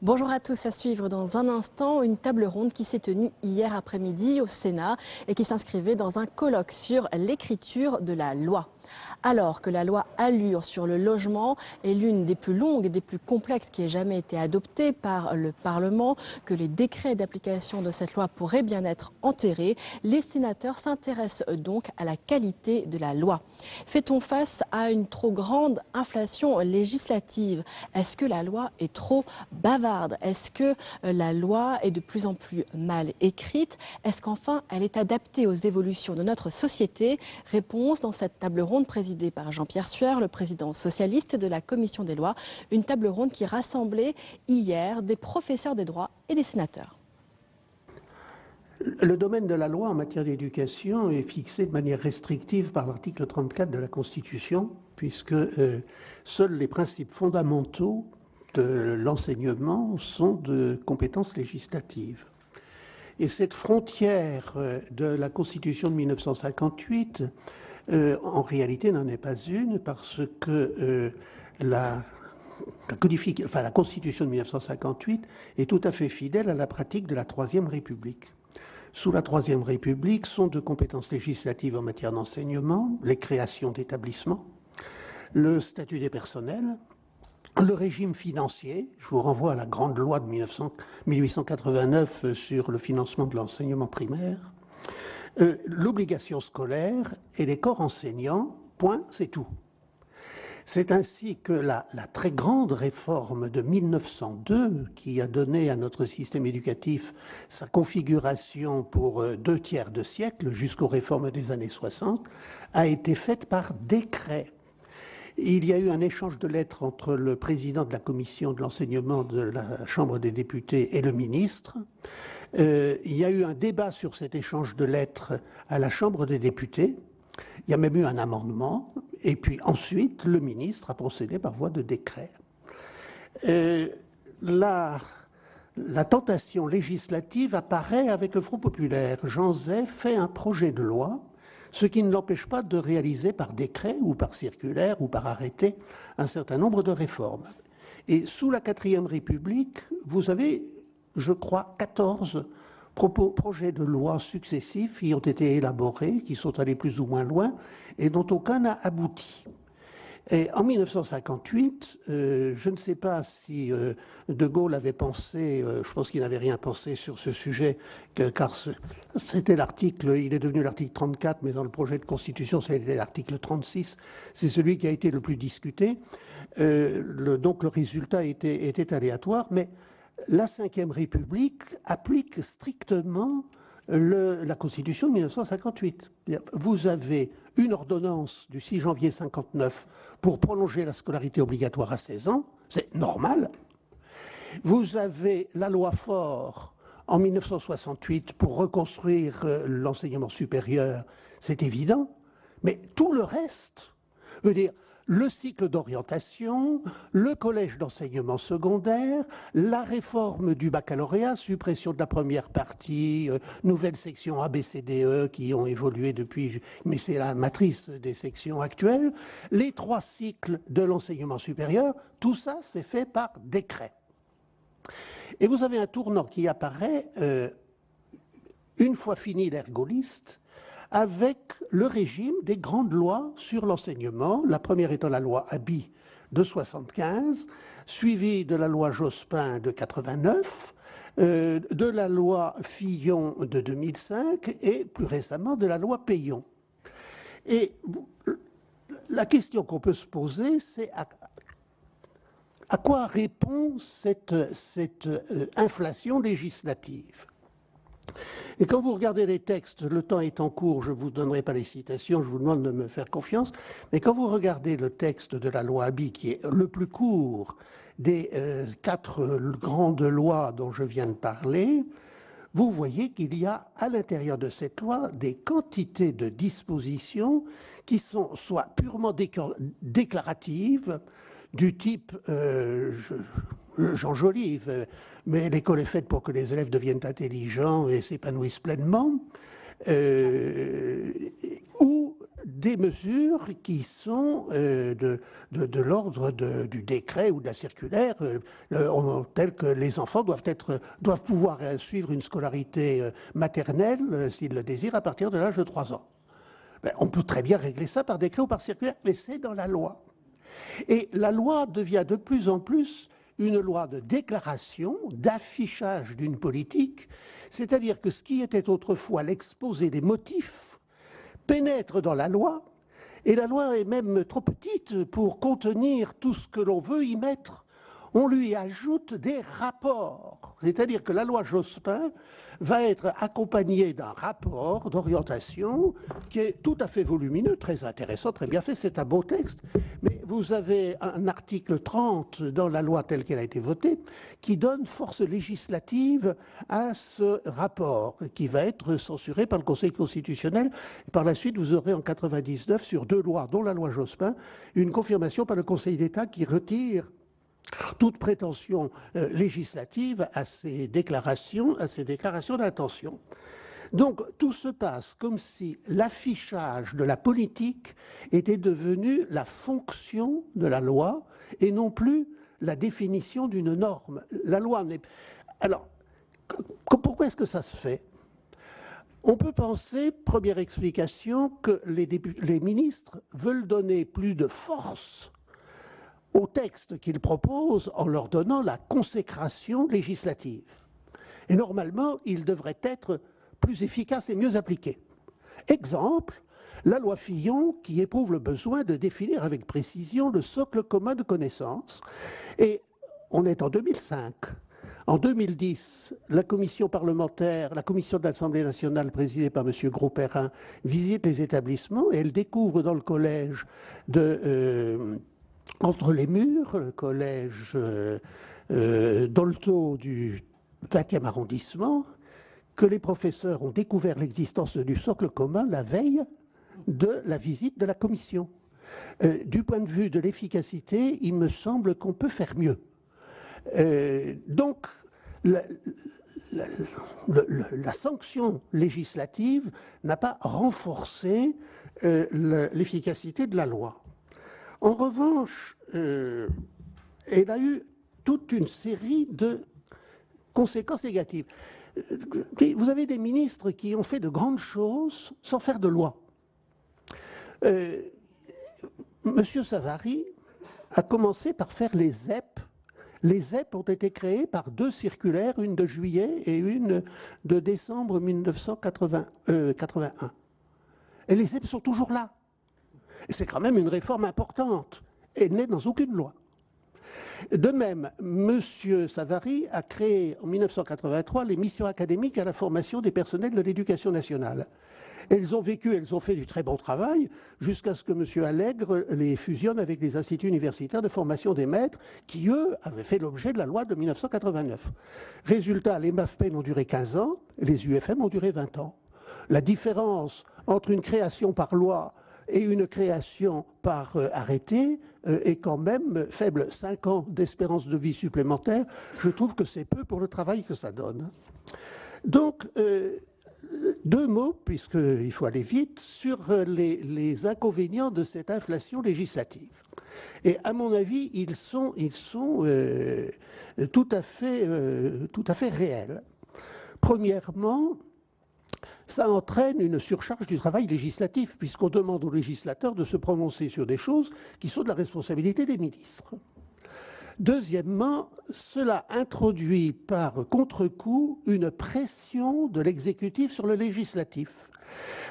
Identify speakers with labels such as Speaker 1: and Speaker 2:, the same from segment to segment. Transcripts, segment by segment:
Speaker 1: Bonjour à tous, à suivre dans un instant une table ronde qui s'est tenue hier après-midi au Sénat et qui s'inscrivait dans un colloque sur l'écriture de la loi. Alors que la loi Allure sur le logement est l'une des plus longues et des plus complexes qui ait jamais été adoptée par le Parlement, que les décrets d'application de cette loi pourraient bien être enterrés, les sénateurs s'intéressent donc à la qualité de la loi. Fait-on face à une trop grande inflation législative? Est-ce que la loi est trop bavarde? Est-ce que la loi est de plus en plus mal écrite? Est-ce qu'enfin elle est adaptée aux évolutions de notre société? Réponse dans cette table ronde présidée par Jean-Pierre Sueur, le président socialiste de la Commission des lois. Une table ronde qui rassemblait hier des professeurs des droits et des sénateurs.
Speaker 2: Le domaine de la loi en matière d'éducation est fixé de manière restrictive par l'article 34 de la Constitution, puisque seuls les principes fondamentaux de l'enseignement sont de compétences législatives. Et cette frontière de la Constitution de 1958, en réalité, n'en est pas une, parce que la Constitution de 1958 est tout à fait fidèle à la pratique de la Troisième République. Sous la Troisième République sont de compétences législatives en matière d'enseignement, les créations d'établissements, le statut des personnels, le régime financier. Je vous renvoie à la grande loi de 1889 sur le financement de l'enseignement primaire, l'obligation scolaire et les corps enseignants, point, c'est tout. C'est ainsi que la très grande réforme de 1902, qui a donné à notre système éducatif sa configuration pour 2 tiers de siècle, jusqu'aux réformes des années 60, a été faite par décret. Il y a eu un échange de lettres entre le président de la commission de l'enseignement de la Chambre des députés et le ministre. Il y a eu un débat sur cet échange de lettres à la Chambre des députés. Il y a même eu un amendement. Et puis ensuite, le ministre a procédé par voie de décret. La tentation législative apparaît avec le Front populaire. Jean Zay fait un projet de loi, ce qui ne l'empêche pas de réaliser par décret ou par circulaire ou par arrêté un certain nombre de réformes. Et sous la 4e République, vous avez, je crois, 14 projets de loi successifs qui ont été élaborés, qui sont allés plus ou moins loin et dont aucun n'a abouti. Et en 1958, je ne sais pas si De Gaulle avait pensé, je pense qu'il n'avait rien pensé sur ce sujet, car c'était l'article, il est devenu l'article 34, mais dans le projet de constitution, c'était l'article 36, c'est celui qui a été le plus discuté. Donc le résultat était aléatoire, mais la Ve République applique strictement la Constitution de 1958. Vous avez une ordonnance du 6 janvier 59 pour prolonger la scolarité obligatoire à 16 ans, c'est normal. Vous avez la loi Faure en 1968 pour reconstruire l'enseignement supérieur, c'est évident, mais tout le reste, veut dire, le cycle d'orientation, le collège d'enseignement secondaire, la réforme du baccalauréat, suppression de la première partie, nouvelles sections A, B, C, D, E qui ont évolué depuis, mais c'est la matrice des sections actuelles, les 3 cycles de l'enseignement supérieur, tout ça c'est fait par décret. Et vous avez un tournant qui apparaît, une fois fini l'ère gaulliste, avec le régime des grandes lois sur l'enseignement, la première étant la loi Abi de 1975, suivie de la loi Jospin de 1989, de la loi Fillon de 2005 et plus récemment de la loi Peillon. Et la question qu'on peut se poser, c'est à quoi répond cette inflation législative? Et quand vous regardez les textes, le temps est en cours, je ne vous donnerai pas les citations, je vous demande de me faire confiance, mais quand vous regardez le texte de la loi Abi, qui est le plus court des 4 grandes lois dont je viens de parler, vous voyez qu'il y a à l'intérieur de cette loi des quantités de dispositions qui sont soit purement déclaratives, du type Jean Jolive, mais l'école est faite pour que les élèves deviennent intelligents et s'épanouissent pleinement, ou des mesures qui sont de l'ordre du décret ou de la circulaire, telles que les enfants doivent pouvoir suivre une scolarité maternelle, s'ils le désirent, à partir de l'âge de 3 ans. Ben, on peut très bien régler ça par décret ou par circulaire, mais c'est dans la loi. Et la loi devient de plus en plus une loi de déclaration, d'affichage d'une politique, c'est-à-dire que ce qui était autrefois l'exposé des motifs pénètre dans la loi, et la loi est même trop petite pour contenir tout ce que l'on veut y mettre. On lui ajoute des rapports, c'est-à-dire que la loi Jospin va être accompagnée d'un rapport d'orientation qui est tout à fait volumineux, très intéressant, très bien fait, c'est un beau texte, mais vous avez un article 30 dans la loi telle qu'elle a été votée qui donne force législative à ce rapport qui va être censuré par le Conseil constitutionnel. Par la suite, vous aurez en 99, sur 2 lois, dont la loi Jospin, une confirmation par le Conseil d'État qui retire toute prétention législative à ces déclarations d'intention. Donc tout se passe comme si l'affichage de la politique était devenu la fonction de la loi et non plus la définition d'une norme. La loi n'est... Alors, pourquoi est-ce que ça se fait ? On peut penser, première explication, que les ministres veulent donner plus de force au texte qu'ils proposent en leur donnant la consécration législative. Et normalement, il devrait être plus efficace et mieux appliqué. Exemple, la loi Fillon qui éprouve le besoin de définir avec précision le socle commun de connaissances. Et on est en 2005. En 2010, la commission parlementaire, la commission de l'Assemblée nationale présidée par M. Gros-Perrin visite les établissements et elle découvre dans le collège entre les murs, le collège Dolto du 20e arrondissement, que les professeurs ont découvert l'existence du socle commun la veille de la visite de la commission. Du point de vue de l'efficacité, il me semble qu'on peut faire mieux. Donc, la sanction législative n'a pas renforcé l'efficacité de la loi. En revanche, elle a eu toute une série de conséquences négatives. Vous avez des ministres qui ont fait de grandes choses sans faire de loi. Monsieur Savary a commencé par faire les ZEP. Les ZEP ont été créés par 2 circulaires, une de juillet et une de décembre 1981. Et les ZEP sont toujours là. C'est quand même une réforme importante et n'est dans aucune loi. De même, M. Savary a créé en 1983 les missions académiques à la formation des personnels de l'éducation nationale. Elles ont fait du très bon travail jusqu'à ce que M. Allègre les fusionne avec les instituts universitaires de formation des maîtres qui, eux, avaient fait l'objet de la loi de 1989. Résultat, les MAFPEN ont duré 15 ans, les UFM ont duré 20 ans. La différence entre une création par loi et une création par arrêté est quand même faible. 5 ans d'espérance de vie supplémentaire, je trouve que c'est peu pour le travail que ça donne. Donc, 2 mots, puisqu'il faut aller vite, sur les inconvénients de cette inflation législative. Et à mon avis, ils sont tout à fait réels. Premièrement, ça entraîne une surcharge du travail législatif, puisqu'on demande aux législateurs de se prononcer sur des choses qui sont de la responsabilité des ministres. Deuxièmement, cela introduit par contre-coup une pression de l'exécutif sur le législatif.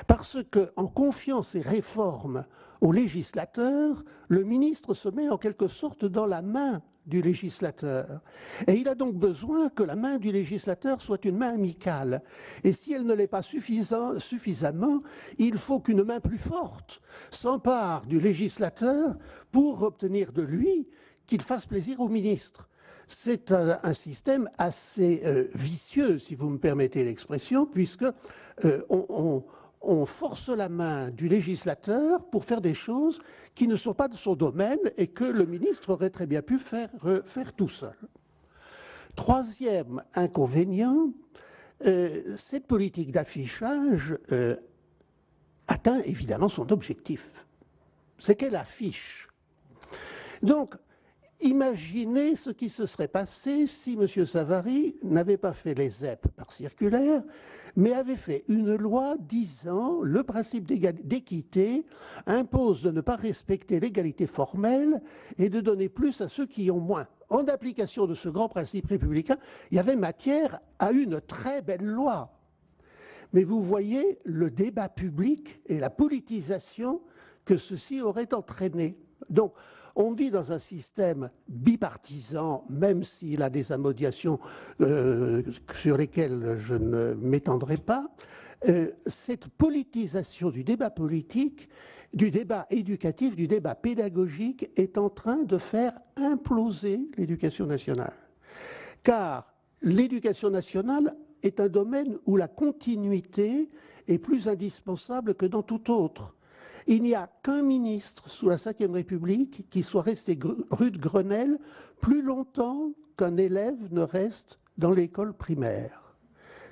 Speaker 2: Parce qu'en confiant ces réformes aux législateurs, le ministre se met en quelque sorte dans la main du législateur. Et il a donc besoin que la main du législateur soit une main amicale. Et si elle ne l'est pas suffisamment, il faut qu'une main plus forte s'empare du législateur pour obtenir de lui qu'il fasse plaisir au ministre. C'est un système assez vicieux, si vous me permettez l'expression, puisque on force la main du législateur pour faire des choses qui ne sont pas de son domaine et que le ministre aurait très bien pu faire tout seul. Troisième inconvénient, cette politique d'affichage atteint évidemment son objectif. C'est qu'elle affiche. Donc, imaginez ce qui se serait passé si M. Savary n'avait pas fait les ZEP par circulaire, mais avait fait une loi disant le principe d'équité impose de ne pas respecter l'égalité formelle et de donner plus à ceux qui ont moins. En application de ce grand principe républicain, il y avait matière à une très belle loi. Mais vous voyez le débat public et la politisation que ceci aurait entraîné. Donc, on vit dans un système bipartisan, même s'il a des amodiations sur lesquelles je ne m'étendrai pas. Cette politisation du débat politique, du débat éducatif, du débat pédagogique est en train de faire imploser l'éducation nationale. Car l'éducation nationale est un domaine où la continuité est plus indispensable que dans tout autre. Il n'y a qu'un ministre sous la Ve République qui soit resté rue de Grenelle plus longtemps qu'un élève ne reste dans l'école primaire.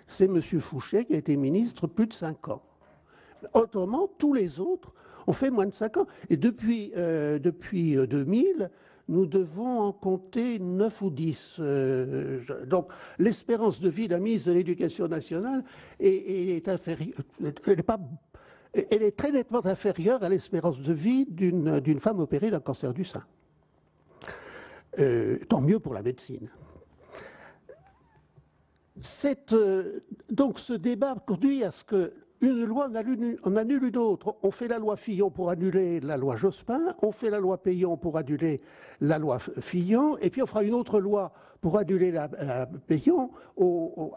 Speaker 2: C'est M. Fouché qui a été ministre plus de 5 ans. Autrement, tous les autres ont fait moins de 5 ans. Et depuis 2000, nous devons en compter 9 ou 10. Donc l'espérance de vie d'un ministre de l'Éducation nationale est inférieure. Elle est très nettement inférieure à l'espérance de vie d'une femme opérée d'un cancer du sein. Tant mieux pour la médecine. Donc ce débat conduit à ce qu'une loi en annule une autre. On fait la loi Fillon pour annuler la loi Jospin, on fait la loi Peillon pour annuler la loi Fillon, et puis on fera une autre loi pour annuler la Peillon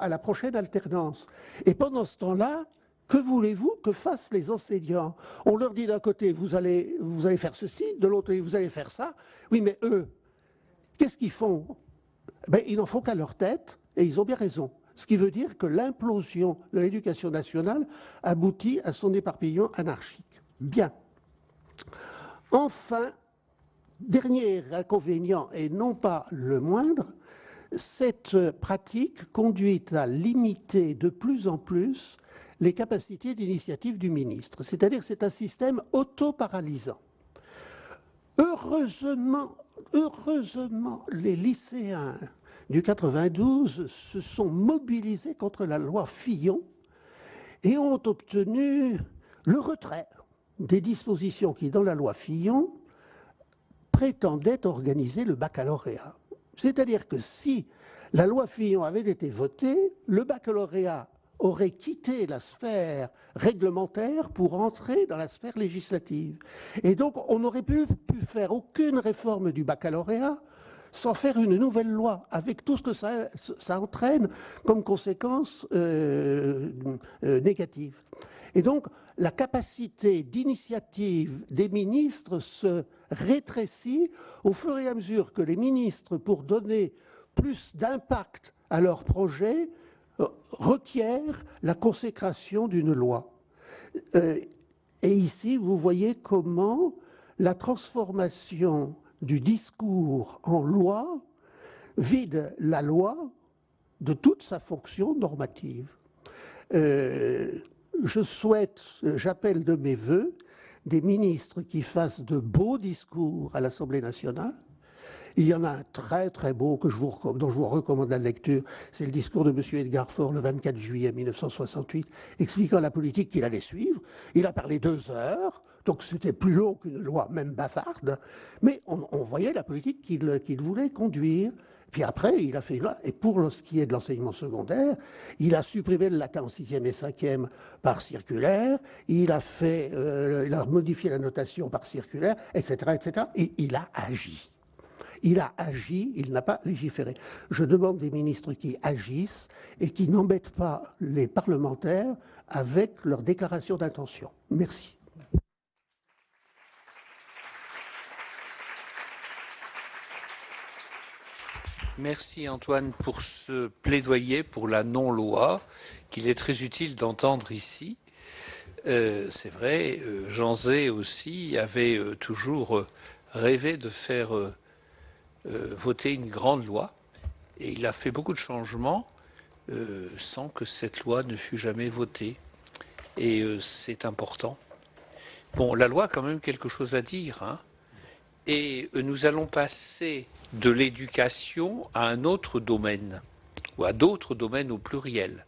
Speaker 2: à la prochaine alternance. Et pendant ce temps-là, que voulez-vous que fassent les enseignants? On leur dit d'un côté, vous allez faire ceci, de l'autre, vous allez faire ça. Oui, mais eux, qu'est-ce qu'ils font? Ben, ils n'en font qu'à leur tête, et ils ont bien raison. Ce qui veut dire que l'implosion de l'éducation nationale aboutit à son éparpillement anarchique. Bien. Enfin, dernier inconvénient, et non pas le moindre, cette pratique conduit à limiter de plus en plus les capacités d'initiative du ministre. C'est-à-dire que c'est un système autoparalysant. Heureusement, les lycéens du 92 se sont mobilisés contre la loi Fillon et ont obtenu le retrait des dispositions qui, dans la loi Fillon, prétendaient organiser le baccalauréat. C'est-à-dire que si la loi Fillon avait été votée, le baccalauréat aurait quitté la sphère réglementaire pour entrer dans la sphère législative. Et donc, on n'aurait pu faire aucune réforme du baccalauréat sans faire une nouvelle loi, avec tout ce que ça entraîne comme conséquence négative. Et donc, la capacité d'initiative des ministres se rétrécit au fur et à mesure que les ministres, pour donner plus d'impact à leur projet, requiert la consécration d'une loi. Et ici, vous voyez comment la transformation du discours en loi vide la loi de toute sa fonction normative. J'appelle de mes vœux des ministres qui fassent de beaux discours à l'Assemblée nationale. Il y en a un très très beau dont je vous recommande la lecture, c'est le discours de M. Edgar Faure le 24 juillet 1968, expliquant la politique qu'il allait suivre. Il a parlé 2 heures, donc c'était plus long qu'une loi, même bavarde, mais on voyait la politique qu'il voulait conduire. Puis après, il a fait une loi, et pour ce qui est de l'enseignement secondaire, il a supprimé le latin en 6e et 5e par circulaire, il a modifié la notation par circulaire, etc., etc., et il a agi. Il a agi, il n'a pas légiféré. Je demande des ministres qui agissent et qui n'embêtent pas les parlementaires avec leurs déclarations d'intention. Merci.
Speaker 3: Merci Antoine pour ce plaidoyer pour la non-loi qu'il est très utile d'entendre ici. C'est vrai, Jean Zay aussi avait toujours rêvé de faire voter une grande loi Et il a fait beaucoup de changements sans que cette loi ne fût jamais votée. Et c'est important. Bon, la loi a quand même quelque chose à dire, hein. Et nous allons passer de l'éducation à un autre domaine, ou à d'autres domaines au pluriel,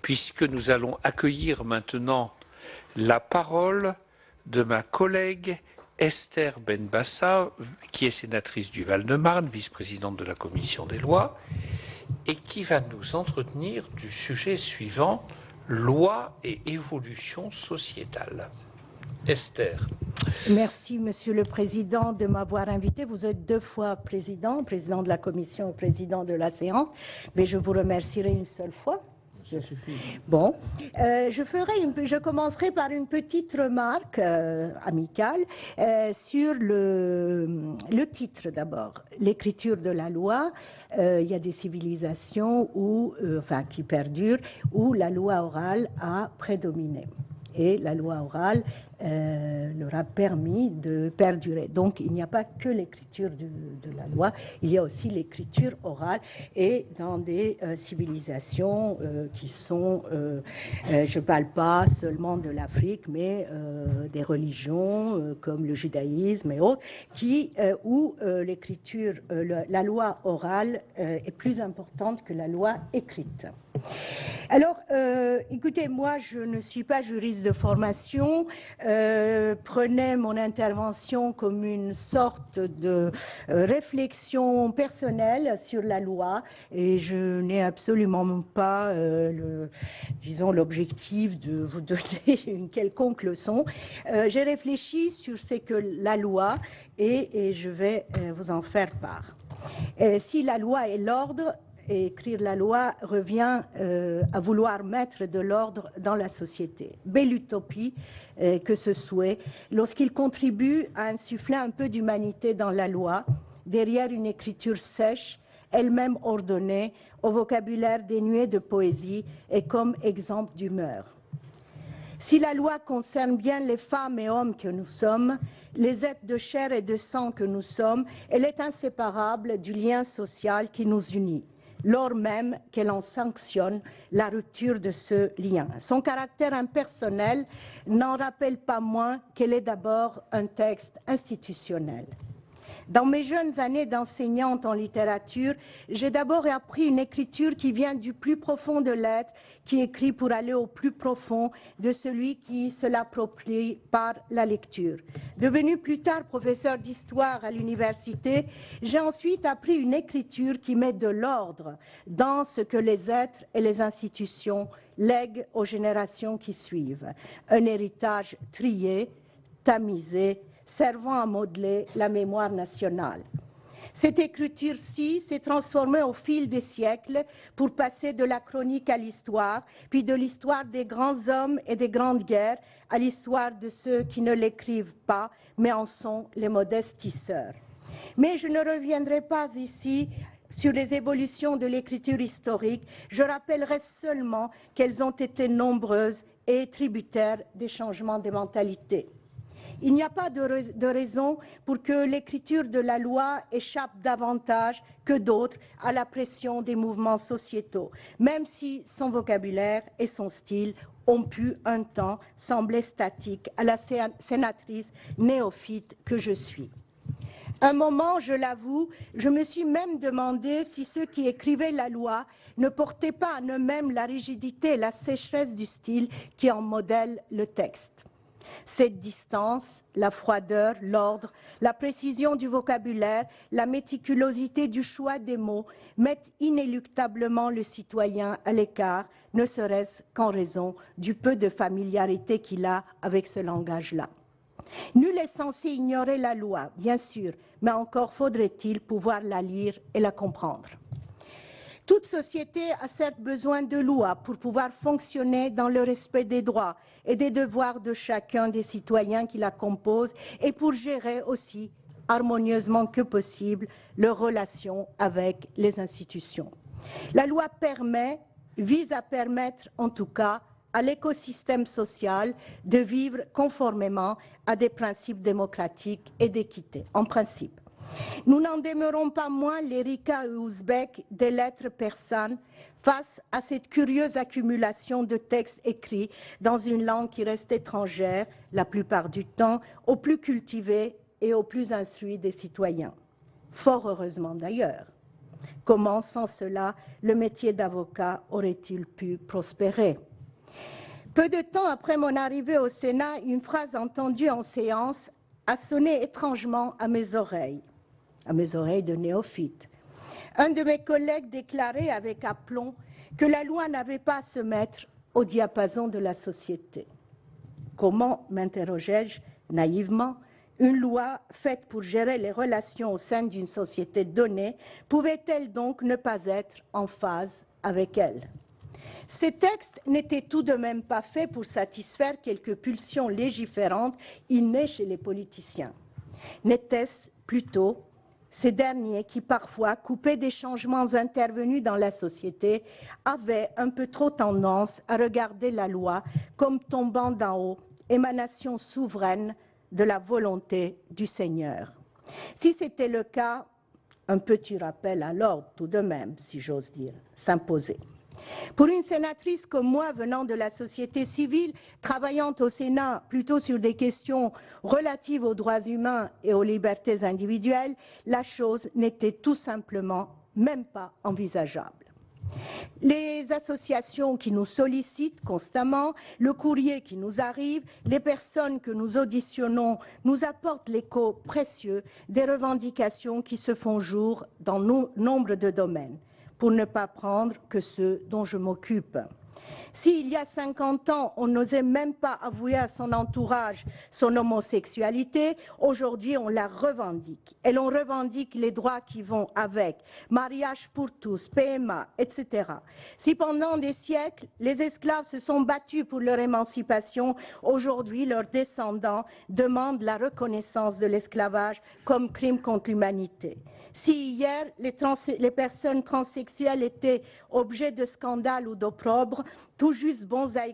Speaker 3: puisque nous allons accueillir maintenant la parole de ma collègue Esther Benbassa, qui est sénatrice du Val-de-Marne, vice-présidente de la Commission des lois, et qui va nous entretenir du sujet suivant, loi et évolution sociétale. Esther.
Speaker 4: Merci, Monsieur le Président, de m'avoir invité. Vous êtes 2 fois président de la Commission et président de la séance, mais je vous remercierai une seule fois.
Speaker 2: Ça suffit.
Speaker 4: Bon, je commencerai par une petite remarque amicale sur le titre d'abord. L'écriture de la loi, il y a des civilisations qui perdurent, où la loi orale a prédominé. Et la loi orale leur a permis de perdurer. Donc il n'y a pas que l'écriture de la loi, il y a aussi l'écriture orale, et dans des civilisations qui sont, je ne parle pas seulement de l'Afrique, mais des religions comme le judaïsme et autres, où l'écriture, la loi orale est plus importante que la loi écrite. Alors, écoutez, moi, je ne suis pas juriste de formation. Prenez mon intervention comme une sorte de réflexion personnelle sur la loi, et je n'ai absolument pas, l'objectif de vous donner une quelconque leçon. J'ai réfléchi sur ce que la loi est, et je vais vous en faire part. Si la loi est l'ordre, et écrire la loi revient à vouloir mettre de l'ordre dans la société. Belle utopie que ce souhait, lorsqu'il contribue à insuffler un peu d'humanité dans la loi, derrière une écriture sèche, elle-même ordonnée, au vocabulaire dénué de poésie et comme exemple d'humeur. Si la loi concerne bien les femmes et hommes que nous sommes, les êtres de chair et de sang que nous sommes, elle est inséparable du lien social qui nous unit, lors même qu'elle en sanctionne la rupture de ce lien. Son caractère impersonnel n'en rappelle pas moins qu'elle est d'abord un texte institutionnel. Dans mes jeunes années d'enseignante en littérature, j'ai d'abord appris une écriture qui vient du plus profond de l'être, qui écrit pour aller au plus profond de celui qui se l'approprie par la lecture. Devenu plus tard professeur d'histoire à l'université, j'ai ensuite appris une écriture qui met de l'ordre dans ce que les êtres et les institutions lèguent aux générations qui suivent. Un héritage trié, tamisé, servant à modeler la mémoire nationale. Cette écriture-ci s'est transformée au fil des siècles pour passer de la chronique à l'histoire, puis de l'histoire des grands hommes et des grandes guerres à l'histoire de ceux qui ne l'écrivent pas, mais en sont les modestes tisseurs. Mais je ne reviendrai pas ici sur les évolutions de l'écriture historique, je rappellerai seulement qu'elles ont été nombreuses et tributaires des changements des mentalités. Il n'y a pas de raison pour que l'écriture de la loi échappe davantage que d'autres à la pression des mouvements sociétaux, même si son vocabulaire et son style ont pu un temps sembler statiques à la sénatrice néophyte que je suis. Un moment, je l'avoue, je me suis même demandé si ceux qui écrivaient la loi ne portaient pas en eux-mêmes la rigidité et la sécheresse du style qui en modèle le texte. Cette distance, la froideur, l'ordre, la précision du vocabulaire, la méticulosité du choix des mots mettent inéluctablement le citoyen à l'écart, ne serait-ce qu'en raison du peu de familiarité qu'il a avec ce langage-là. Nul n'est censé ignorer la loi, bien sûr, mais encore faudrait-il pouvoir la lire et la comprendre. Toute société a certes besoin de lois pour pouvoir fonctionner dans le respect des droits et des devoirs de chacun des citoyens qui la composent et pour gérer aussi harmonieusement que possible leurs relations avec les institutions. La loi vise à permettre en tout cas à l'écosystème social de vivre conformément à des principes démocratiques et d'équité, en principe. Nous n'en demeurons pas moins, l'Erika et Ouzbek, des lettres persanes, face à cette curieuse accumulation de textes écrits dans une langue qui reste étrangère, la plupart du temps, aux plus cultivés et aux plus instruits des citoyens. Fort heureusement d'ailleurs. Comment, sans cela, le métier d'avocat aurait-il pu prospérer? Peu de temps après mon arrivée au Sénat, une phrase entendue en séance a sonné étrangement à mes oreilles de néophyte. Un de mes collègues déclarait avec aplomb que la loi n'avait pas à se mettre au diapason de la société. Comment, m'interrogeai-je naïvement, une loi faite pour gérer les relations au sein d'une société donnée pouvait-elle donc ne pas être en phase avec elle? Ces textes n'étaient tout de même pas faits pour satisfaire quelques pulsions légiférantes innées chez les politiciens. N'était-ce plutôt ces derniers qui, parfois, coupés des changements intervenus dans la société, avaient un peu trop tendance à regarder la loi comme tombant d'en haut, émanation souveraine de la volonté du Seigneur. Si c'était le cas, un petit rappel à l'ordre tout de même, si j'ose dire, s'imposait. Pour une sénatrice comme moi, venant de la société civile, travaillant au Sénat plutôt sur des questions relatives aux droits humains et aux libertés individuelles, la chose n'était tout simplement même pas envisageable. Les associations qui nous sollicitent constamment, le courrier qui nous arrive, les personnes que nous auditionnons nous apportent l'écho précieux des revendications qui se font jour dans nombre de domaines, pour ne pas prendre que ceux dont je m'occupe. S'il y a 50 ans, on n'osait même pas avouer à son entourage son homosexualité, aujourd'hui on la revendique. Et l'on revendique les droits qui vont avec, mariage pour tous, PMA, etc. Si pendant des siècles, les esclaves se sont battus pour leur émancipation, aujourd'hui leurs descendants demandent la reconnaissance de l'esclavage comme crime contre l'humanité. Si hier, les personnes transsexuelles étaient objets de scandale ou d'opprobre, tout juste bons à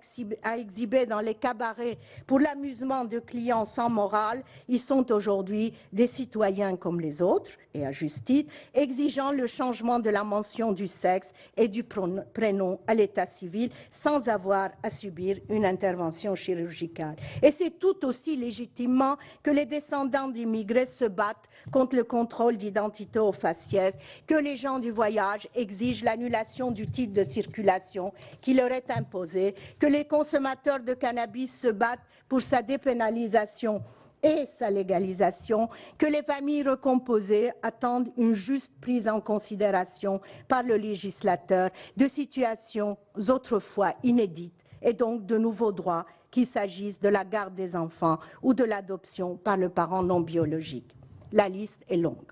Speaker 4: exhiber dans les cabarets pour l'amusement de clients sans morale, ils sont aujourd'hui des citoyens comme les autres, et à juste titre, exigeant le changement de la mention du sexe et du prénom à l'état civil sans avoir à subir une intervention chirurgicale. Et c'est tout aussi légitimement que les descendants d'immigrés se battent contre le contrôle d'identité au faciès, que les gens du voyage exigent l'annulation du titre de circulation qui leur est imposé, que les consommateurs de cannabis se battent pour sa dépénalisation et sa légalisation, que les familles recomposées attendent une juste prise en considération par le législateur de situations autrefois inédites et donc de nouveaux droits, qu'il s'agisse de la garde des enfants ou de l'adoption par le parent non biologique. La liste est longue.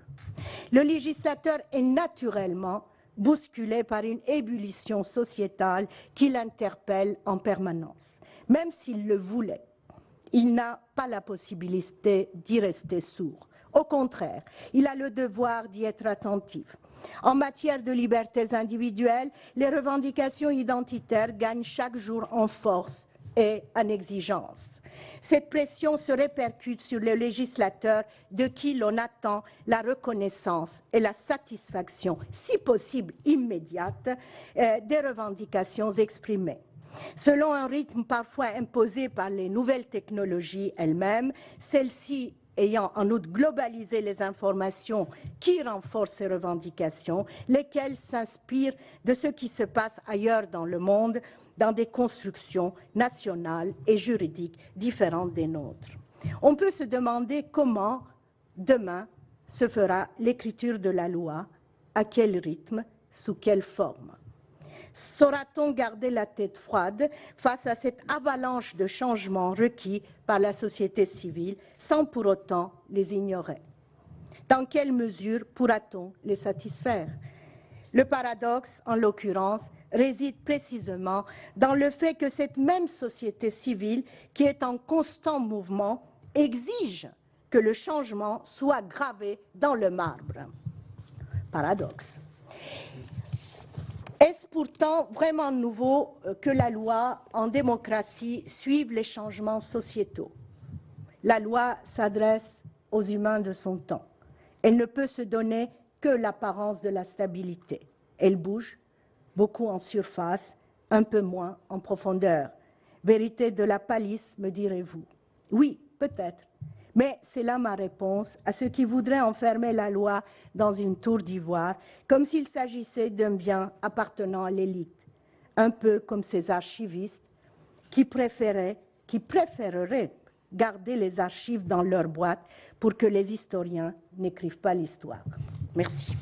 Speaker 4: Le législateur est naturellement bousculé par une ébullition sociétale qui l'interpelle en permanence. Même s'il le voulait, il n'a pas la possibilité d'y rester sourd. Au contraire, il a le devoir d'y être attentif. En matière de libertés individuelles, les revendications identitaires gagnent chaque jour en force et en exigence. Cette pression se répercute sur le législateur de qui l'on attend la reconnaissance et la satisfaction, si possible immédiate, des revendications exprimées. Selon un rythme parfois imposé par les nouvelles technologies elles-mêmes, celles-ci ayant en outre globalisé les informations qui renforcent ces revendications, lesquelles s'inspirent de ce qui se passe ailleurs dans le monde, dans des constructions nationales et juridiques différentes des nôtres. On peut se demander comment, demain, se fera l'écriture de la loi, à quel rythme, sous quelle forme. Saura-t-on garder la tête froide face à cette avalanche de changements requis par la société civile sans pour autant les ignorer? Dans quelle mesure pourra-t-on les satisfaire? Le paradoxe, en l'occurrence, réside précisément dans le fait que cette même société civile, qui est en constant mouvement, exige que le changement soit gravé dans le marbre. Paradoxe. Est-ce pourtant vraiment nouveau que la loi, en démocratie, suive les changements sociétaux? La loi s'adresse aux humains de son temps. Elle ne peut se donner que l'apparence de la stabilité. Elle bouge, beaucoup en surface, un peu moins en profondeur. Vérité de la palisse, me direz-vous. Oui, peut-être. Mais c'est là ma réponse à ceux qui voudraient enfermer la loi dans une tour d'ivoire, comme s'il s'agissait d'un bien appartenant à l'élite. Un peu comme ces archivistes qui préféreraient garder les archives dans leur boîte pour que les historiens n'écrivent pas l'histoire. Merci.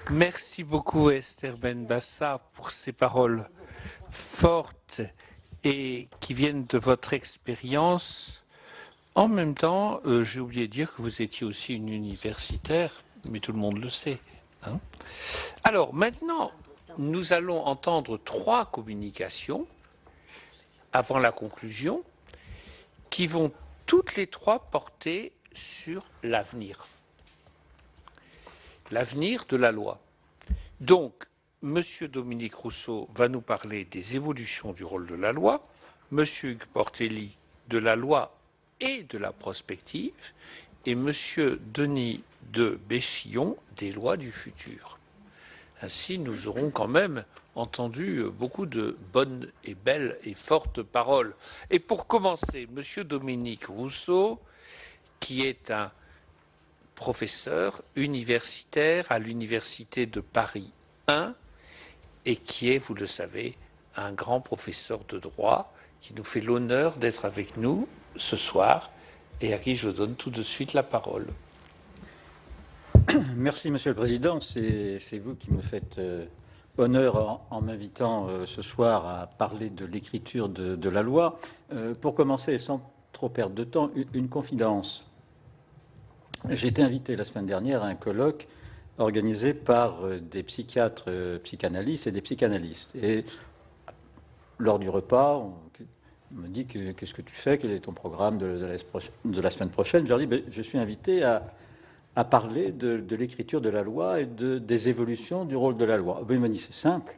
Speaker 3: Merci beaucoup Esther Benbassa pour ces paroles fortes et qui viennent de votre expérience. En même temps, j'ai oublié de dire que vous étiez aussi une universitaire, mais tout le monde le sait. Hein. Alors maintenant, nous allons entendre 3 communications avant la conclusion qui vont toutes les 3 porter sur l'avenir. L'avenir de la loi. Donc, M. Dominique Rousseau va nous parler des évolutions du rôle de la loi, M. Hugues Portelli de la loi et de la prospective, et M. Denis de Béchillon des lois du futur. Ainsi, nous aurons quand même entendu beaucoup de bonnes et belles et fortes paroles. Et pour commencer, M. Dominique Rousseau, qui est un professeur universitaire à l'Université de Paris 1 et qui est, vous le savez, un grand professeur de droit qui nous fait l'honneur d'être avec nous ce soir et à qui je donne tout de suite la parole.
Speaker 5: Merci, Monsieur le Président. C'est vous qui me faites honneur en m'invitant ce soir à parler de l'écriture de la loi. Pour commencer, sans trop perdre de temps, une confidence. J'ai été invité la semaine dernière à un colloque organisé par des psychiatres, psychanalystes et des psychanalystes. Et lors du repas, on me dit qu'est-ce que tu fais, quel est ton programme de la semaine prochaine. Je leur dis je suis invité à parler de l'écriture de la loi et des évolutions du rôle de la loi. Il m'a dit c'est simple.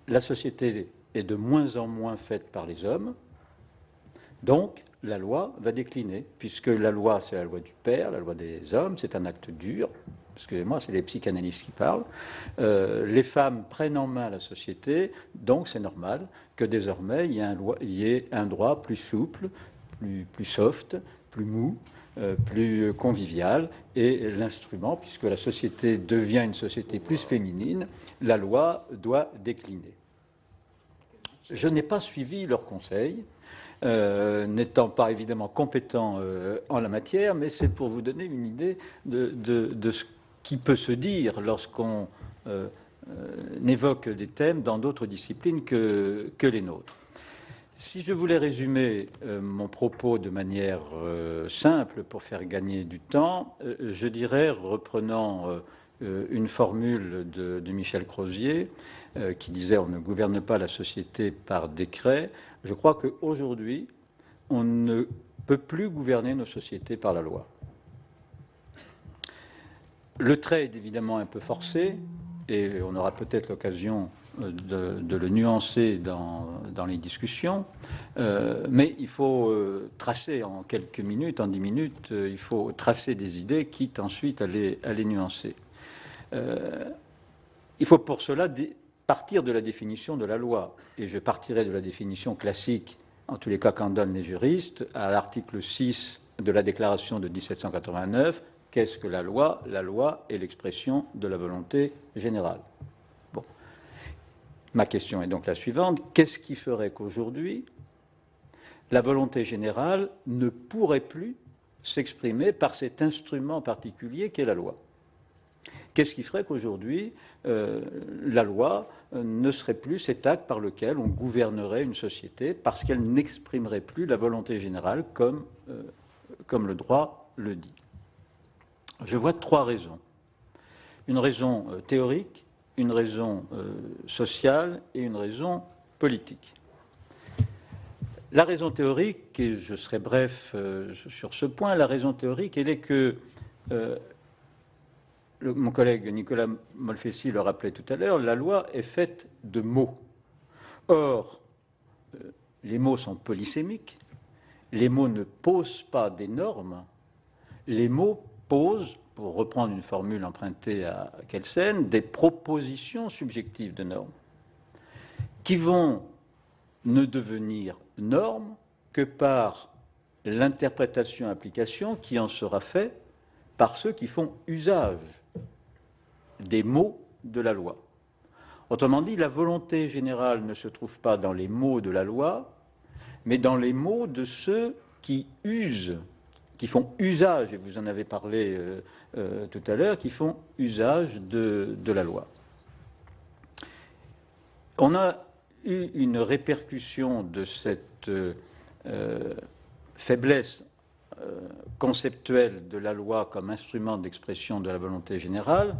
Speaker 5: La société est de moins en moins faite par les hommes, donc la loi va décliner, puisque la loi, c'est la loi du père, la loi des hommes, c'est un acte dur. Excusez-moi, c'est les psychanalystes qui parlent. Les femmes prennent en main la société, donc c'est normal que désormais il y ait un droit plus souple, plus soft, plus mou, plus convivial. Et l'instrument, puisque la société devient une société plus féminine, la loi doit décliner. Je n'ai pas suivi leurs conseils. N'étant pas évidemment compétent en la matière, mais c'est pour vous donner une idée de ce qui peut se dire lorsqu'on évoque des thèmes dans d'autres disciplines que les nôtres. Si je voulais résumer mon propos de manière simple pour faire gagner du temps, je dirais, reprenant une formule de Michel Crozier, qui disait « on ne gouverne pas la société par décret », je crois qu'aujourd'hui, on ne peut plus gouverner nos sociétés par la loi. Le trait est évidemment un peu forcé, et on aura peut-être l'occasion de le nuancer dans les discussions, mais il faut tracer en quelques minutes, en 10 minutes, il faut tracer des idées, quitte ensuite à les nuancer. Il faut pour cela partir de la définition de la loi, et je partirai de la définition classique, en tous les cas qu'en donnent les juristes, à l'article 6 de la Déclaration de 1789. Qu'est-ce que la loi? La loi est l'expression de la volonté générale. Bon. Ma question est donc la suivante. Qu'est-ce qui ferait qu'aujourd'hui, la volonté générale ne pourrait plus s'exprimer par cet instrument particulier qu'est la loi? Qu'est-ce qui ferait qu'aujourd'hui, la loi ne serait plus cet acte par lequel on gouvernerait une société parce qu'elle n'exprimerait plus la volonté générale comme le droit le dit? Je vois 3 raisons. Une raison théorique, une raison sociale et une raison politique. La raison théorique, et je serai bref sur ce point, la raison théorique, elle est que mon collègue Nicolas Molfessis le rappelait tout à l'heure, la loi est faite de mots. Or, les mots sont polysémiques, les mots ne posent pas des normes, les mots posent, pour reprendre une formule empruntée à Kelsen, des propositions subjectives de normes, qui vont ne devenir normes que par l'interprétation-application qui en sera faite par ceux qui font usage des mots de la loi. Autrement dit, la volonté générale ne se trouve pas dans les mots de la loi, mais dans les mots de ceux qui usent, qui font usage, et vous en avez parlé tout à l'heure, qui font usage de la loi. On a eu une répercussion de cette faiblesse conceptuelle de la loi comme instrument d'expression de la volonté générale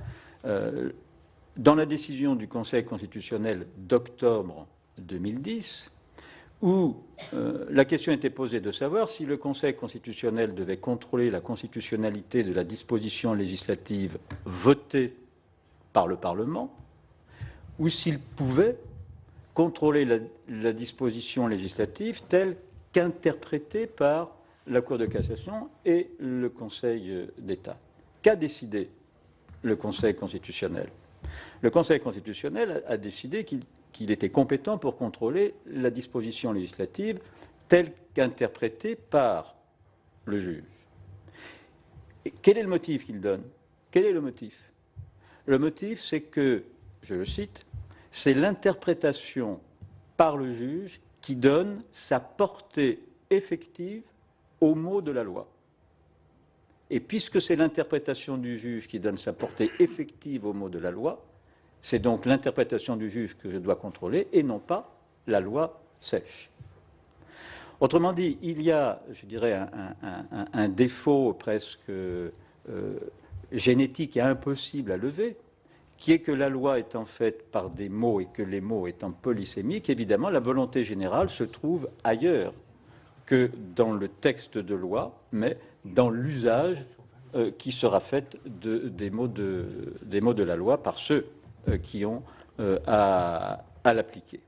Speaker 5: dans la décision du Conseil constitutionnel d'octobre 2010, où la question était posée de savoir si le Conseil constitutionnel devait contrôler la constitutionnalité de la disposition législative votée par le Parlement, ou s'il pouvait contrôler la disposition législative telle qu'interprétée par la Cour de cassation et le Conseil d'État. Qu'a décidé le Conseil constitutionnel? Le Conseil constitutionnel a décidé qu'il était compétent pour contrôler la disposition législative telle qu'interprétée par le juge. Et quel est le motif qu'il donne? Quel est le motif? Le motif, c'est que, je le cite, c'est l'interprétation par le juge qui donne sa portée effective aux mots de la loi. Et puisque c'est l'interprétation du juge qui donne sa portée effective aux mots de la loi, c'est donc l'interprétation du juge que je dois contrôler et non pas la loi sèche. Autrement dit, il y a, je dirais, un défaut presque génétique et impossible à lever, qui est que la loi étant faite par des mots et que les mots étant polysémiques, évidemment, la volonté générale se trouve ailleurs que dans le texte de loi, mais dans l'usage qui sera fait des mots de la loi par ceux qui ont à l'appliquer.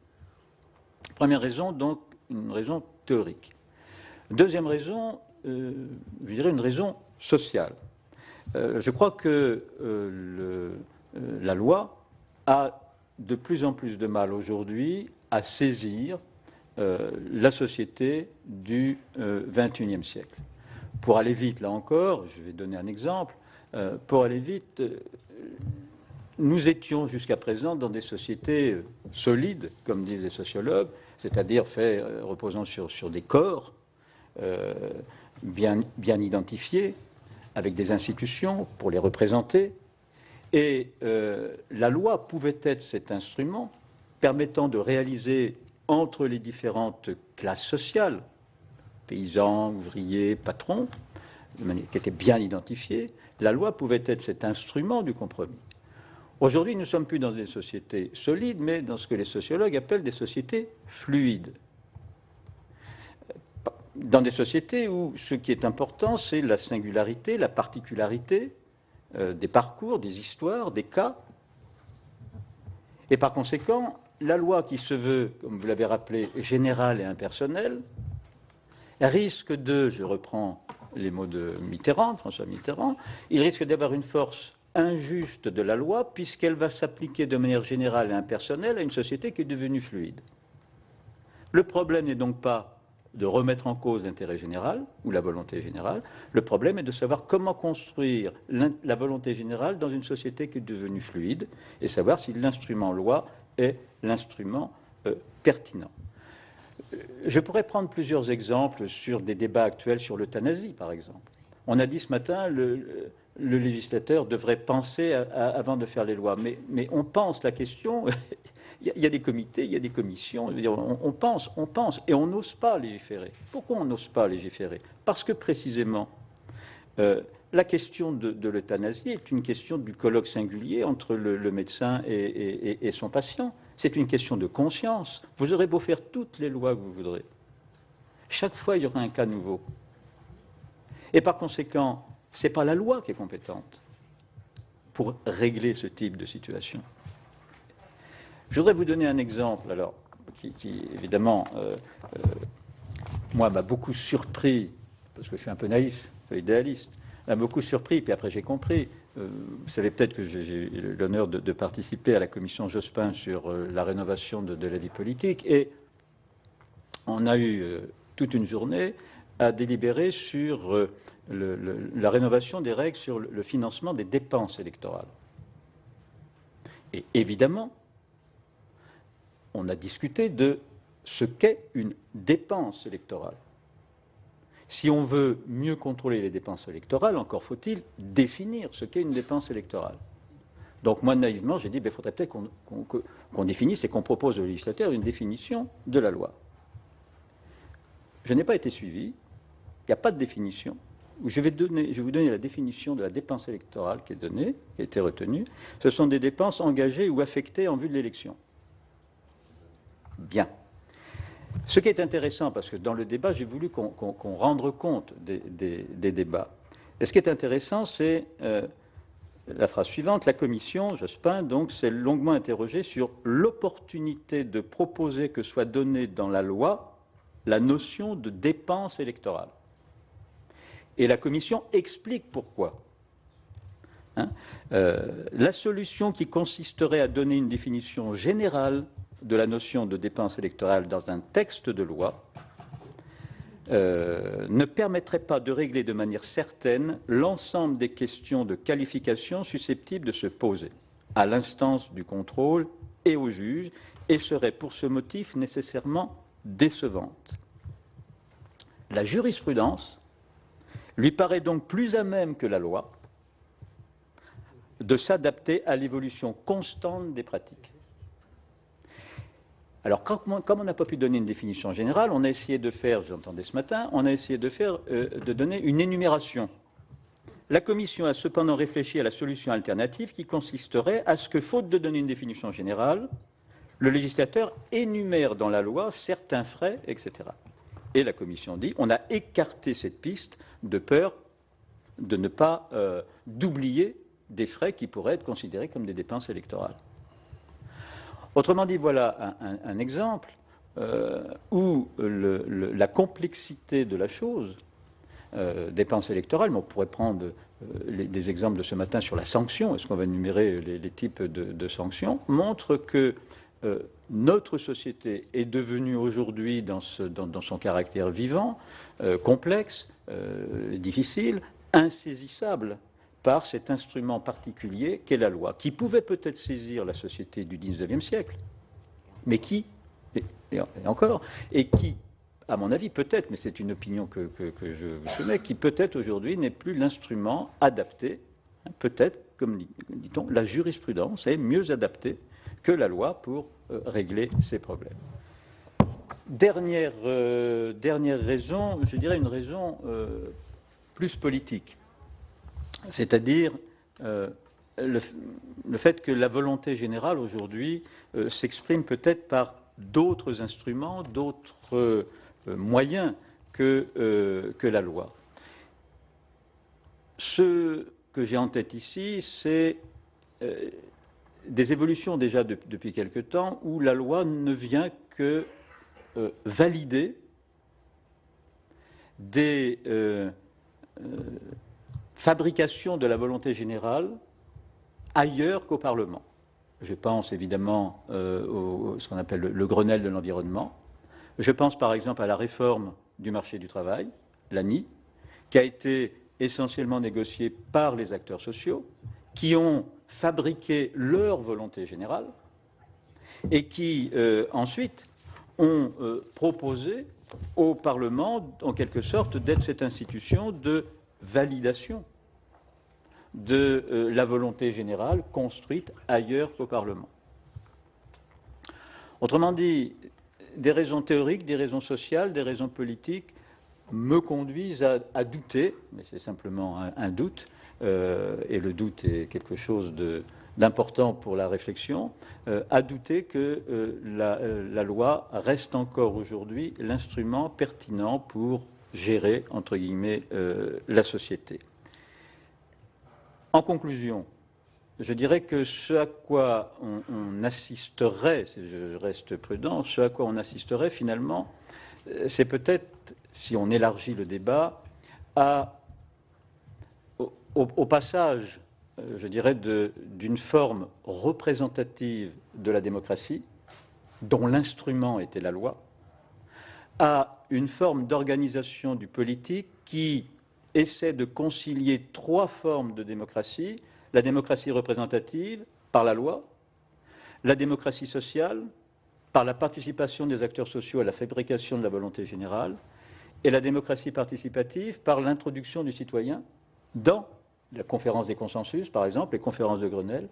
Speaker 5: Première raison, donc, une raison théorique. Deuxième raison, je dirais une raison sociale. Je crois que la loi a de plus en plus de mal aujourd'hui à saisir la société du XXIe siècle. Pour aller vite, là encore, je vais donner un exemple, pour aller vite, nous étions jusqu'à présent dans des sociétés solides, comme disent les sociologues, c'est-à-dire reposant sur des corps bien identifiés, avec des institutions pour les représenter. Et la loi pouvait être cet instrument permettant de réaliser entre les différentes classes sociales, paysans, ouvriers, patrons, de manière qui étaient bien identifiés, la loi pouvait être cet instrument du compromis. Aujourd'hui, nous ne sommes plus dans des sociétés solides, mais dans ce que les sociologues appellent des sociétés fluides. Dans des sociétés où ce qui est important, c'est la singularité, la particularité des parcours, des histoires, des cas. Et par conséquent, la loi qui se veut, comme vous l'avez rappelé, générale et impersonnelle, risque de, je reprends les mots de Mitterrand, François Mitterrand, il risque d'avoir une force injuste de la loi puisqu'elle va s'appliquer de manière générale et impersonnelle à une société qui est devenue fluide. Le problème n'est donc pas de remettre en cause l'intérêt général ou la volonté générale, le problème est de savoir comment construire la volonté générale dans une société qui est devenue fluide et savoir si l'instrument loi est l'instrument pertinent. Je pourrais prendre plusieurs exemples sur des débats actuels sur l'euthanasie, par exemple. On a dit ce matin, le législateur devrait penser avant de faire les lois. Mais on pense la question, il y a des comités, il y a des commissions, je veux dire, on pense, et on n'ose pas légiférer. Pourquoi on n'ose pas légiférer? Parce que précisément, la question de l'euthanasie est une question du colloque singulier entre le médecin et son patient. C'est une question de conscience. Vous aurez beau faire toutes les lois que vous voudrez. Chaque fois, il y aura un cas nouveau. Et par conséquent, ce n'est pas la loi qui est compétente pour régler ce type de situation. Je voudrais vous donner un exemple. Alors, qui évidemment, moi, m'a beaucoup surpris, parce que je suis un peu naïf, un peu idéaliste, m'a beaucoup surpris, puis après j'ai compris. Vous savez peut-être que j'ai eu l'honneur de participer à la commission Jospin sur la rénovation de la vie politique, et on a eu toute une journée à délibérer sur la rénovation des règles sur le financement des dépenses électorales. Et évidemment, on a discuté de ce qu'est une dépense électorale. Si on veut mieux contrôler les dépenses électorales, encore faut-il définir ce qu'est une dépense électorale. Donc moi, naïvement, j'ai dit, il faudrait peut-être qu'on définisse et qu'on propose au législateur une définition de la loi. Je n'ai pas été suivi, il n'y a pas de définition. Je vais vous donner la définition de la dépense électorale qui est donnée, qui a été retenue. Ce sont des dépenses engagées ou affectées en vue de l'élection. Bien. Ce qui est intéressant, parce que dans le débat, j'ai voulu qu'on rende compte des débats. Et ce qui est intéressant, c'est la phrase suivante. La commission, Jospin, donc, s'est longuement interrogée sur l'opportunité de proposer que soit donnée dans la loi la notion de dépense électorale. Et la commission explique pourquoi. La solution qui consisterait à donner une définition générale de la notion de dépense électorale dans un texte de loi ne permettrait pas de régler de manière certaine l'ensemble des questions de qualification susceptibles de se poser à l'instance du contrôle et au juge, et serait pour ce motif nécessairement décevante. La jurisprudence lui paraît donc plus à même que la loi de s'adapter à l'évolution constante des pratiques. Alors, comme on n'a pas pu donner une définition générale, on a essayé de faire, j'entendais ce matin, on a essayé de donner une énumération. La Commission a cependant réfléchi à la solution alternative qui consisterait à ce que, faute de donner une définition générale, le législateur énumère dans la loi certains frais, etc. Et la Commission dit, on a écarté cette piste de peur de ne pas d'oublier des frais qui pourraient être considérés comme des dépenses électorales. Autrement dit, voilà un exemple où la complexité de la chose, dépenses électorales, mais on pourrait prendre des exemples de ce matin sur la sanction, est-ce qu'on va énumérer les types de sanctions, montre que notre société est devenue aujourd'hui, dans son caractère vivant, complexe, difficile, insaisissable par cet instrument particulier qu'est la loi, qui pouvait peut-être saisir la société du XIXe siècle, mais qui, et encore, et qui, à mon avis, peut-être, mais c'est une opinion que je vous soumets, qui peut-être aujourd'hui n'est plus l'instrument adapté, peut-être, comme dit-on, la jurisprudence est mieux adaptée que la loi pour régler ces problèmes. Dernière raison, je dirais une raison plus politique, c'est-à-dire le fait que la volonté générale aujourd'hui s'exprime peut-être par d'autres instruments, d'autres moyens que la loi. Ce que j'ai en tête ici, c'est des évolutions déjà depuis quelque temps où la loi ne vient que valider des fabrications de la volonté générale ailleurs qu'au Parlement. Je pense évidemment à ce qu'on appelle le Grenelle de l'environnement. Je pense par exemple à la réforme du marché du travail, l'ANI, qui a été essentiellement négociée par les acteurs sociaux, qui ont fabriqué leur volonté générale et qui ensuite ont proposé au Parlement, en quelque sorte, d'être cette institution de validation de la volonté générale construite ailleurs qu'au Parlement. Autrement dit, des raisons théoriques, des raisons sociales, des raisons politiques me conduisent à douter, mais c'est simplement un doute, et le doute est quelque chose d'important pour la réflexion, à douter que la loi reste encore aujourd'hui l'instrument pertinent pour gérer, entre guillemets, la société. En conclusion, je dirais que ce à quoi on assisterait, si je reste prudent, ce à quoi on assisterait finalement, c'est peut-être, si on élargit le débat, au passage, je dirais, d'une forme représentative de la démocratie, dont l'instrument était la loi, à une forme d'organisation du politique qui essaie de concilier trois formes de démocratie: la démocratie représentative, par la loi; la démocratie sociale, par la participation des acteurs sociaux à la fabrication de la volonté générale; et la démocratie participative, par l'introduction du citoyen dans la conférence des consensus, par exemple, les conférences de Grenelle,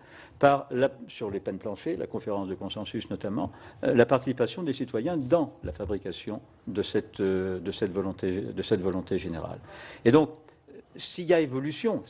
Speaker 5: sur les peines planchers, la conférence de consensus notamment, la participation des citoyens dans la fabrication de cette volonté générale. Et donc, s'il y a évolution,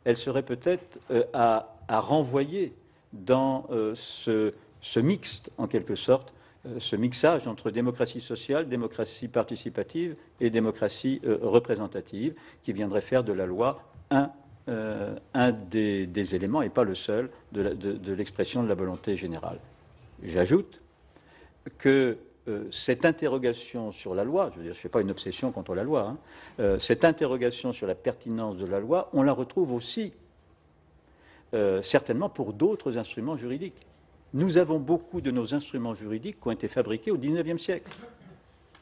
Speaker 5: elle serait peut-être à renvoyer dans ce mixte, en quelque sorte, ce mixage entre démocratie sociale, démocratie participative et démocratie représentative, qui viendrait faire de la loi un des éléments, et pas le seul, de l'expression de la volonté générale. J'ajoute que cette interrogation sur la loi, je veux dire, je ne fais pas une obsession contre la loi, cette interrogation sur la pertinence de la loi, on la retrouve aussi certainement pour d'autres instruments juridiques. Nous avons beaucoup de nos instruments juridiques qui ont été fabriqués au XIXe siècle.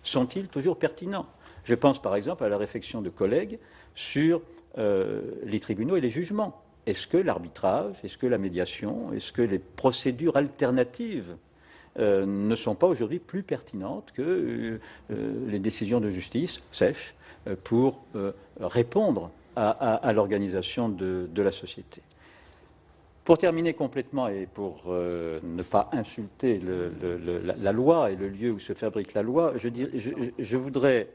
Speaker 5: Sont-ils toujours pertinents? Je pense par exemple à la réflexion de collègues sur les tribunaux et les jugements. Est-ce que l'arbitrage, est-ce que la médiation, est-ce que les procédures alternatives ne sont pas aujourd'hui plus pertinentes que les décisions de justice sèches pour répondre à l'organisation de la société? Pour terminer complètement et pour ne pas insulter la loi et le lieu où se fabrique la loi, je voudrais,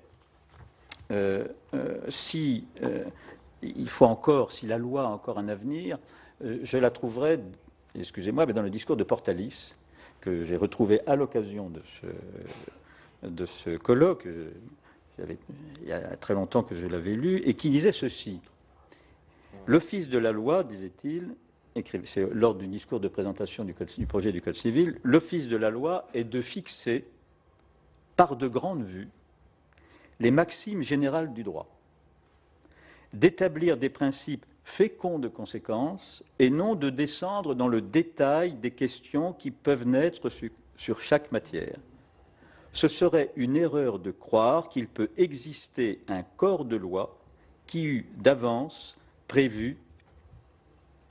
Speaker 5: si la loi a encore un avenir, je la trouverai, excusez-moi, mais dans le discours de Portalis, que j'ai retrouvé à l'occasion de ce colloque, il y a très longtemps que je l'avais lu, et qui disait ceci: l'office de la loi, disait-il, c'est lors du discours de présentation du projet du Code civil, l'office de la loi est de fixer, par de grandes vues, les maximes générales du droit, d'établir des principes féconds de conséquences et non de descendre dans le détail des questions qui peuvent naître sur chaque matière. Ce serait une erreur de croire qu'il peut exister un corps de loi qui eût d'avance prévu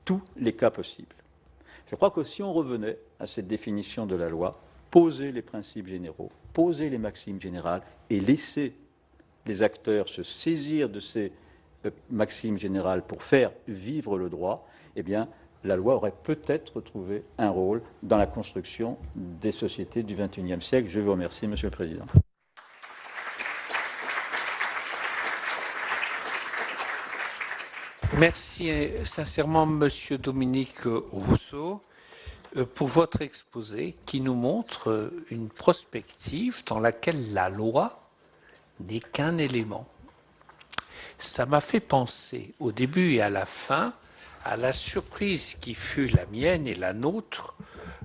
Speaker 5: tous les cas possibles. Je crois que si on revenait à cette définition de la loi, poser les principes généraux, poser les maximes générales et laisser les acteurs se saisir de ces maximes générales pour faire vivre le droit, eh bien, la loi aurait peut-être trouvé un rôle dans la construction des sociétés du XXIe siècle. Je vous remercie, Monsieur le Président.
Speaker 3: Merci sincèrement, Monsieur Dominique Rousseau, pour votre exposé qui nous montre une prospective dans laquelle la loi n'est qu'un élément. Ça m'a fait penser au début et à la fin à la surprise qui fut la mienne et la nôtre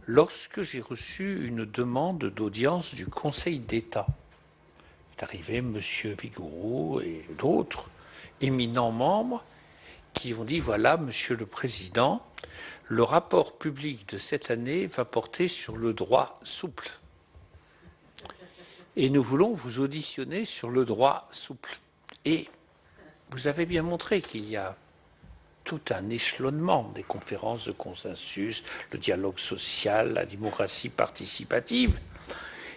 Speaker 3: lorsque j'ai reçu une demande d'audience du Conseil d'État. Est arrivé M. Vigouroux et d'autres éminents membres qui ont dit: voilà, Monsieur le Président, le rapport public de cette année va porter sur le droit souple. Et nous voulons vous auditionner sur le droit souple. Et vous avez bien montré qu'il y a tout un échelonnement des conférences de consensus, le dialogue social, la démocratie participative.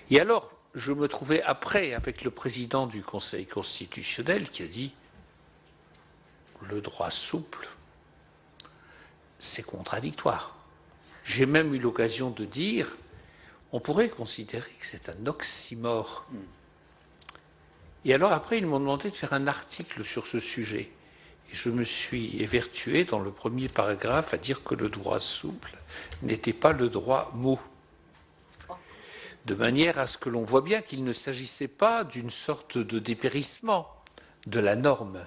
Speaker 3: Et alors, je me trouvais après avec le président du Conseil constitutionnel qui a dit: le droit souple, c'est contradictoire. J'ai même eu l'occasion de dire, on pourrait considérer que c'est un oxymore. Et alors après, ils m'ont demandé de faire un article sur ce sujet. Et je me suis évertué dans le premier paragraphe à dire que le droit souple n'était pas le droit mou. De manière à ce que l'on voit bien qu'il ne s'agissait pas d'une sorte de dépérissement de la norme,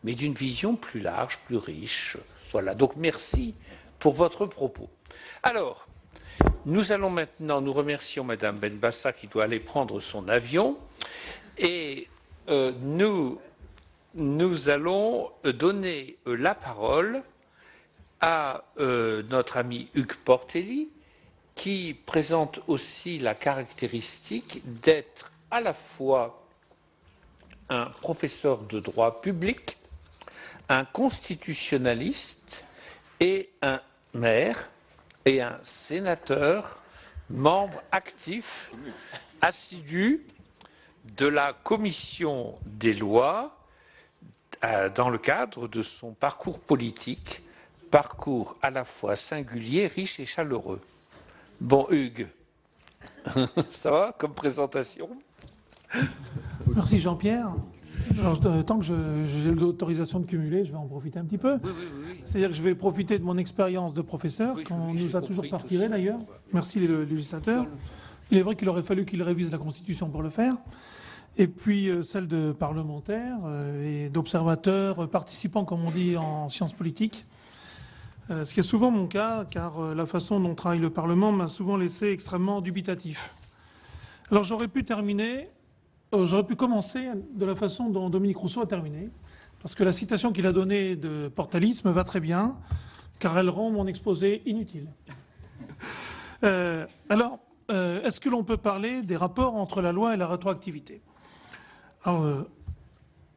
Speaker 3: mais d'une vision plus large, plus riche, Voilà, donc merci pour votre propos. Alors, nous allons maintenant, nous remercions Madame Benbassa qui doit aller prendre son avion et nous allons donner la parole à notre ami Hugues Portelli qui présente aussi la caractéristique d'être à la fois un professeur de droit public, un constitutionnaliste et un maire et un sénateur, membre actif, assidu de la commission des lois dans le cadre de son parcours politique, parcours à la fois singulier, riche et chaleureux. Bon, Hugues, ça va comme présentation?
Speaker 6: Merci Jean-Pierre. Alors, tant que j'ai l'autorisation de cumuler, je vais en profiter un petit peu.
Speaker 3: Oui.
Speaker 6: C'est-à-dire que je vais profiter de mon expérience de professeur, qu'on nous a toujours pas retiré d'ailleurs. Merci les législateurs. Il est vrai qu'il aurait fallu qu'ils révisent la Constitution pour le faire. Et puis celle de parlementaires et d'observateurs, participants, comme on dit en sciences politiques. Ce qui est souvent mon cas, car la façon dont travaille le Parlement m'a souvent laissé extrêmement dubitatif. Alors j'aurais pu commencer de la façon dont Dominique Rousseau a terminé, parce que la citation qu'il a donnée de Portalis me va très bien, car elle rend mon exposé inutile. Est-ce que l'on peut parler des rapports entre la loi et la rétroactivité? Alors,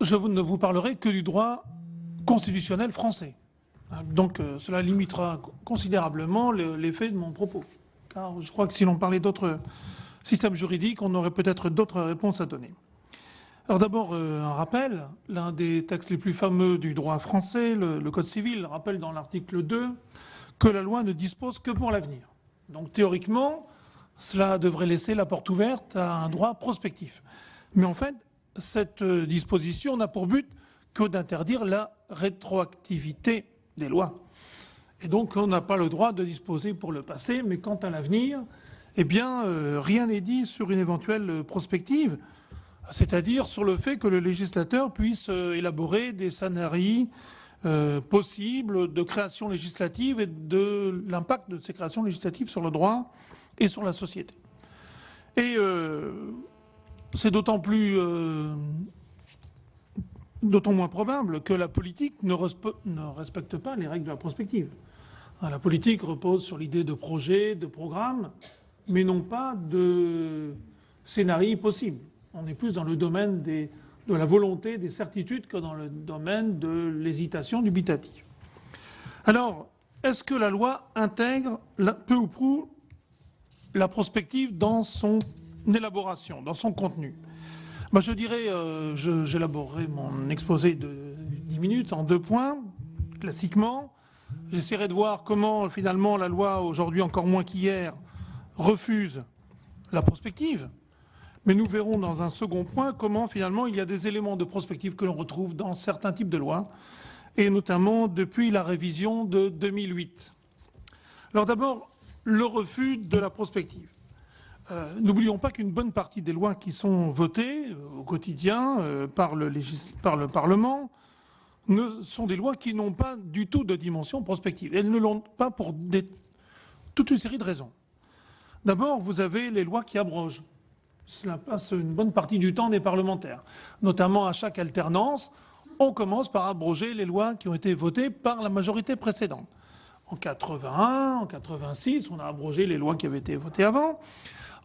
Speaker 6: je ne vous parlerai que du droit constitutionnel français. Donc cela limitera considérablement l'effet de mon propos. Car je crois que si l'on parlait d'autres systèmes juridiques, on aurait peut-être d'autres réponses à donner. Alors d'abord, un rappel. L'un des textes les plus fameux du droit français, le Code civil, rappelle dans l'article 2 que la loi ne dispose que pour l'avenir. Donc théoriquement, cela devrait laisser la porte ouverte à un droit prospectif. Mais en fait, cette disposition n'a pour but que d'interdire la rétroactivité des lois. Et donc, on n'a pas le droit de disposer pour le passé, mais quant à l'avenir, eh bien, rien n'est dit sur une éventuelle prospective, c'est-à-dire sur le fait que le législateur puisse élaborer des scénarios possibles de création législative et de l'impact de ces créations législatives sur le droit et sur la société. Et c'est d'autant moins probable que la politique ne respecte pas les règles de la prospective. La politique repose sur l'idée de projet, de programme, mais non pas de scénarii possibles. On est plus dans le domaine de la volonté, des certitudes, que dans le domaine de l'hésitation dubitative. Alors, est-ce que la loi intègre peu ou prou la prospective dans son élaboration, dans son contenu? Je dirais, j'élaborerai mon exposé de 10 minutes en 2 points, classiquement. J'essaierai de voir comment, finalement, la loi, aujourd'hui encore moins qu'hier, refuse la prospective. Mais nous verrons dans un second point comment, finalement, il y a des éléments de prospective que l'on retrouve dans certains types de lois, et notamment depuis la révision de 2008. Alors d'abord, le refus de la prospective. N'oublions pas qu'une bonne partie des lois qui sont votées au quotidien par le Parlement sont des lois qui n'ont pas du tout de dimension prospective. Elles ne l'ont pas pour toute une série de raisons. D'abord, vous avez les lois qui abrogent. Cela passe une bonne partie du temps des parlementaires. Notamment à chaque alternance, on commence par abroger les lois qui ont été votées par la majorité précédente. En 81, en 86, on a abrogé les lois qui avaient été votées avant.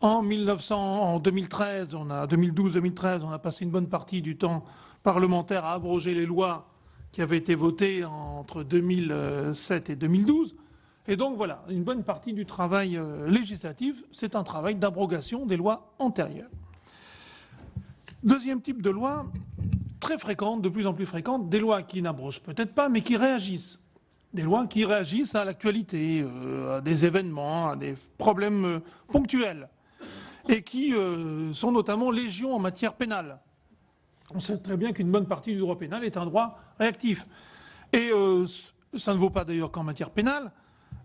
Speaker 6: En 2013, 2012-2013, on a passé une bonne partie du temps parlementaire à abroger les lois qui avaient été votées entre 2007 et 2012. Et donc voilà, une bonne partie du travail législatif, c'est un travail d'abrogation des lois antérieures. Deuxième type de loi, très fréquente, de plus en plus fréquente, des lois qui n'abrogent peut-être pas, mais qui réagissent. Des lois qui réagissent à l'actualité, à des événements, à des problèmes ponctuels, et qui sont notamment légion en matière pénale. On sait très bien qu'une bonne partie du droit pénal est un droit réactif. Et ça ne vaut pas d'ailleurs qu'en matière pénale.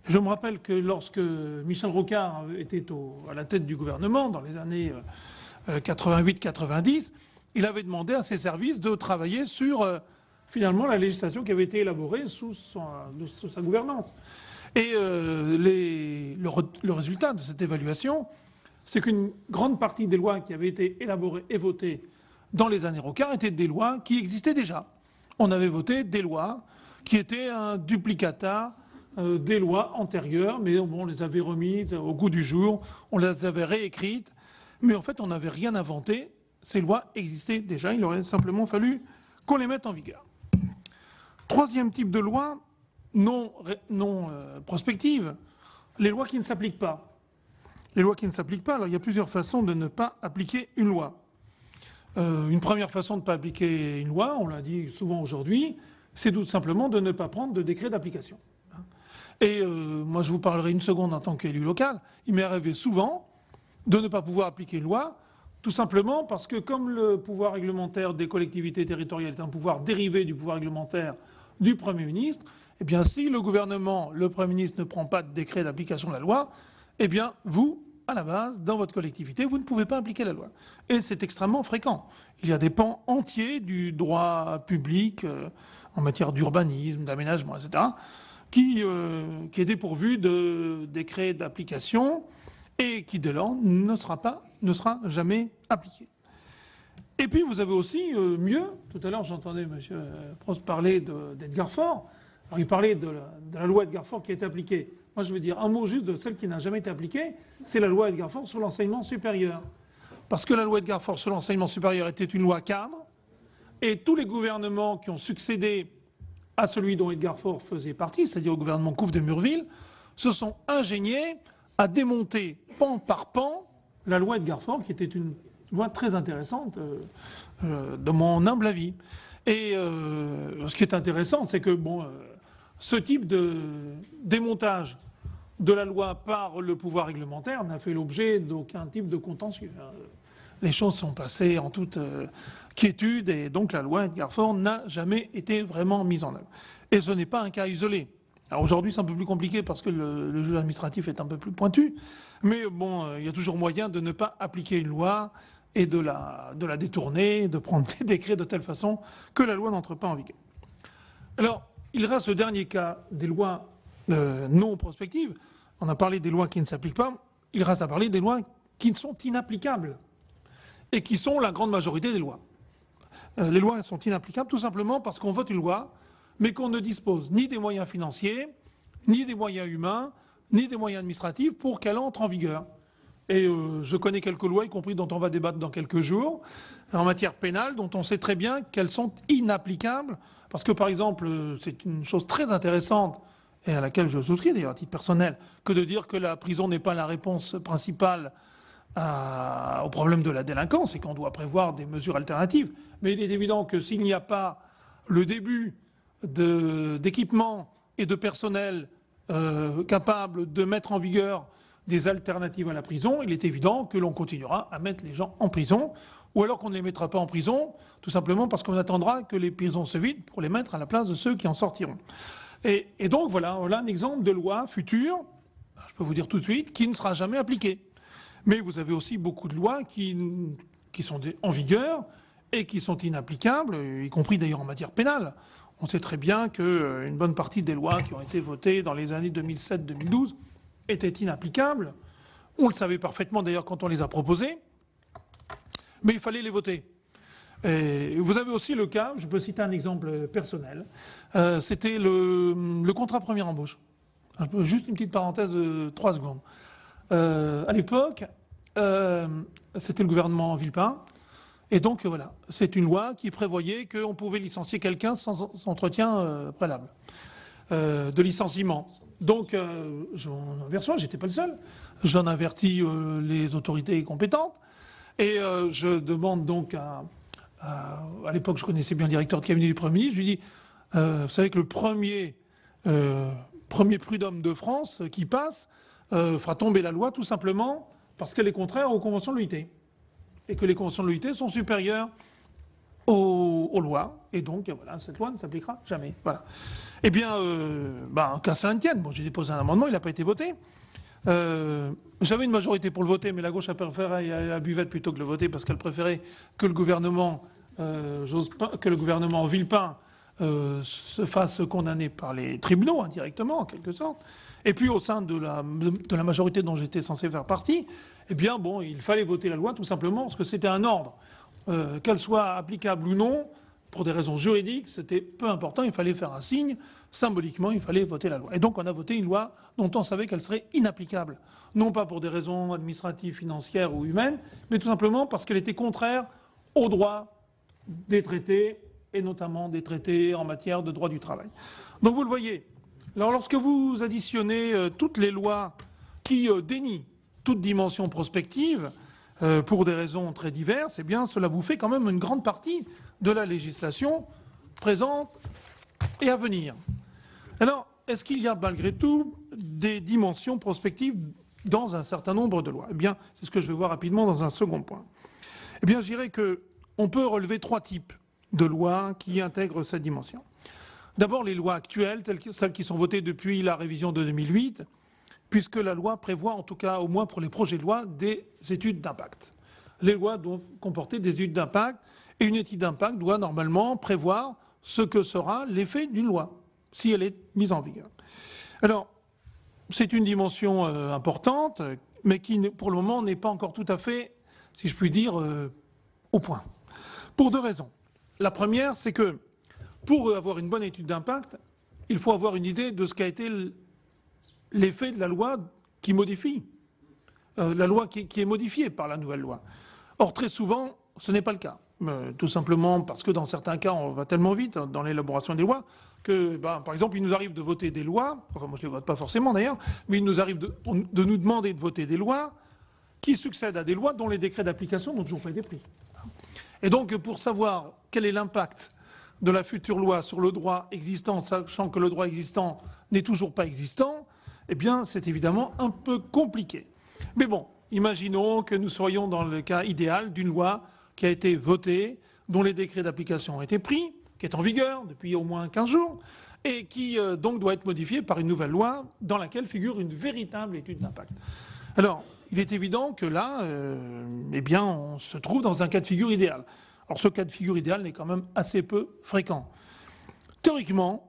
Speaker 6: Je me rappelle que lorsque Michel Rocard était à la tête du gouvernement, dans les années 88-90, il avait demandé à ses services de travailler sur finalement la législation qui avait été élaborée sous sa gouvernance. Et le résultat de cette évaluation, c'est qu'une grande partie des lois qui avaient été élaborées et votées dans les années Rocard étaient des lois qui existaient déjà. On avait voté des lois qui étaient un duplicata des lois antérieures, mais on les avait remises au goût du jour, on les avait réécrites, mais en fait on n'avait rien inventé, ces lois existaient déjà, il aurait simplement fallu qu'on les mette en vigueur. Troisième type de loi, non prospective, les lois qui ne s'appliquent pas. Les lois qui ne s'appliquent pas, alors il y a plusieurs façons de ne pas appliquer une loi. Une première façon de ne pas appliquer une loi, on l'a dit souvent aujourd'hui, c'est tout simplement de ne pas prendre de décret d'application. Et moi je vous parlerai une seconde en tant qu'élu local, il m'est arrivé souvent de ne pas pouvoir appliquer une loi, tout simplement parce que comme le pouvoir réglementaire des collectivités territoriales est un pouvoir dérivé du pouvoir réglementaire du Premier ministre, eh bien si le gouvernement, le Premier ministre ne prend pas de décret d'application de la loi, eh bien vous, à la base, dans votre collectivité, vous ne pouvez pas appliquer la loi. Et c'est extrêmement fréquent. Il y a des pans entiers du droit public en matière d'urbanisme, d'aménagement, etc., qui est dépourvu de décret d'application et qui, dès lors, ne sera jamais appliqué. Et puis, vous avez aussi mieux, tout à l'heure, j'entendais M. Prost parler d'Edgar Faure. Alors, il parlait de la loi Edgar Faure qui a été appliquée. Moi, je veux dire un mot juste de celle qui n'a jamais été appliquée, c'est la loi Edgar Faure sur l'enseignement supérieur. Parce que la loi Edgar Faure sur l'enseignement supérieur était une loi cadre, et tous les gouvernements qui ont succédé à celui dont Edgar Faure faisait partie, c'est-à-dire au gouvernement Couve de Murville, se sont ingéniés à démonter pan par pan la loi Edgar Faure, qui était une loi très intéressante de mon humble avis. Et ce qui est intéressant, c'est que ce type de démontage de la loi par le pouvoir réglementaire n'a fait l'objet d'aucun type de contentieux. Les choses sont passées en toute quiétude et donc la loi Edgar Faure n'a jamais été vraiment mise en œuvre. Et ce n'est pas un cas isolé. Alors aujourd'hui c'est un peu plus compliqué parce que le juge administratif est un peu plus pointu, mais bon, il y a toujours moyen de ne pas appliquer une loi et de la détourner, de prendre les décrets de telle façon que la loi n'entre pas en vigueur. Alors, il reste le dernier cas des lois non prospectives. On a parlé des lois qui ne s'appliquent pas. Il reste à parler des lois qui sont inapplicables et qui sont la grande majorité des lois. Les lois sont inapplicables tout simplement parce qu'on vote une loi, mais qu'on ne dispose ni des moyens financiers, ni des moyens humains, ni des moyens administratifs pour qu'elle entre en vigueur. Et je connais quelques lois, y compris dont on va débattre dans quelques jours, en matière pénale, dont on sait très bien qu'elles sont inapplicables. Parce que, par exemple, c'est une chose très intéressante, et à laquelle je souscris d'ailleurs à titre personnel, que de dire que la prison n'est pas la réponse principale au problème de la délinquance et qu'on doit prévoir des mesures alternatives. Mais il est évident que s'il n'y a pas le début d'équipement et de personnel capable de mettre en vigueur des alternatives à la prison, il est évident que l'on continuera à mettre les gens en prison, ou alors qu'on ne les mettra pas en prison, tout simplement parce qu'on attendra que les prisons se vident pour les mettre à la place de ceux qui en sortiront. Et donc voilà un exemple de loi future, je peux vous dire tout de suite, qui ne sera jamais appliquée. Mais vous avez aussi beaucoup de lois qui sont en vigueur et qui sont inapplicables, y compris d'ailleurs en matière pénale. On sait très bien qu'une bonne partie des lois qui ont été votées dans les années 2007-2012 étaient inapplicables. On le savait parfaitement d'ailleurs quand on les a proposées, mais il fallait les voter. Et vous avez aussi le cas, je peux citer un exemple personnel, c'était le contrat première embauche. Juste une petite parenthèse de 3 secondes. À l'époque, c'était le gouvernement Villepin, et donc voilà, c'est une loi qui prévoyait qu'on pouvait licencier quelqu'un sans entretien préalable de licenciement. Donc, j'en avertis, j'étais pas le seul, j'en avertis les autorités compétentes, et je demande donc à l'époque, je connaissais bien le directeur de cabinet du Premier ministre, je lui dis, vous savez que le premier prud'homme de France qui passe fera tomber la loi tout simplement parce qu'elle est contraire aux conventions de l'OIT. Et que les conventions de l'OIT sont supérieures aux lois. Et donc, voilà, cette loi ne s'appliquera jamais. Voilà. Eh bien, qu'à cela ne tienne, bon, j'ai déposé un amendement, il n'a pas été voté. J'avais une majorité pour le voter, mais la gauche a préféré aller à la buvette plutôt que le voter parce qu'elle préférait que le gouvernement Villepin se fasse condamner par les tribunaux, indirectement, en quelque sorte. Et puis, au sein de la majorité dont j'étais censé faire partie, eh bien, bon, il fallait voter la loi, tout simplement, parce que c'était un ordre. Qu'elle soit applicable ou non, pour des raisons juridiques, c'était peu important, il fallait faire un signe, symboliquement, il fallait voter la loi. Et donc on a voté une loi dont on savait qu'elle serait inapplicable. Non pas pour des raisons administratives, financières ou humaines, mais tout simplement parce qu'elle était contraire aux droits des traités, et notamment des traités en matière de droit du travail. Donc vous le voyez, alors lorsque vous additionnez toutes les lois qui dénient toute dimension prospective, pour des raisons très diverses, eh bien, cela vous fait quand même une grande partie de la législation présente et à venir. Alors, est-ce qu'il y a malgré tout des dimensions prospectives dans un certain nombre de lois? Eh bien, c'est ce que je vais voir rapidement dans un second point. Eh bien, je dirais qu'on peut relever 3 types de lois qui intègrent cette dimension. D'abord, les lois actuelles, celles qui sont votées depuis la révision de 2008, puisque la loi prévoit, en tout cas au moins pour les projets de loi, des études d'impact. Les lois doivent comporter des études d'impact, et une étude d'impact doit normalement prévoir ce que sera l'effet d'une loi, si elle est mise en vigueur. Alors, c'est une dimension importante, mais qui, pour le moment, n'est pas encore tout à fait, si je puis dire, au point. Pour 2 raisons. La première, c'est que pour avoir une bonne étude d'impact, il faut avoir une idée de ce qu'a été l'effet de la loi qui modifie, la loi qui est modifiée par la nouvelle loi. Or, très souvent, ce n'est pas le cas. Tout simplement parce que dans certains cas, on va tellement vite dans l'élaboration des lois que, par exemple, il nous arrive de voter des lois, enfin moi je ne les vote pas forcément d'ailleurs, mais il nous arrive de nous demander de voter des lois qui succèdent à des lois dont les décrets d'application n'ont toujours pas été pris. Et donc, pour savoir quel est l'impact de la future loi sur le droit existant, sachant que le droit existant n'est toujours pas existant, eh bien, c'est évidemment un peu compliqué. Mais bon, imaginons que nous soyons dans le cas idéal d'une loi qui a été votée, dont les décrets d'application ont été pris, qui est en vigueur depuis au moins 15 jours, et qui donc doit être modifiée par une nouvelle loi dans laquelle figure une véritable étude d'impact. Alors, il est évident que là, eh bien, on se trouve dans un cas de figure idéal. Alors, ce cas de figure idéal n'est quand même assez peu fréquent. Théoriquement,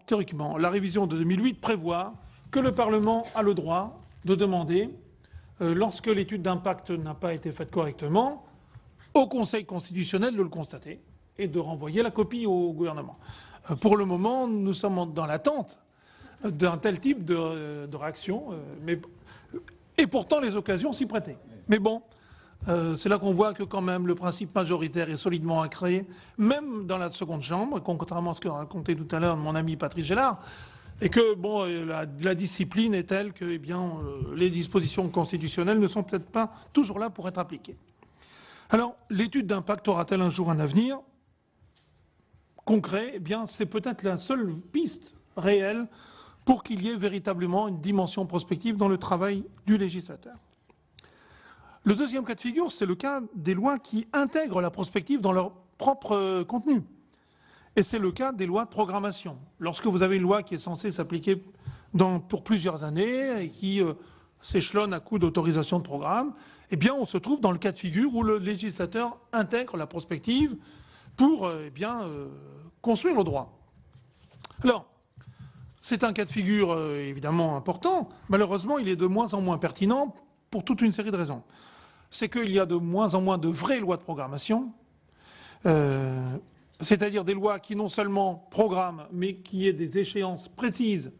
Speaker 6: la révision de 2008 prévoit que le Parlement a le droit de demander, lorsque l'étude d'impact n'a pas été faite correctement, au Conseil constitutionnel de le constater et de renvoyer la copie au gouvernement. Pour le moment, nous sommes dans l'attente d'un tel type de réaction, et pourtant les occasions s'y prêtaient. Mais bon, c'est là qu'on voit que quand même le principe majoritaire est solidement ancré, même dans la seconde chambre, contrairement à ce que racontait tout à l'heure mon ami Patrice Gélard, et que bon, la discipline est telle que les dispositions constitutionnelles ne sont peut-être pas toujours là pour être appliquées. Alors, l'étude d'impact aura-t-elle un jour un avenir concret? Eh bien, c'est peut-être la seule piste réelle pour qu'il y ait véritablement une dimension prospective dans le travail du législateur. Le deuxième cas de figure, c'est le cas des lois qui intègrent la prospective dans leur propre contenu. Et c'est le cas des lois de programmation. Lorsque vous avez une loi qui est censée s'appliquer pour plusieurs années et qui s'échelonne à coup d'autorisation de programme, eh bien, on se trouve dans le cas de figure où le législateur intègre la prospective pour construire le droit. Alors, c'est un cas de figure évidemment important. Malheureusement, il est de moins en moins pertinent pour toute une série de raisons. C'est qu'il y a de moins en moins de vraies lois de programmation, c'est-à-dire des lois qui non seulement programment, mais qui aient des échéances précises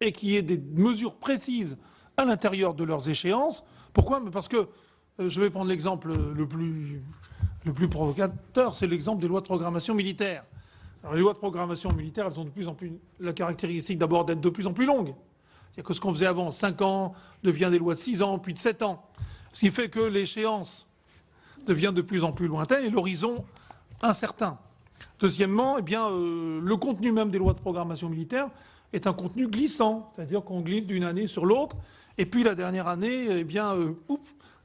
Speaker 6: et qui aient des mesures précises à l'intérieur de leurs échéances. Pourquoi? Parce que, je vais prendre l'exemple le plus provocateur, c'est l'exemple des lois de programmation militaire. Alors, les lois de programmation militaire, elles ont de plus en plus la caractéristique d'abord d'être de plus en plus longues. C'est-à-dire que ce qu'on faisait avant 5 ans devient des lois de 6 ans, puis de 7 ans. Ce qui fait que l'échéance devient de plus en plus lointaine et l'horizon incertain. Deuxièmement, le contenu même des lois de programmation militaire est un contenu glissant, c'est-à-dire qu'on glisse d'une année sur l'autre, et puis la dernière année,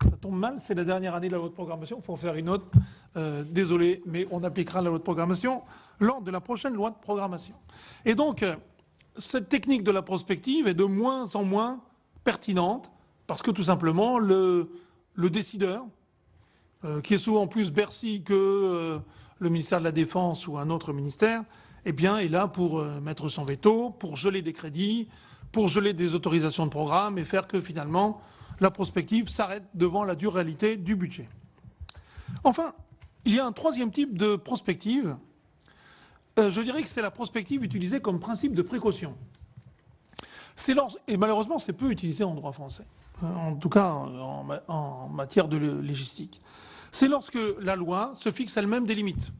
Speaker 6: ça tombe mal, c'est la dernière année de la loi de programmation, il faut en faire une autre. Désolé, mais on appliquera la loi de programmation lors de la prochaine loi de programmation. Et donc, cette technique de la prospective est de moins en moins pertinente, parce que tout simplement, le décideur, qui est souvent plus Bercy que le ministère de la Défense ou un autre ministère, eh bien, est là pour mettre son veto, pour geler des crédits, pour geler des autorisations de programme et faire que finalement la prospective s'arrête devant la dure réalité du budget. Enfin, il y a un troisième type de prospective. Je dirais que c'est la prospective utilisée comme principe de précaution. Et malheureusement, c'est peu utilisé en droit français, en tout cas en matière de légistique. C'est lorsque la loi se fixe elle-même des limites.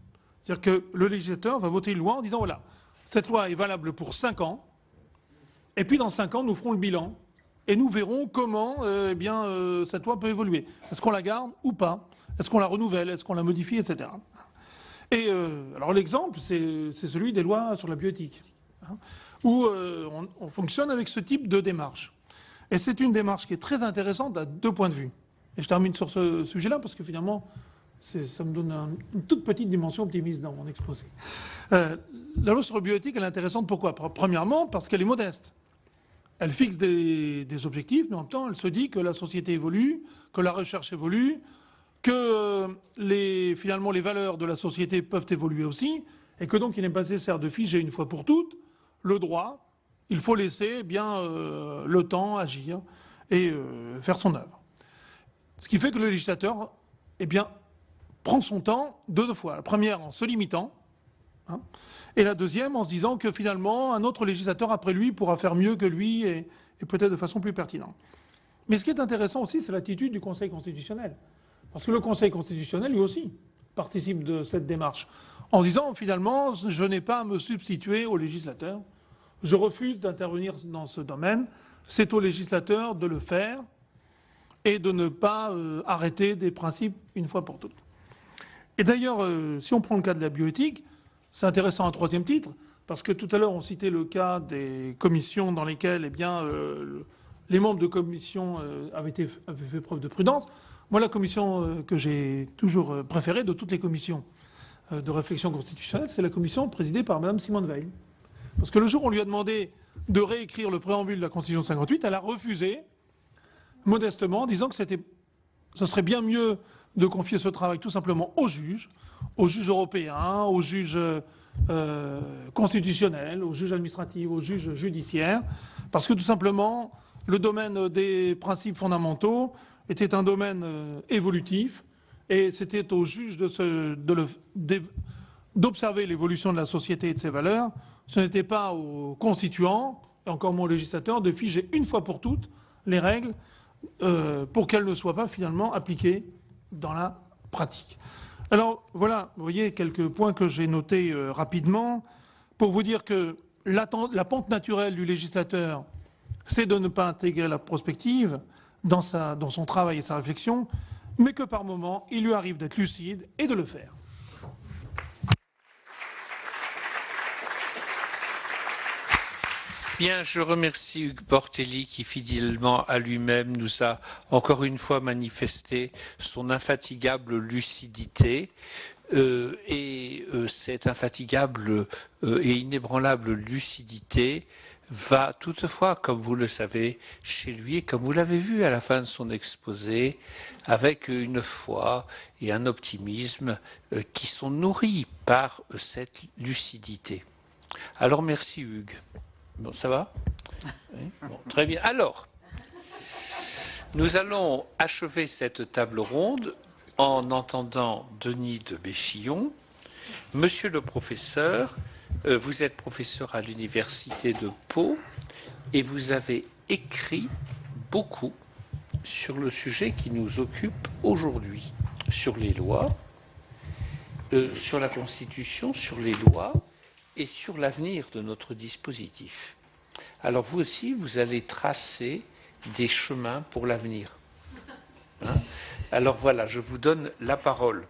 Speaker 6: C'est-à-dire que le législateur va voter une loi en disant, voilà, cette loi est valable pour 5 ans, et puis dans 5 ans, nous ferons le bilan, et nous verrons comment cette loi peut évoluer. Est-ce qu'on la garde ou pas? Est-ce qu'on la renouvelle? Est-ce qu'on la modifie, etc. Et alors l'exemple, c'est celui des lois sur la bioéthique, où on fonctionne avec ce type de démarche. Et c'est une démarche qui est très intéressante à 2 points de vue. Et je termine sur ce sujet-là parce que finalement, ça me donne une toute petite dimension optimiste dans mon exposé. La loi sur la bioéthique, elle est intéressante pourquoi? Premièrement, parce qu'elle est modeste. Elle fixe des objectifs, mais en même temps, elle se dit que la société évolue, que la recherche évolue, que finalement les valeurs de la société peuvent évoluer aussi, et que donc il n'est pas nécessaire de figer une fois pour toutes le droit. Il faut laisser le temps agir et faire son œuvre. Ce qui fait que le législateur prend son temps 2 fois. La première en se limitant, et la deuxième en se disant que finalement un autre législateur après lui pourra faire mieux que lui et peut-être de façon plus pertinente. Mais ce qui est intéressant aussi, c'est l'attitude du Conseil constitutionnel. Parce que le Conseil constitutionnel, lui aussi, participe de cette démarche, en disant finalement, je n'ai pas à me substituer au législateur, je refuse d'intervenir dans ce domaine, c'est au législateur de le faire et de ne pas arrêter des principes une fois pour toutes. Et d'ailleurs, si on prend le cas de la bioéthique, c'est intéressant un 3e titre, parce que tout à l'heure on citait le cas des commissions dans lesquelles les membres de commission avaient fait preuve de prudence. Moi, la commission que j'ai toujours préférée de toutes les commissions de réflexion constitutionnelle, c'est la commission présidée par Mme Simone Veil. Parce que le jour où on lui a demandé de réécrire le préambule de la Constitution de 58, elle a refusé, modestement, en disant que ce serait bien mieux de confier ce travail tout simplement aux juges européens, aux juges constitutionnels, aux juges administratifs, aux juges judiciaires, parce que tout simplement, le domaine des principes fondamentaux était un domaine évolutif, et c'était aux juges d'observer l'évolution de la société et de ses valeurs. Ce n'était pas aux constituants, et encore moins aux législateurs, de figer une fois pour toutes les règles pour qu'elles ne soient pas finalement appliquées dans la pratique. Alors voilà, vous voyez quelques points que j'ai notés rapidement pour vous dire que la pente naturelle du législateur, c'est de ne pas intégrer la prospective dans son travail et sa réflexion, mais que par moment, il lui arrive d'être lucide et de le faire.
Speaker 3: Bien, je remercie Hugues Portelli qui, fidèlement à lui-même, nous a encore une fois manifesté son infatigable lucidité. Cette infatigable et inébranlable lucidité va toutefois, comme vous le savez, chez lui, et comme vous l'avez vu à la fin de son exposé, avec une foi et un optimisme qui sont nourris par cette lucidité. Alors merci Hugues. Bon, ça va? Oui, bon, très bien. Alors, nous allons achever cette table ronde en entendant Denis de Béchillon. Monsieur le professeur, vous êtes professeur à l'université de Pau et vous avez écrit beaucoup sur le sujet qui nous occupe aujourd'hui, sur les lois, sur la Constitution, sur les lois et sur l'avenir de notre dispositif. Alors vous aussi, vous allez tracer des chemins pour l'avenir. Alors voilà, je vous donne la parole.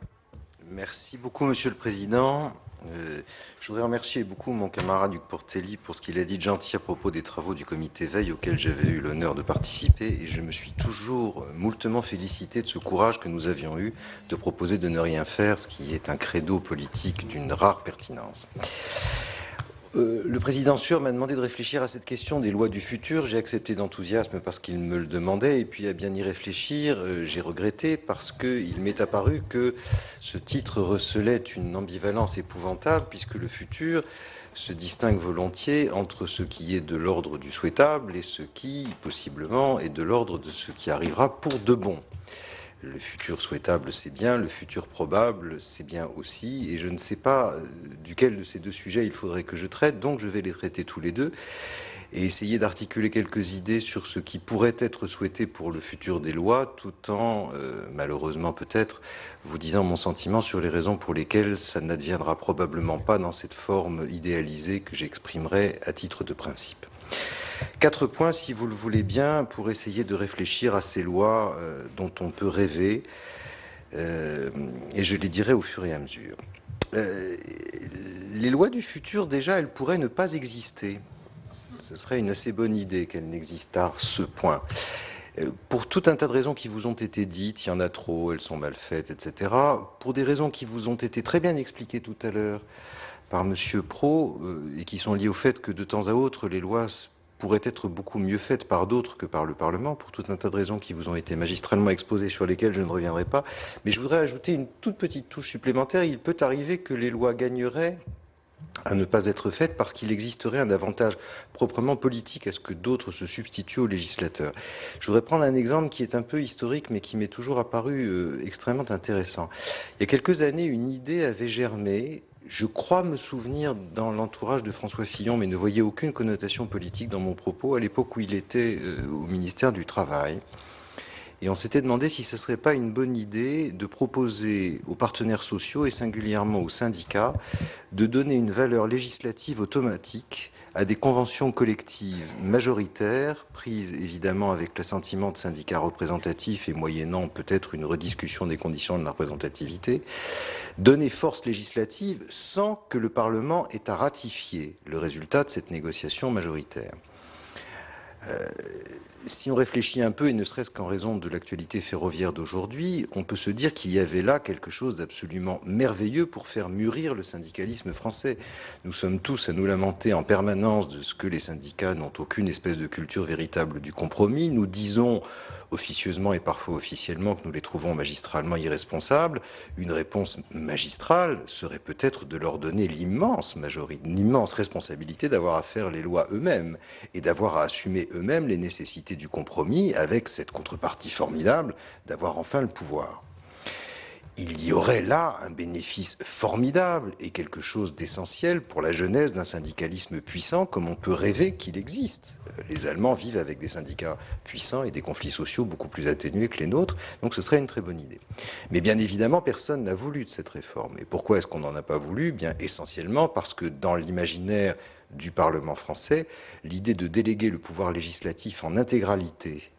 Speaker 7: Merci beaucoup, Monsieur le Président. Je voudrais remercier beaucoup mon camarade Hugues Portelli pour ce qu'il a dit de gentil à propos des travaux du comité veille auquel j'avais eu l'honneur de participer, et je me suis toujours moultement félicité de ce courage que nous avions eu de proposer de ne rien faire, ce qui est un credo politique d'une rare pertinence. Le président Sueur m'a demandé de réfléchir à cette question des lois du futur. J'ai accepté d'enthousiasme parce qu'il me le demandait, et puis à bien y réfléchir, j'ai regretté parce qu'il m'est apparu que ce titre recelait une ambivalence épouvantable, puisque le futur se distingue volontiers entre ce qui est de l'ordre du souhaitable et ce qui, possiblement, est de l'ordre de ce qui arrivera pour de bon. Le futur souhaitable, c'est bien, le futur probable, c'est bien aussi, et je ne sais pas duquel de ces deux sujets il faudrait que je traite, donc je vais les traiter tous les deux, et essayer d'articuler quelques idées sur ce qui pourrait être souhaité pour le futur des lois, tout en, malheureusement peut-être, vous disant mon sentiment sur les raisons pour lesquelles ça n'adviendra probablement pas dans cette forme idéalisée que j'exprimerai à titre de principe. 4 points, si vous le voulez bien, pour essayer de réfléchir à ces lois dont on peut rêver, et je les dirai au fur et à mesure. Les lois du futur, déjà, elles pourraient ne pas exister. Ce serait une assez bonne idée qu'elles n'existent à ce point. Pour tout un tas de raisons qui vous ont été dites, il y en a trop, elles sont mal faites, etc. Pour des raisons qui vous ont été très bien expliquées tout à l'heure par Monsieur Pro, et qui sont liées au fait que de temps à autre, les lois pourraient être beaucoup mieux faites par d'autres que par le Parlement, pour tout un tas de raisons qui vous ont été magistralement exposées, sur lesquelles je ne reviendrai pas. Mais je voudrais ajouter une toute petite touche supplémentaire. Il peut arriver que les lois gagneraient à ne pas être faites parce qu'il existerait un avantage proprement politique à ce que d'autres se substituent aux législateurs. Je voudrais prendre un exemple qui est un peu historique, mais qui m'est toujours apparu extrêmement intéressant. Il y a quelques années, une idée avait germé. Je crois me souvenir dans l'entourage de François Fillon, mais ne voyais aucune connotation politique dans mon propos, à l'époque où il était au ministère du Travail. Et on s'était demandé si ce ne serait pas une bonne idée de proposer aux partenaires sociaux, et singulièrement aux syndicats, de donner une valeur législative automatique à des conventions collectives majoritaires, prises évidemment avec l'assentiment de syndicats représentatifs et moyennant peut-être une rediscussion des conditions de la représentativité, donner force législative sans que le Parlement ait à ratifier le résultat de cette négociation majoritaire. Si on réfléchit un peu, et ne serait-ce qu'en raison de l'actualité ferroviaire d'aujourd'hui, on peut se dire qu'il y avait là quelque chose d'absolument merveilleux pour faire mûrir le syndicalisme français. Nous sommes tous à nous lamenter en permanence de ce que les syndicats n'ont aucune espèce de culture véritable du compromis. Nous disons officieusement et parfois officiellement que nous les trouvons magistralement irresponsables. Une réponse magistrale serait peut-être de leur donner l'immense responsabilité d'avoir à faire les lois eux-mêmes et d'avoir à assumer eux-mêmes les nécessités du compromis, avec cette contrepartie formidable d'avoir enfin le pouvoir. Il y aurait là un bénéfice formidable et quelque chose d'essentiel pour la jeunesse d'un syndicalisme puissant comme on peut rêver qu'il existe. Les Allemands vivent avec des syndicats puissants et des conflits sociaux beaucoup plus atténués que les nôtres, donc ce serait une très bonne idée. Mais bien évidemment, personne n'a voulu de cette réforme. Et pourquoi est-ce qu'on n'en a pas voulu? Bien essentiellement parce que dans l'imaginaire du Parlement français, l'idée de déléguer le pouvoir législatif en intégralité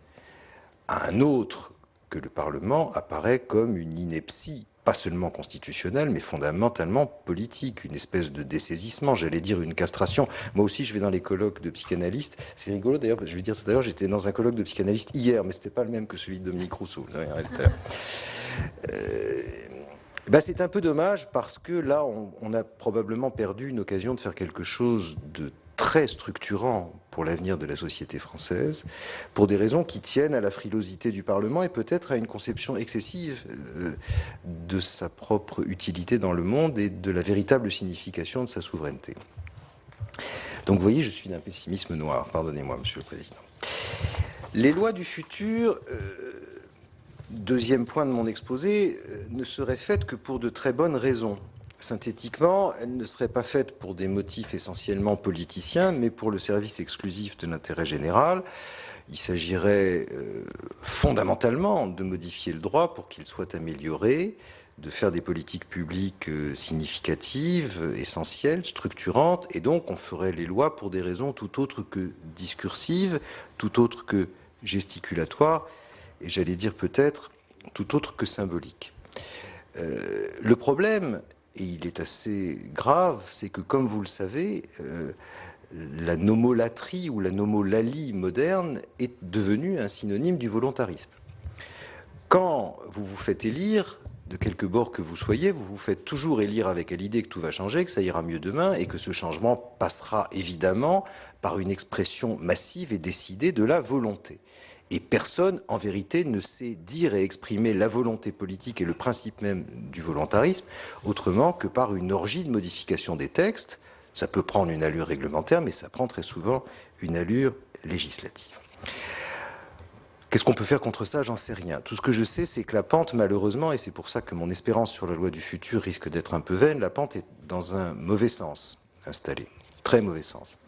Speaker 7: à un autre que le Parlement apparaît comme une ineptie, pas seulement constitutionnelle, mais fondamentalement politique, une espèce de dessaisissement, j'allais dire une castration. Moi aussi, je vais dans les colloques de psychanalystes. C'est rigolo, d'ailleurs, je vais dire tout à l'heure, j'étais dans un colloque de psychanalystes hier, mais ce n'était pas le même que celui de Dominique Rousseau. C'est un peu dommage parce que là, on a probablement perdu une occasion de faire quelque chose de très structurant pour l'avenir de la société française, pour des raisons qui tiennent à la frilosité du Parlement et peut-être à une conception excessive de sa propre utilité dans le monde et de la véritable signification de sa souveraineté. Donc vous voyez, je suis d'un pessimisme noir, pardonnez-moi, Monsieur le Président. Les lois du futur, deuxième point de mon exposé, ne seraient faites que pour de très bonnes raisons. Synthétiquement, elle ne serait pas faite pour des motifs essentiellement politiciens, mais pour le service exclusif de l'intérêt général. Il s'agirait fondamentalement de modifier le droit pour qu'il soit amélioré, de faire des politiques publiques significatives, essentielles, structurantes, et donc on ferait les lois pour des raisons tout autres que discursives, tout autres que gesticulatoires, et j'allais dire peut-être tout autre que symboliques. Le problème, et il est assez grave, c'est que, comme vous le savez, la nomolatrie ou la nomolalie moderne est devenue un synonyme du volontarisme. Quand vous vous faites élire, de quelque bord que vous soyez, vous vous faites toujours élire avec l'idée que tout va changer, que ça ira mieux demain, et que ce changement passera évidemment par une expression massive et décidée de la volonté. Et personne, en vérité, ne sait dire et exprimer la volonté politique et le principe même du volontarisme autrement que par une orgie de modification des textes, Ça peut prendre une allure réglementaire, mais ça prend très souvent une allure législative. Qu'est-ce qu'on peut faire contre ça? J'en sais rien. Tout ce que je sais, c'est que la pente, malheureusement, et c'est pour ça que mon espérance sur la loi du futur risque d'être un peu vaine, la pente est dans un mauvais sens installée, très mauvais sens.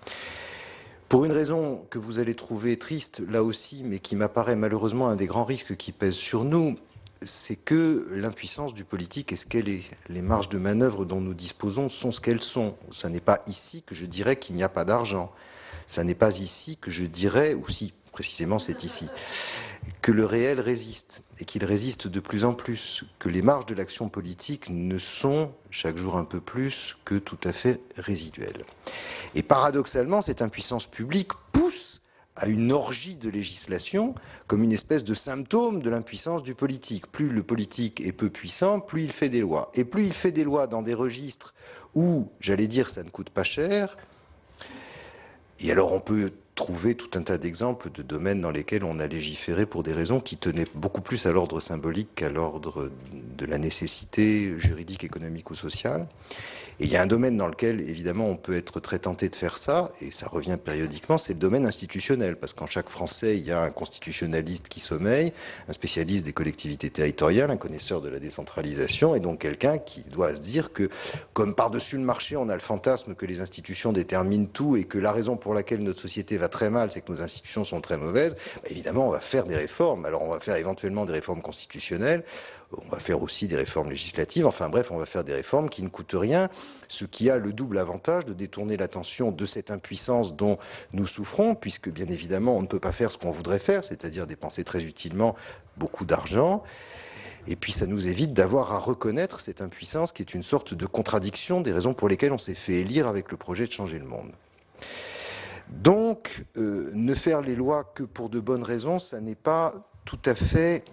Speaker 7: Pour une raison que vous allez trouver triste, là aussi, mais qui m'apparaît malheureusement un des grands risques qui pèsent sur nous, c'est que l'impuissance du politique est ce qu'elle est. Les marges de manœuvre dont nous disposons sont ce qu'elles sont. Ce n'est pas ici que je dirais qu'il n'y a pas d'argent. Ce n'est pas ici que je dirais, ou si précisément c'est ici, que le réel résiste, et qu'il résiste de plus en plus, que les marges de l'action politique ne sont, chaque jour un peu plus, que tout à fait résiduelles. Et paradoxalement, cette impuissance publique pousse à une orgie de législation comme une espèce de symptôme de l'impuissance du politique. Plus le politique est peu puissant, plus il fait des lois. Et plus il fait des lois dans des registres où, j'allais dire, ça ne coûte pas cher. Et alors on peut trouver tout un tas d'exemples de domaines dans lesquels on a légiféré pour des raisons qui tenaient beaucoup plus à l'ordre symbolique qu'à l'ordre de la nécessité juridique, économique ou sociale. Et il y a un domaine dans lequel, évidemment, on peut être très tenté de faire ça, et ça revient périodiquement, c'est le domaine institutionnel, parce qu'en chaque Français, il y a un constitutionnaliste qui sommeille, un spécialiste des collectivités territoriales, un connaisseur de la décentralisation, et donc quelqu'un qui doit se dire que, comme par-dessus le marché, on a le fantasme que les institutions déterminent tout, et que la raison pour laquelle notre société va très mal, c'est que nos institutions sont très mauvaises, bah, évidemment, on va faire des réformes. Alors, on va faire éventuellement des réformes constitutionnelles, on va faire aussi des réformes législatives, enfin bref, on va faire des réformes qui ne coûtent rien, ce qui a le double avantage de détourner l'attention de cette impuissance dont nous souffrons, puisque bien évidemment on ne peut pas faire ce qu'on voudrait faire, c'est-à-dire dépenser très utilement beaucoup d'argent, et puis ça nous évite d'avoir à reconnaître cette impuissance qui est une sorte de contradiction des raisons pour lesquelles on s'est fait élire avec le projet de changer le monde. Donc, ne faire les lois que pour de bonnes raisons, ça n'est pas tout à fait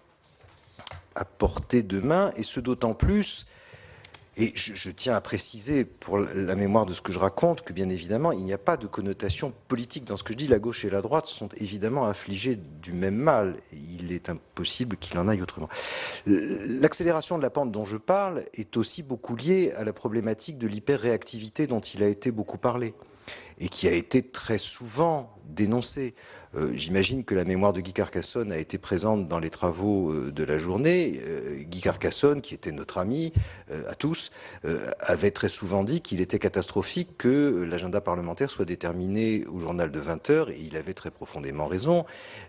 Speaker 7: à portée de main, et ce d'autant plus, et je tiens à préciser pour la mémoire de ce que je raconte, que bien évidemment, il n'y a pas de connotation politique dans ce que je dis. La gauche et la droite sont évidemment affligées du même mal. Il est impossible qu'il en aille autrement. L'accélération de la pente dont je parle est aussi beaucoup liée à la problématique de l'hyper-réactivité dont il a été beaucoup parlé, et qui a été très souvent dénoncée. J'imagine que la mémoire de Guy Carcassonne a été présente dans les travaux de la journée. Guy Carcassonne, qui était notre ami à tous, avait très souvent dit qu'il était catastrophique que l'agenda parlementaire soit déterminé au journal de 20 heures, et il avait très profondément raison.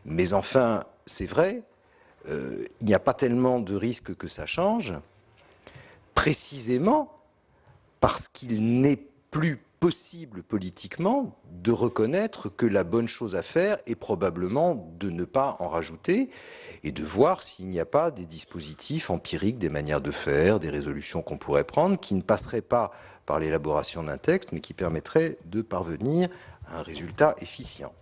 Speaker 7: Mais enfin, c'est vrai, il n'y a pas tellement de risque que ça change, précisément parce qu'il n'est plus possible politiquement de reconnaître que la bonne chose à faire est probablement de ne pas en rajouter et de voir s'il n'y a pas des dispositifs empiriques, des manières de faire, des résolutions qu'on pourrait prendre qui ne passeraient pas par l'élaboration d'un texte mais qui permettraient de parvenir à un résultat efficient.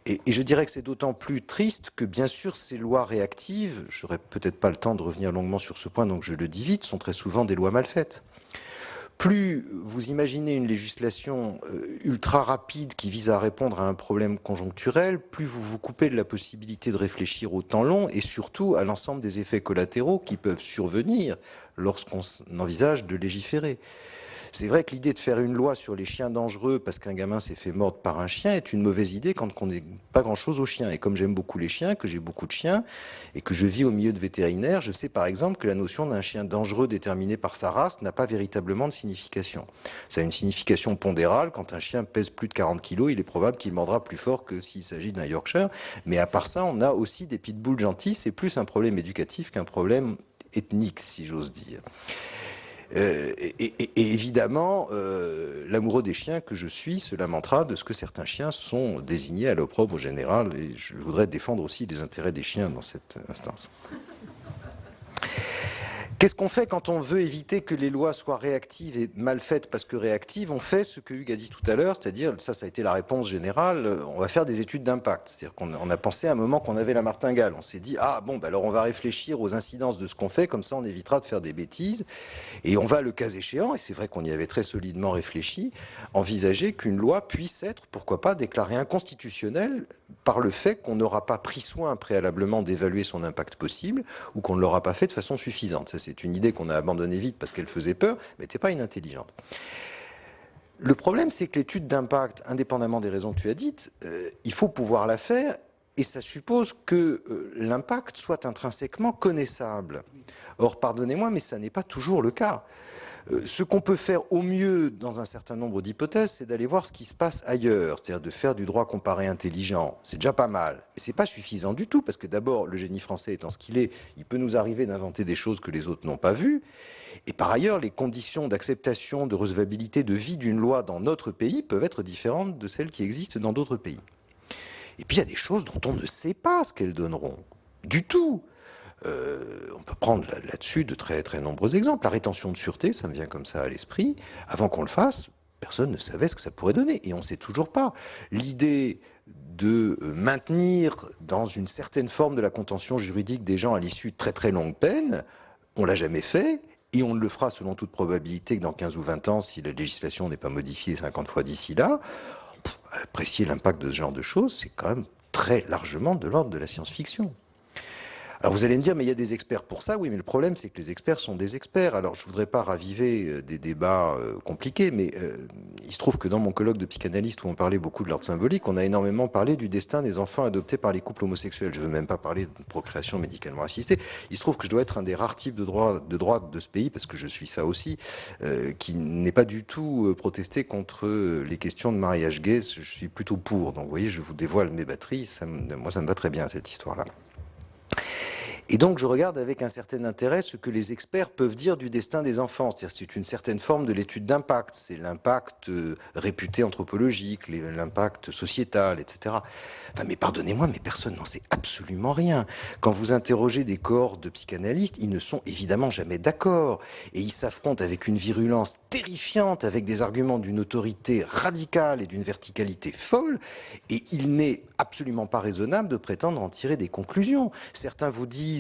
Speaker 7: Et je dirais que c'est d'autant plus triste que, bien sûr, ces lois réactives, je n'aurai peut-être pas le temps de revenir longuement sur ce point, donc je le dis vite, sont très souvent des lois mal faites. Plus vous imaginez une législation ultra rapide qui vise à répondre à un problème conjoncturel, plus vous vous coupez de la possibilité de réfléchir au temps long et surtout à l'ensemble des effets collatéraux qui peuvent survenir lorsqu'on envisage de légiférer. C'est vrai que l'idée de faire une loi sur les chiens dangereux parce qu'un gamin s'est fait mordre par un chien est une mauvaise idée quand on n'est pas grand-chose aux chiens. Et comme j'aime beaucoup les chiens, que j'ai beaucoup de chiens et que je vis au milieu de vétérinaires, je sais par exemple que la notion d'un chien dangereux déterminé par sa race n'a pas véritablement de signification. Ça a une signification pondérale. Quand un chien pèse plus de 40 kilos, il est probable qu'il mordra plus fort que s'il s'agit d'un Yorkshire. Mais à part ça, on a aussi des pitbulls gentils. C'est plus un problème éducatif qu'un problème ethnique, si j'ose dire. Et évidemment, l'amoureux des chiens que je suis se lamentera de ce que certains chiens sont désignés à l'opprobre général, et je voudrais défendre aussi les intérêts des chiens dans cette instance. Qu'est-ce qu'on fait quand on veut éviter que les lois soient réactives et mal faites parce que réactives? On fait ce que Hugues a dit tout à l'heure, c'est-à-dire, ça a été la réponse générale, on va faire des études d'impact. C'est-à-dire qu'on a pensé à un moment qu'on avait la martingale. On s'est dit, ah bon, alors on va réfléchir aux incidences de ce qu'on fait, comme ça on évitera de faire des bêtises. Et on va, le cas échéant, et c'est vrai qu'on y avait très solidement réfléchi, envisager qu'une loi puisse être, pourquoi pas, déclarée inconstitutionnelle par le fait qu'on n'aura pas pris soin préalablement d'évaluer son impact possible ou qu'on ne l'aura pas fait de façon suffisante. Ça, c'est une idée qu'on a abandonnée vite parce qu'elle faisait peur, mais n'était pas inintelligente. Le problème, c'est que l'étude d'impact, indépendamment des raisons que tu as dites, il faut pouvoir la faire et ça suppose que l'impact soit intrinsèquement connaissable. Or, pardonnez-moi, mais ça n'est pas toujours le cas. Ce qu'on peut faire au mieux dans un certain nombre d'hypothèses, c'est d'aller voir ce qui se passe ailleurs, c'est-à-dire de faire du droit comparé intelligent. C'est déjà pas mal, mais c'est pas suffisant du tout, parce que d'abord, le génie français étant ce qu'il est, il peut nous arriver d'inventer des choses que les autres n'ont pas vues. Et par ailleurs, les conditions d'acceptation, de recevabilité, de vie d'une loi dans notre pays peuvent être différentes de celles qui existent dans d'autres pays. Et puis il y a des choses dont on ne sait pas ce qu'elles donneront, du tout. On peut prendre là-dessus de très, très nombreux exemples. La rétention de sûreté, ça me vient comme ça à l'esprit. Avant qu'on le fasse, personne ne savait ce que ça pourrait donner. Et on ne sait toujours pas. L'idée de maintenir dans une certaine forme de la contention juridique des gens à l'issue de très très longues peines, on ne l'a jamais fait. Et on ne le fera selon toute probabilité que dans 15 ou 20 ans, si la législation n'est pas modifiée 50 fois d'ici là. Apprécier l'impact de ce genre de choses, c'est quand même très largement de l'ordre de la science-fiction. Alors vous allez me dire, mais il y a des experts pour ça. Oui, mais le problème, c'est que les experts sont des experts. Alors je ne voudrais pas raviver des débats compliqués, mais il se trouve que dans mon colloque de psychanalyste où on parlait beaucoup de l'ordre symbolique, on a énormément parlé du destin des enfants adoptés par les couples homosexuels. Je ne veux même pas parler de procréation médicalement assistée. Il se trouve que je dois être un des rares types de droite de ce pays, parce que je suis ça aussi, qui n'est pas du tout protesté contre les questions de mariage gay. Je suis plutôt pour. Donc vous voyez, je vous dévoile mes batteries. Moi, ça me va très bien, cette histoire-là. Et donc je regarde avec un certain intérêt ce que les experts peuvent dire du destin des enfants. C'est-à-dire c'est une certaine forme de l'étude d'impact, c'est l'impact réputé anthropologique, l'impact sociétal, etc. Enfin, mais pardonnez-moi, mais personne n'en sait absolument rien. Quand vous interrogez des corps de psychanalystes, ils ne sont évidemment jamais d'accord. Et ils s'affrontent avec une virulence terrifiante, avec des arguments d'une autorité radicale et d'une verticalité folle. Et il n'est absolument pas raisonnable de prétendre en tirer des conclusions. Certains vous disent,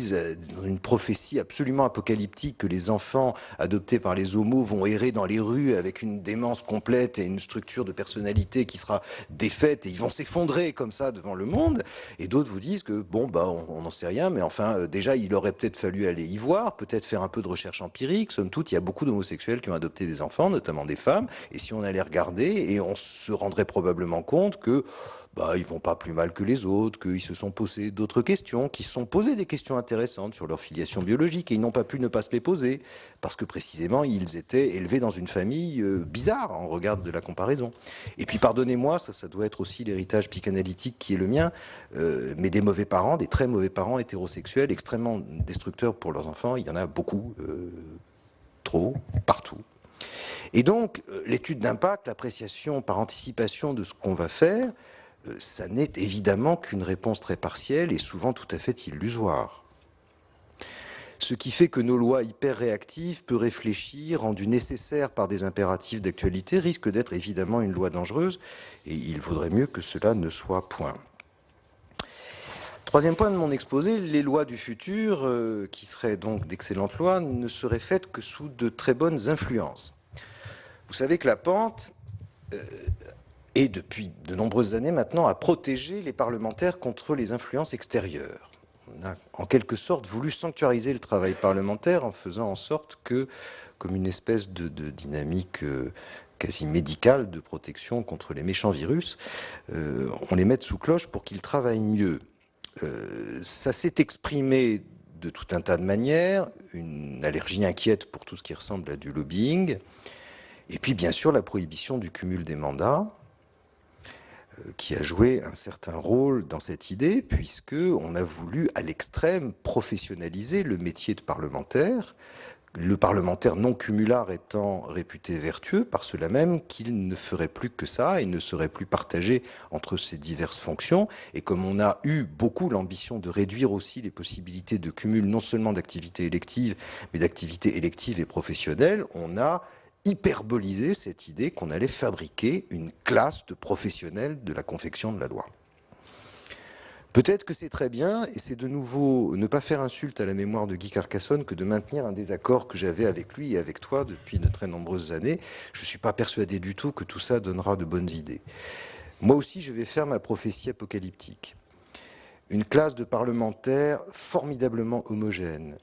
Speaker 7: dans une prophétie absolument apocalyptique, que les enfants adoptés par les homos vont errer dans les rues avec une démence complète et une structure de personnalité qui sera défaite et ils vont s'effondrer comme ça devant le monde. Et d'autres vous disent que, bon, bah, on n'en sait rien, mais enfin, déjà, il aurait peut-être fallu aller y voir, peut-être faire un peu de recherche empirique. Somme toute, il y a beaucoup d'homosexuels qui ont adopté des enfants, notamment des femmes, et si on allait regarder, et on se rendrait probablement compte que ils vont pas plus mal que les autres, qu'ils se sont posés d'autres questions, qu'ils se sont posés des questions intéressantes sur leur filiation biologique, et ils n'ont pas pu ne pas se les poser, parce que précisément, ils étaient élevés dans une famille bizarre, en regard de la comparaison. Et puis, pardonnez-moi, ça doit être aussi l'héritage psychanalytique qui est le mien, mais des mauvais parents, des très mauvais parents hétérosexuels, extrêmement destructeurs pour leurs enfants, il y en a beaucoup, trop, partout. Et donc, l'étude d'impact, l'appréciation par anticipation de ce qu'on va faire, ça n'est évidemment qu'une réponse très partielle et souvent tout à fait illusoire. Ce qui fait que nos lois hyper réactives, peu réfléchies, rendues nécessaires par des impératifs d'actualité, risquent d'être évidemment une loi dangereuse, et il vaudrait mieux que cela ne soit point. Troisième point de mon exposé, les lois du futur, qui seraient donc d'excellentes lois, ne seraient faites que sous de très bonnes influences. Vous savez que la pente et depuis de nombreuses années maintenant, à protéger les parlementaires contre les influences extérieures. On a en quelque sorte voulu sanctuariser le travail parlementaire en faisant en sorte que, comme une espèce de dynamique quasi médicale de protection contre les méchants virus, on les mette sous cloche pour qu'ils travaillent mieux. Ça s'est exprimé de tout un tas de manières, une allergie inquiète pour tout ce qui ressemble à du lobbying, et puis bien sûr la prohibition du cumul des mandats, qui a joué un certain rôle dans cette idée, puisqu'on a voulu à l'extrême professionnaliser le métier de parlementaire, le parlementaire non cumulard étant réputé vertueux par cela même qu'il ne ferait plus que ça et ne serait plus partagé entre ces diverses fonctions. Et comme on a eu beaucoup l'ambition de réduire aussi les possibilités de cumul non seulement d'activités électives, mais d'activités électives et professionnelles, on a hyperboliser cette idée qu'on allait fabriquer une classe de professionnels de la confection de la loi. Peut-être que c'est très bien, et c'est de nouveau ne pas faire insulte à la mémoire de Guy Carcassonne que de maintenir un désaccord que j'avais avec lui et avec toi depuis de très nombreuses années. Je ne suis pas persuadé du tout que tout ça donnera de bonnes idées. Moi aussi, je vais faire ma prophétie apocalyptique. Une classe de parlementaires formidablement homogène,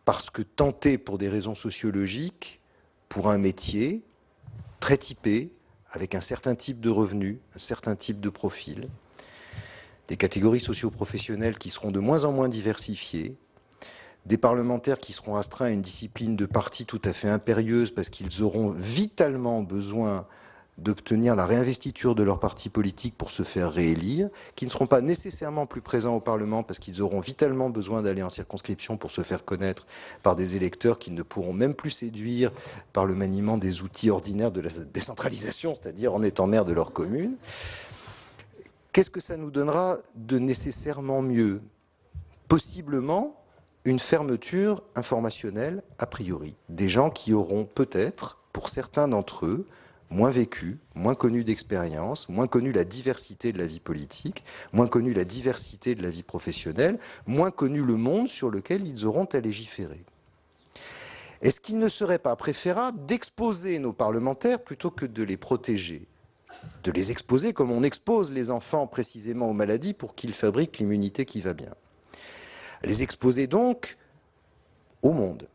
Speaker 7: parce que tentés pour des raisons sociologiques, pour un métier, très typés, avec un certain type de revenus, un certain type de profil, des catégories socio-professionnelles qui seront de moins en moins diversifiées, des parlementaires qui seront astreints à une discipline de parti tout à fait impérieuse parce qu'ils auront vitalement besoin d'obtenir la réinvestiture de leur parti politique pour se faire réélire, qui ne seront pas nécessairement plus présents au Parlement parce qu'ils auront vitalement besoin d'aller en circonscription pour se faire connaître par des électeurs qu'ils ne pourront même plus séduire par le maniement des outils ordinaires de la décentralisation, c'est-à-dire en étant maire de leur commune. Qu'est-ce que ça nous donnera de nécessairement mieux? Possiblement une fermeture informationnelle a priori. Des gens qui auront peut-être, pour certains d'entre eux, moins vécu, moins connu d'expérience, moins connu la diversité de la vie politique, moins connu la diversité de la vie professionnelle, moins connu le monde sur lequel ils auront à légiférer. Est-ce qu'il ne serait pas préférable d'exposer nos parlementaires plutôt que de les protéger? De les exposer comme on expose les enfants précisément aux maladies pour qu'ils fabriquent l'immunité qui va bien. Les exposer donc au monde.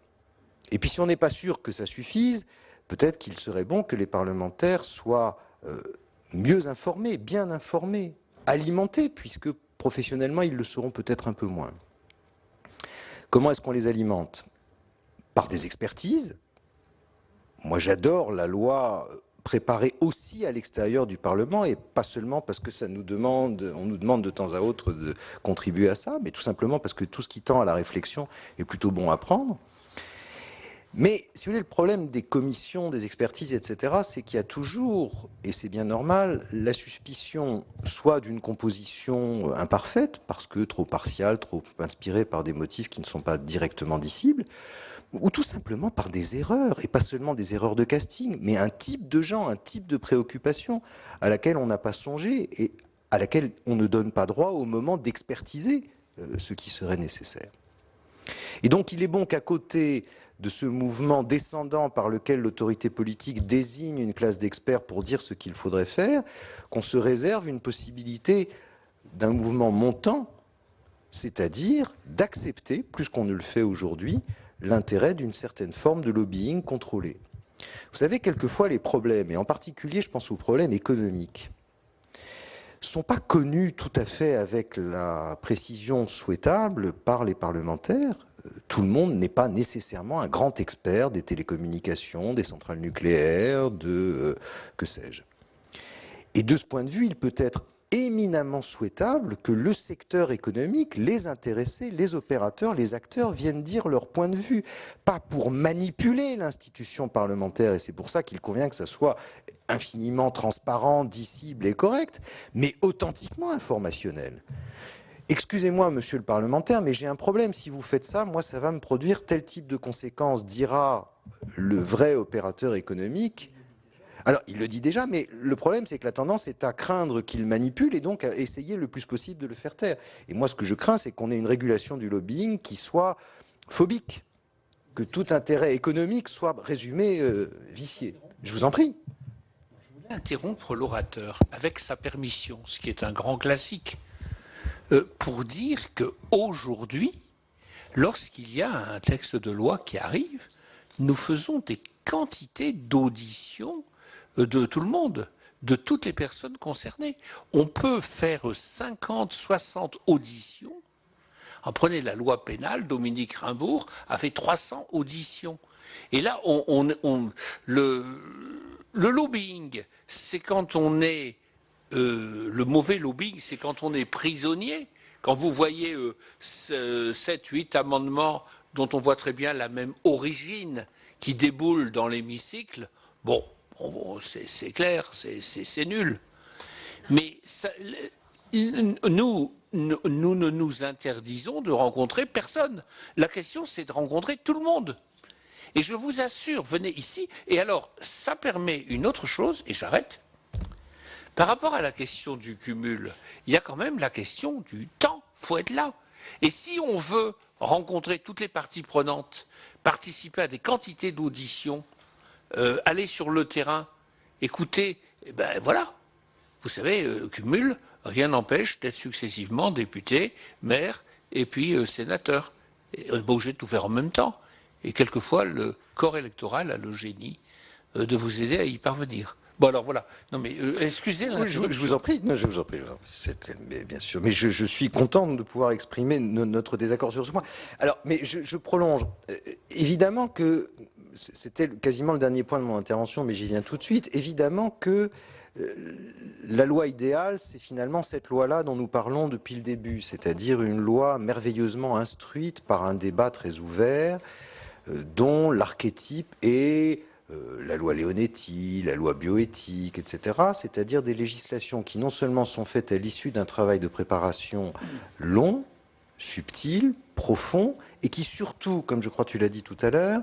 Speaker 7: Et puis si on n'est pas sûr que ça suffise, peut-être qu'il serait bon que les parlementaires soient mieux informés, bien informés, alimentés, puisque professionnellement, ils le seront peut-être un peu moins. Comment est-ce qu'on les alimente? Par des expertises. Moi, j'adore la loi préparée aussi à l'extérieur du Parlement, et pas seulement parce que on nous demande de temps à autre de contribuer à ça, mais tout simplement parce que tout ce qui tend à la réflexion est plutôt bon à prendre. Mais, si vous voulez, le problème des commissions, des expertises, etc., c'est qu'il y a toujours, et c'est bien normal, la suspicion soit d'une composition imparfaite, parce que trop partiale, trop inspirée par des motifs qui ne sont pas directement dissibles, ou tout simplement par des erreurs, et pas seulement des erreurs de casting, mais un type de gens, un type de préoccupation à laquelle on n'a pas songé, et à laquelle on ne donne pas droit au moment d'expertiser ce qui serait nécessaire. Et donc il est bon qu'à côté de ce mouvement descendant par lequel l'autorité politique désigne une classe d'experts pour dire ce qu'il faudrait faire, qu'on se réserve une possibilité d'un mouvement montant, c'est-à-dire d'accepter, plus qu'on ne le fait aujourd'hui, l'intérêt d'une certaine forme de lobbying contrôlé. Vous savez, quelquefois les problèmes, et en particulier je pense aux problèmes économiques, ne sont pas connus tout à fait avec la précision souhaitable par les parlementaires. Tout le monde n'est pas nécessairement un grand expert des télécommunications, des centrales nucléaires, que sais-je. Et de ce point de vue, il peut être éminemment souhaitable que le secteur économique, les intéressés, les opérateurs, les acteurs viennent dire leur point de vue, pas pour manipuler l'institution parlementaire, et c'est pour ça qu'il convient que ça soit infiniment transparent, dissible et correct, mais authentiquement informationnel. Excusez-moi, monsieur le parlementaire, mais j'ai un problème. Si vous faites ça, moi, ça va me produire tel type de conséquences, dira le vrai opérateur économique. Alors, il le dit déjà, mais le problème, c'est que la tendance est à craindre qu'il manipule et donc à essayer le plus possible de le faire taire. Et moi, ce que je crains, c'est qu'on ait une régulation du lobbying qui soit phobique, que tout intérêt économique soit résumé vicié. Je vous en prie.
Speaker 3: Je voulais interrompre l'orateur avec sa permission, ce qui est un grand classique. Pour dire qu'aujourd'hui, lorsqu'il y a un texte de loi qui arrive, nous faisons des quantités d'auditions de tout le monde, de toutes les personnes concernées. On peut faire 50, 60 auditions. Prenez la loi pénale, Dominique Rimbourg a fait 300 auditions. Et là, le lobbying, c'est quand on est... le mauvais lobbying, c'est quand on est prisonnier, quand vous voyez 7, 8 amendements dont on voit très bien la même origine qui déboulent dans l'hémicycle, bon, c'est clair, c'est nul. Mais ça, nous ne nous interdisons de rencontrer personne. La question, c'est de rencontrer tout le monde. Et je vous assure, venez ici, et alors, ça permet une autre chose, et j'arrête. Par rapport à la question du cumul, il y a quand même la question du temps. Il faut être là. Et si on veut rencontrer toutes les parties prenantes, participer à des quantités d'auditions, aller sur le terrain, écouter, eh ben voilà. Vous savez, cumul, rien n'empêche d'être successivement député, maire et puis sénateur. Et on n'est pas obligé de tout faire en même temps. Et quelquefois, le corps électoral a le génie de vous aider à y parvenir. Bon, alors voilà. Non, mais excusez
Speaker 7: Oui, je vous en prie. Non, je vous en prie. Mais bien sûr. Mais je suis content de pouvoir exprimer notre désaccord sur ce point. Alors, mais je prolonge. Évidemment que c'était quasiment le dernier point de mon intervention, mais j'y viens tout de suite. Évidemment que la loi idéale, c'est finalement cette loi-là dont nous parlons depuis le début, c'est-à-dire une loi merveilleusement instruite par un débat très ouvert, dont l'archétype est la loi Leonetti, la loi bioéthique, etc., c'est-à-dire des législations qui non seulement sont faites à l'issue d'un travail de préparation long, subtil, profond, et qui surtout, comme je crois que tu l'as dit tout à l'heure,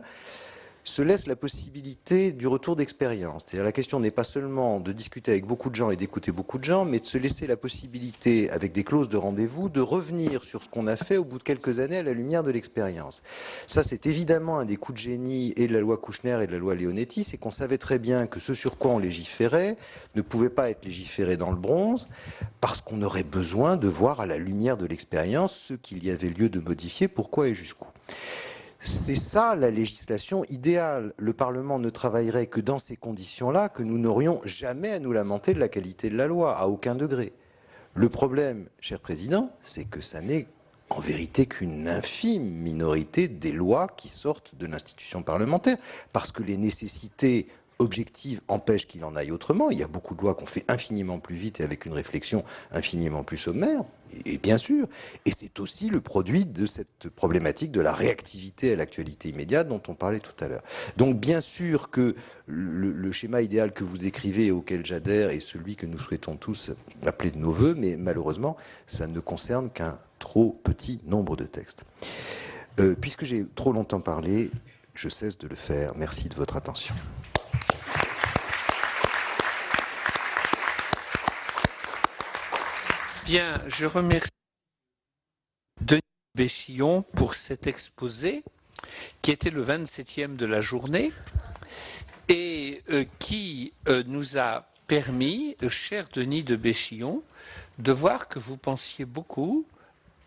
Speaker 7: se laisse la possibilité du retour d'expérience. C'est-à-dire la question n'est pas seulement de discuter avec beaucoup de gens et d'écouter beaucoup de gens, mais de se laisser la possibilité, avec des clauses de rendez-vous, de revenir sur ce qu'on a fait au bout de quelques années à la lumière de l'expérience. Ça, c'est évidemment un des coups de génie et de la loi Kouchner et de la loi Leonetti, c'est qu'on savait très bien que ce sur quoi on légiférait ne pouvait pas être légiféré dans le bronze, parce qu'on aurait besoin de voir à la lumière de l'expérience ce qu'il y avait lieu de modifier, pourquoi et jusqu'où. C'est ça la législation idéale. Le Parlement ne travaillerait que dans ces conditions-là, que nous n'aurions jamais à nous lamenter de la qualité de la loi, à aucun degré. Le problème, cher Président, c'est que ça n'est en vérité qu'une infime minorité des lois qui sortent de l'institution parlementaire, parce que les nécessités objectives empêchent qu'il en aille autrement. Il y a beaucoup de lois qu'on fait infiniment plus vite et avec une réflexion infiniment plus sommaire, et bien sûr. Et c'est aussi le produit de cette problématique de la réactivité à l'actualité immédiate dont on parlait tout à l'heure. Donc bien sûr que le schéma idéal que vous décrivez et auquel j'adhère est celui que nous souhaitons tous appeler de nos voeux, mais malheureusement, ça ne concerne qu'un trop petit nombre de textes. Puisque j'ai trop longtemps parlé, je cesse de le faire. Merci de votre attention.
Speaker 3: Bien, je remercie Denis Béchillon pour cet exposé qui était le 27e de la journée et qui nous a permis, cher Denis de Béchillon, de voir que vous pensiez beaucoup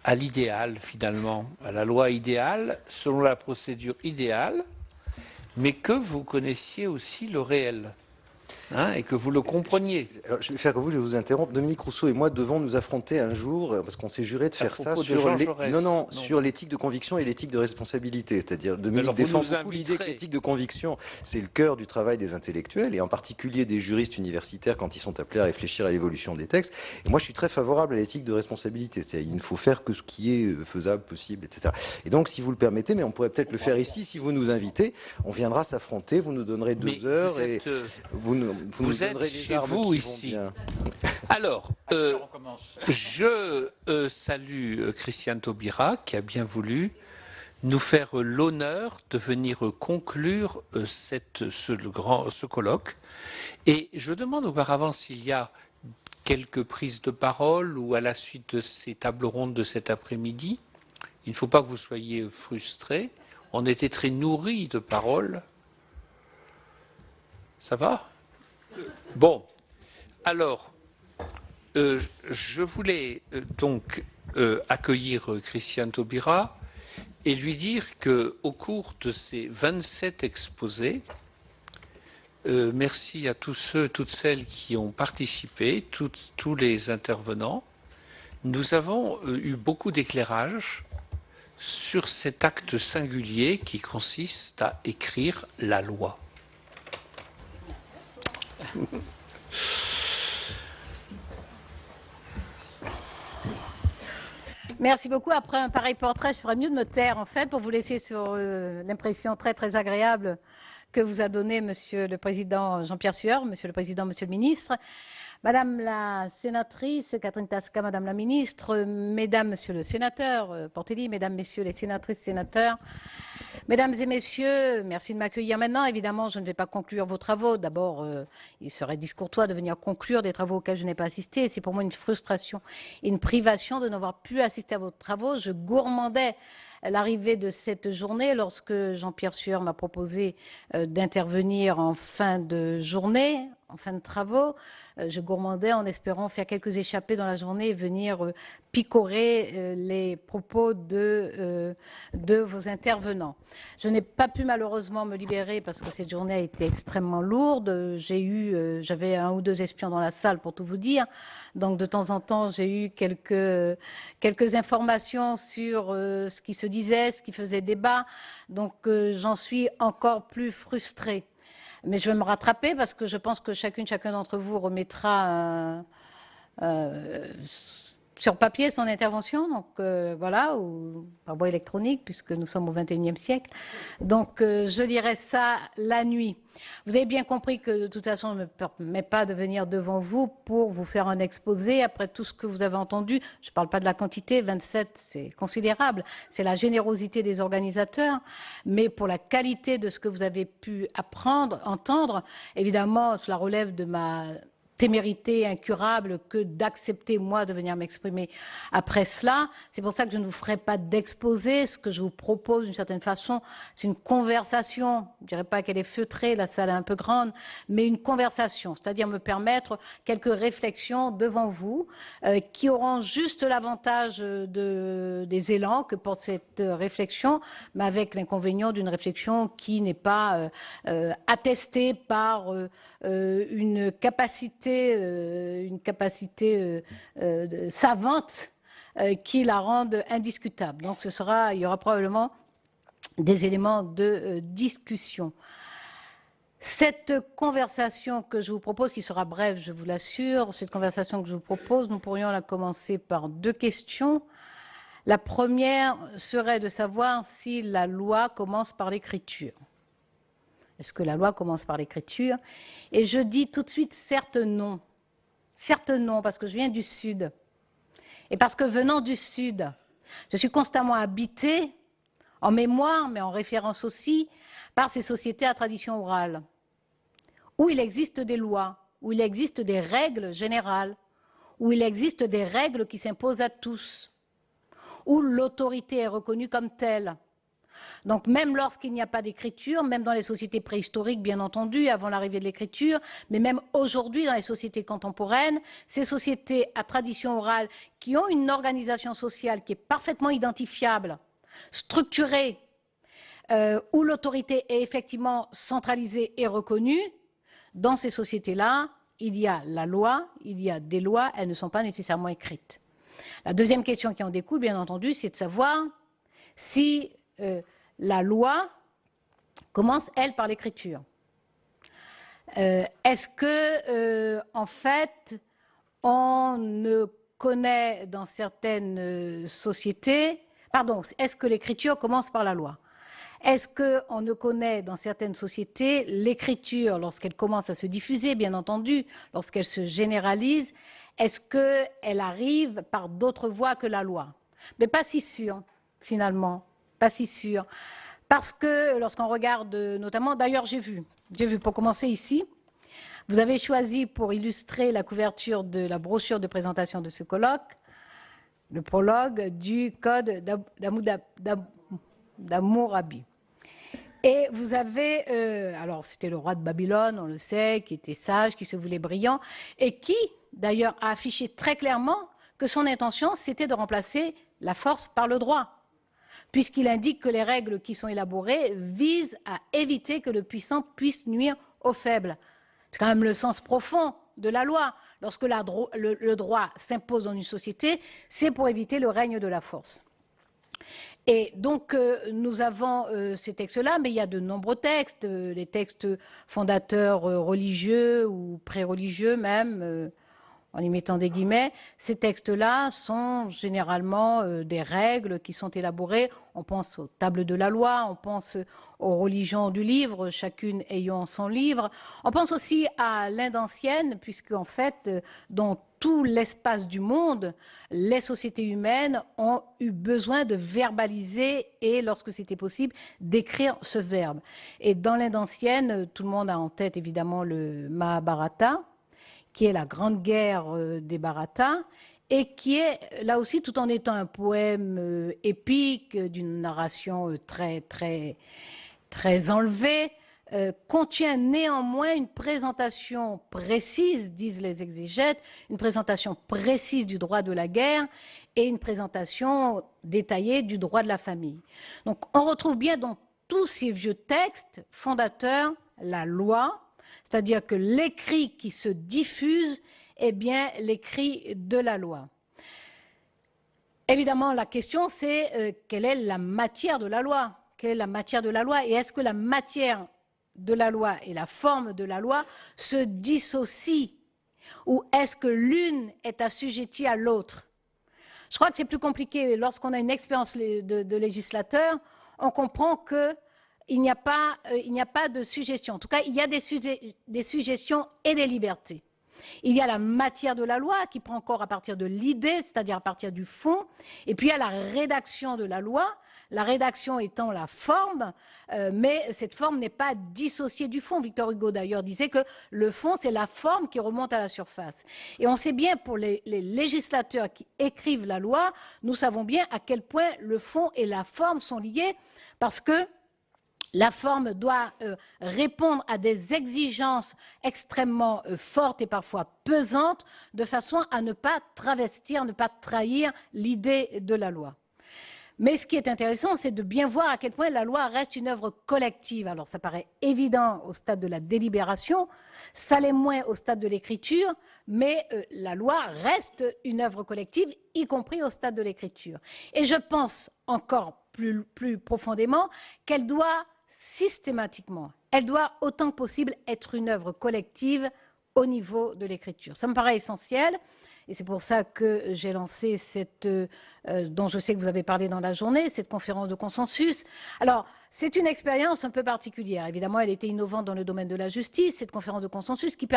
Speaker 3: à l'idéal finalement, à la loi idéale, selon la procédure idéale, mais que vous connaissiez aussi le réel. Et que vous le compreniez.
Speaker 7: Alors, je vais faire comme vous, je vais vous interrompre. Dominique Rousseau et moi devons nous affronter un jour, parce qu'on s'est juré de faire ça sur l'éthique de conviction et l'éthique de responsabilité. C'est-à-dire, Dominique défend beaucoup l'idée que l'éthique de conviction, c'est le cœur du travail des intellectuels, et en particulier des juristes universitaires quand ils sont appelés à réfléchir à l'évolution des textes. Et moi, je suis très favorable à l'éthique de responsabilité. C'est-à-dire, il ne faut faire que ce qui est faisable, possible, etc. Et donc, si vous le permettez, mais on pourrait peut-être le faire ici, si vous nous invitez, on viendra s'affronter, vous nous donnerez 2 heures, et
Speaker 3: vous êtes chez vous ici. Alors, je salue Christiane Taubira qui a bien voulu nous faire l'honneur de venir conclure ce colloque. Et je demande auparavant s'il y a quelques prises de parole ou à la suite de ces tables rondes de cet après-midi. Il ne faut pas que vous soyez frustrés. On était très nourris de paroles. Ça va ? Bon, alors, je voulais donc accueillir Christiane Taubira et lui dire qu'au cours de ces 27 exposés, merci à tous ceux, toutes celles qui ont participé, tous les intervenants, nous avons eu beaucoup d'éclairage sur cet acte singulier qui consiste à écrire la loi.
Speaker 8: Merci beaucoup. Après un pareil portrait, je ferais mieux de me taire, en fait, pour vous laisser sur l'impression très, très agréable que vous a donné Monsieur le Président Jean-Pierre Sueur, Monsieur le Président, Monsieur le Ministre, Madame la Sénatrice Catherine Tasca, Madame la Ministre, Mesdames, Monsieur le Sénateur Portelli, Mesdames, Messieurs les Sénatrices, Sénateurs, Mesdames et Messieurs, merci de m'accueillir maintenant. Évidemment, je ne vais pas conclure vos travaux. D'abord, il serait discourtois de venir conclure des travaux auxquels je n'ai pas assisté. C'est pour moi une frustration et une privation de n'avoir pu assister à vos travaux. Je gourmandais l'arrivée de cette journée lorsque Jean-Pierre Sueur m'a proposé d'intervenir en fin de journée, en fin de travaux. Je gourmandais en espérant faire quelques échappées dans la journée et venir picorer les propos de vos intervenants. Je n'ai pas pu malheureusement me libérer parce que cette journée a été extrêmement lourde. J'avais 1 ou 2 espions dans la salle pour tout vous dire. Donc de temps en temps, j'ai eu quelques informations sur ce qui se disait, ce qui faisait débat. Donc j'en suis encore plus frustrée. Mais je vais me rattraper parce que je pense que chacun d'entre vous remettra sur papier son intervention, donc voilà, ou par voie électronique, puisque nous sommes au XXIe siècle. Donc je lirai ça la nuit. Vous avez bien compris que de toute façon, je ne me permets pas de venir devant vous pour vous faire un exposé après tout ce que vous avez entendu. Je ne parle pas de la quantité, 27, c'est considérable. C'est la générosité des organisateurs, mais pour la qualité de ce que vous avez pu apprendre, entendre, évidemment, cela relève de ma témérité incurable que d'accepter, moi, de venir m'exprimer après cela. C'est pour ça que je ne vous ferai pas d'exposé. Ce que je vous propose, d'une certaine façon, c'est une conversation. Je ne dirais pas qu'elle est feutrée, la salle est un peu grande, mais une conversation, c'est-à-dire me permettre quelques réflexions devant vous qui auront juste l'avantage des élans que porte cette réflexion, mais avec l'inconvénient d'une réflexion qui n'est pas attestée par une capacité savante qui la rende indiscutable. Donc il y aura probablement des éléments de discussion. Cette conversation que je vous propose, qui sera brève, je vous l'assure, cette conversation que je vous propose, nous pourrions la commencer par 2 questions. La première serait de savoir si la loi commence par l'écriture. Est-ce que la loi commence par l'écriture? Et je dis tout de suite certes non. Certes non, parce que je viens du Sud. Et parce que venant du Sud, je suis constamment habitée, en mémoire, mais en référence aussi, par ces sociétés à tradition orale, où il existe des lois, où il existe des règles générales, où il existe des règles qui s'imposent à tous, où l'autorité est reconnue comme telle. Donc même lorsqu'il n'y a pas d'écriture, même dans les sociétés préhistoriques, bien entendu, avant l'arrivée de l'écriture, mais même aujourd'hui dans les sociétés contemporaines, ces sociétés à tradition orale qui ont une organisation sociale qui est parfaitement identifiable, structurée, où l'autorité est effectivement centralisée et reconnue, dans ces sociétés-là, il y a la loi, il y a des lois, elles ne sont pas nécessairement écrites. La deuxième question qui en découle, bien entendu, c'est de savoir si la loi commence, elle, par l'écriture. Est-ce que, en fait, on ne connaît dans certaines sociétés, pardon, est-ce que l'écriture commence par la loi? Est-ce qu'on ne connaît dans certaines sociétés l'écriture, lorsqu'elle commence à se diffuser, bien entendu, lorsqu'elle se généralise, est-ce qu'elle arrive par d'autres voies que la loi? Mais pas si sûr, finalement. Pas si sûr. Parce que lorsqu'on regarde notamment, d'ailleurs j'ai vu pour commencer ici, vous avez choisi pour illustrer la couverture de la brochure de présentation de ce colloque, le prologue du Code d'Hammurabi. Et vous avez, alors c'était le roi de Babylone, on le sait, qui était sage, qui se voulait brillant, et qui d'ailleurs a affiché très clairement que son intention c'était de remplacer la force par le droit, puisqu'il indique que les règles qui sont élaborées visent à éviter que le puissant puisse nuire aux faibles. C'est quand même le sens profond de la loi. Lorsque le droit s'impose dans une société, c'est pour éviter le règne de la force. Et donc, nous avons ces textes-là, mais il y a de nombreux textes, les textes fondateurs religieux ou pré-religieux même, en y mettant des guillemets. Ces textes-là sont généralement des règles qui sont élaborées. On pense aux tables de la loi, on pense aux religions du livre, chacune ayant son livre. On pense aussi à l'Inde ancienne, puisque en fait, dans tout l'espace du monde, les sociétés humaines ont eu besoin de verbaliser et, lorsque c'était possible, d'écrire ce verbe. Et dans l'Inde ancienne, tout le monde a en tête évidemment le Mahabharata, qui est la grande guerre des Bharata, et qui est, là aussi, tout en étant un poème épique, d'une narration très, très, très enlevée, contient néanmoins une présentation précise, disent les exégètes, une présentation précise du droit de la guerre et une présentation détaillée du droit de la famille. Donc on retrouve bien dans tous ces vieux textes fondateurs la loi, c'est-à-dire que l'écrit qui se diffuse est bien l'écrit de la loi. Évidemment, la question c'est quelle est la matière de la loi? Quelle est la matière de la loi? Et est-ce que la matière de la loi et la forme de la loi se dissocient? Ou est-ce que l'une est assujettie à l'autre? Je crois que c'est plus compliqué. Lorsqu'on a une expérience de législateur, on comprend qu'il n'y a pas de suggestion. En tout cas, il y a des suggestions et des libertés. Il y a la matière de la loi qui prend corps à partir de l'idée, c'est-à-dire à partir du fond, et puis il y a la rédaction de la loi, la rédaction étant la forme, mais cette forme n'est pas dissociée du fond. Victor Hugo d'ailleurs disait que le fond, c'est la forme qui remonte à la surface. Et on sait bien pour les législateurs qui écrivent la loi, nous savons bien à quel point le fond et la forme sont liés, parce que la forme doit répondre à des exigences extrêmement fortes et parfois pesantes, de façon à ne pas travestir, ne pas trahir l'idée de la loi. Mais ce qui est intéressant, c'est de bien voir à quel point la loi reste une œuvre collective. Alors ça paraît évident au stade de la délibération, ça l'est moins au stade de l'écriture, mais la loi reste une œuvre collective, y compris au stade de l'écriture. Et je pense encore plus profondément qu'elle doit systématiquement, elle doit autant que possible être une œuvre collective au niveau de l'écriture. Ça me paraît essentiel et c'est pour ça que j'ai lancé cette, dont je sais que vous avez parlé dans la journée, cette conférence de consensus. Alors, c'est une expérience un peu particulière. Évidemment, elle était innovante dans le domaine de la justice, cette conférence de consensus qui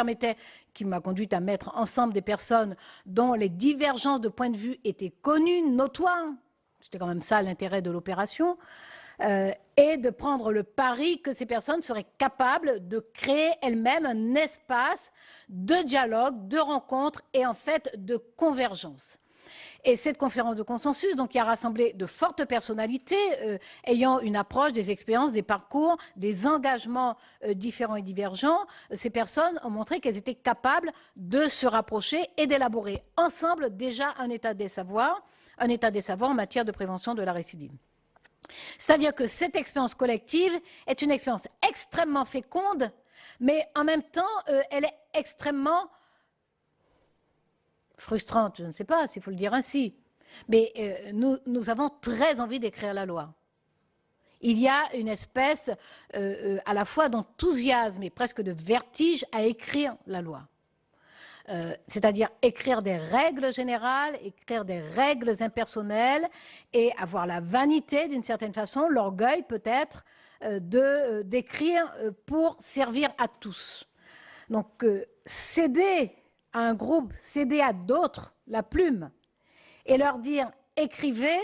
Speaker 8: m'a conduite à mettre ensemble des personnes dont les divergences de point de vue étaient connues, notoires. C'était quand même ça l'intérêt de l'opération. Et de prendre le pari que ces personnes seraient capables de créer elles-mêmes un espace de dialogue, de rencontre et en fait de convergence. Et cette conférence de consensus, donc, qui a rassemblé de fortes personnalités ayant une approche, des expériences, des parcours, des engagements différents et divergents, ces personnes ont montré qu'elles étaient capables de se rapprocher et d'élaborer ensemble déjà un état des savoirs en matière de prévention de la récidive. C'est-à-dire que cette expérience collective est une expérience extrêmement féconde, mais en même temps, elle est extrêmement frustrante, je ne sais pas s'il faut le dire ainsi. Mais nous avons très envie d'écrire la loi. Il y a une espèce à la fois d'enthousiasme et presque de vertige à écrire la loi. C'est-à-dire écrire des règles générales, écrire des règles impersonnelles et avoir la vanité, d'une certaine façon, l'orgueil peut-être, d'écrire pour servir à tous. Donc, céder à un groupe, céder à d'autres la plume et leur dire « écrivez »,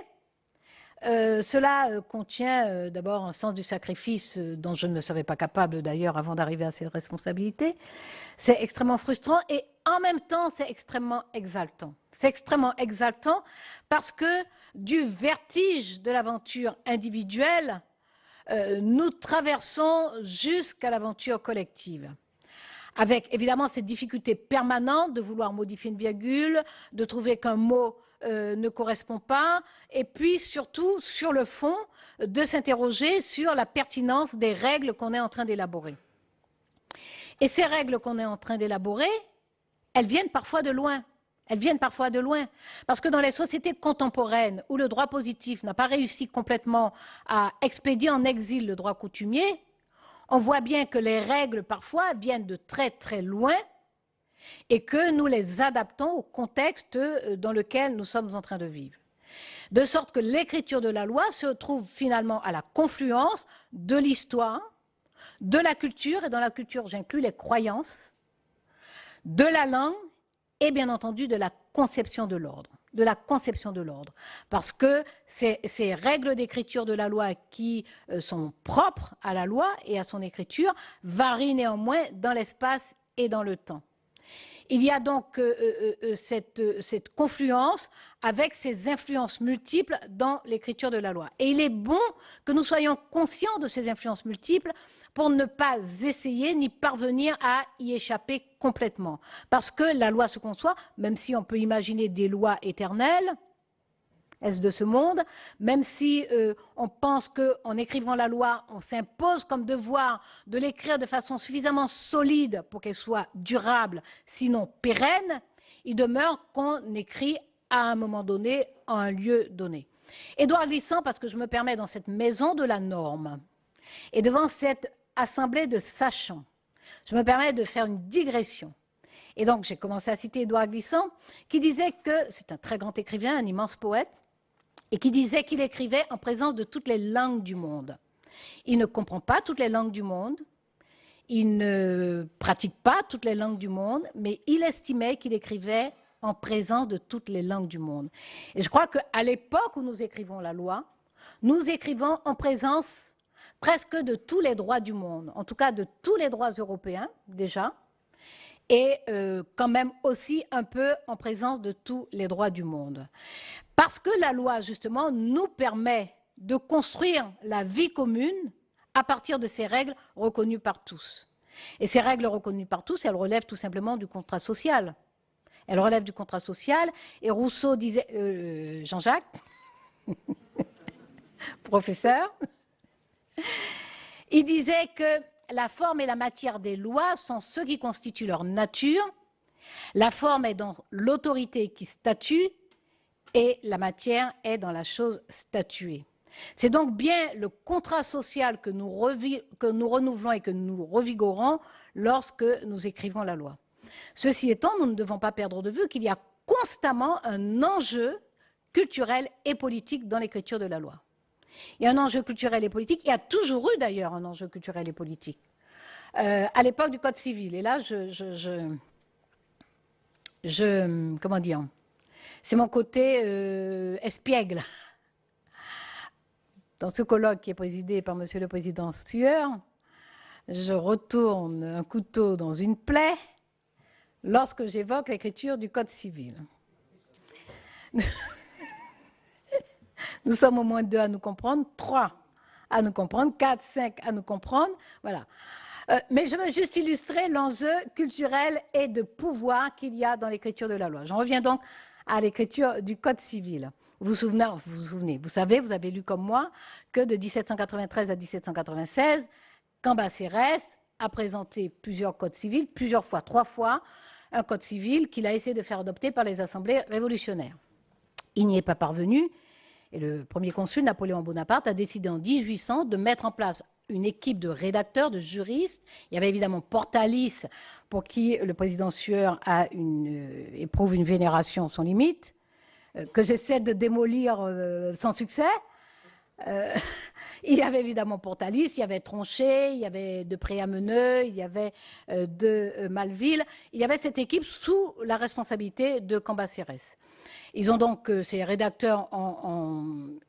Speaker 8: cela contient d'abord un sens du sacrifice dont je ne me savais pas capable d'ailleurs avant d'arriver à cette responsabilité. C'est extrêmement frustrant et en même temps c'est extrêmement exaltant. C'est extrêmement exaltant parce que du vertige de l'aventure individuelle, nous traversons jusqu'à l'aventure collective. Avec évidemment cette difficulté permanente de vouloir modifier une virgule, de trouver qu'un mot ne correspond pas, et puis surtout, sur le fond, de s'interroger sur la pertinence des règles qu'on est en train d'élaborer. Et ces règles qu'on est en train d'élaborer, elles viennent parfois de loin. Elles viennent parfois de loin. Parce que dans les sociétés contemporaines où le droit positif n'a pas réussi complètement à expédier en exil le droit coutumier, on voit bien que les règles parfois viennent de très très loin et que nous les adaptons au contexte dans lequel nous sommes en train de vivre. De sorte que l'écriture de la loi se trouve finalement à la confluence de l'histoire, de la culture, et dans la culture j'inclus les croyances, de la langue et bien entendu de la conception de l'ordre. Parce que ces règles d'écriture de la loi qui sont propres à la loi et à son écriture varient néanmoins dans l'espace et dans le temps. Il y a donc cette confluence avec ces influences multiples dans l'écriture de la loi. Et il est bon que nous soyons conscients de ces influences multiples pour ne pas essayer ni parvenir à y échapper complètement. Parce que la loi se conçoit, même si on peut imaginer des lois éternelles, est-ce de ce monde, même si on pense qu'en écrivant la loi, on s'impose comme devoir de l'écrire de façon suffisamment solide pour qu'elle soit durable, sinon pérenne, il demeure qu'on écrit à un moment donné, à un lieu donné. Édouard Glissant, parce que je me permets dans cette maison de la norme, et devant cette assemblée de sachants, je me permets de faire une digression. Et donc j'ai commencé à citer Édouard Glissant, qui disait que, c'est un très grand écrivain, un immense poète, et qui disait qu'il écrivait en présence de toutes les langues du monde. Il ne comprend pas toutes les langues du monde, il ne pratique pas toutes les langues du monde, mais il estimait qu'il écrivait en présence de toutes les langues du monde. Et je crois qu'à l'époque où nous écrivons la loi, nous écrivons en présence presque de tous les droits du monde, en tout cas de tous les droits européens déjà, et quand même aussi un peu en présence de tous les droits du monde. Parce que la loi, justement, nous permet de construire la vie commune à partir de ces règles reconnues par tous. Et ces règles reconnues par tous, elles relèvent tout simplement du contrat social. Elles relèvent du contrat social, et Rousseau disait, Jean-Jacques, professeur, il disait que la forme et la matière des lois sont ce qui constitue leur nature, la forme est dans l'autorité qui statue, et la matière est dans la chose statuée. C'est donc bien le contrat social que nous renouvelons et que nous revigorons lorsque nous écrivons la loi. Ceci étant, nous ne devons pas perdre de vue qu'il y a constamment un enjeu culturel et politique dans l'écriture de la loi. Il y a un enjeu culturel et politique, il y a toujours eu d'ailleurs un enjeu culturel et politique. À l'époque du Code civil, et là, comment dire, c'est mon côté espiègle. Dans ce colloque qui est présidé par Monsieur le Président Sueur, je retourne un couteau dans une plaie lorsque j'évoque l'écriture du Code civil. Nous sommes au moins 2 à nous comprendre, 3 à nous comprendre, 4, 5 à nous comprendre, voilà. Mais je veux juste illustrer l'enjeu culturel et de pouvoir qu'il y a dans l'écriture de la loi. J'en reviens donc à l'écriture du Code civil. Vous vous savez, vous avez lu comme moi, que de 1793 à 1796, Cambacérès a présenté plusieurs codes civils, plusieurs fois, 3 fois, un code civil qu'il a essayé de faire adopter par les assemblées révolutionnaires. Il n'y est pas parvenu, et le premier consul, Napoléon Bonaparte, a décidé en 1800 de mettre en place une équipe de rédacteurs, de juristes. Il y avait évidemment Portalis, pour qui le président Sueur éprouve une vénération sans limite, que j'essaie de démolir sans succès. Il y avait évidemment Portalis, il y avait Tronchet, il y avait de Préameneux, il y avait de Malville. Il y avait cette équipe sous la responsabilité de Cambacérès. Ils ont donc, ces rédacteurs,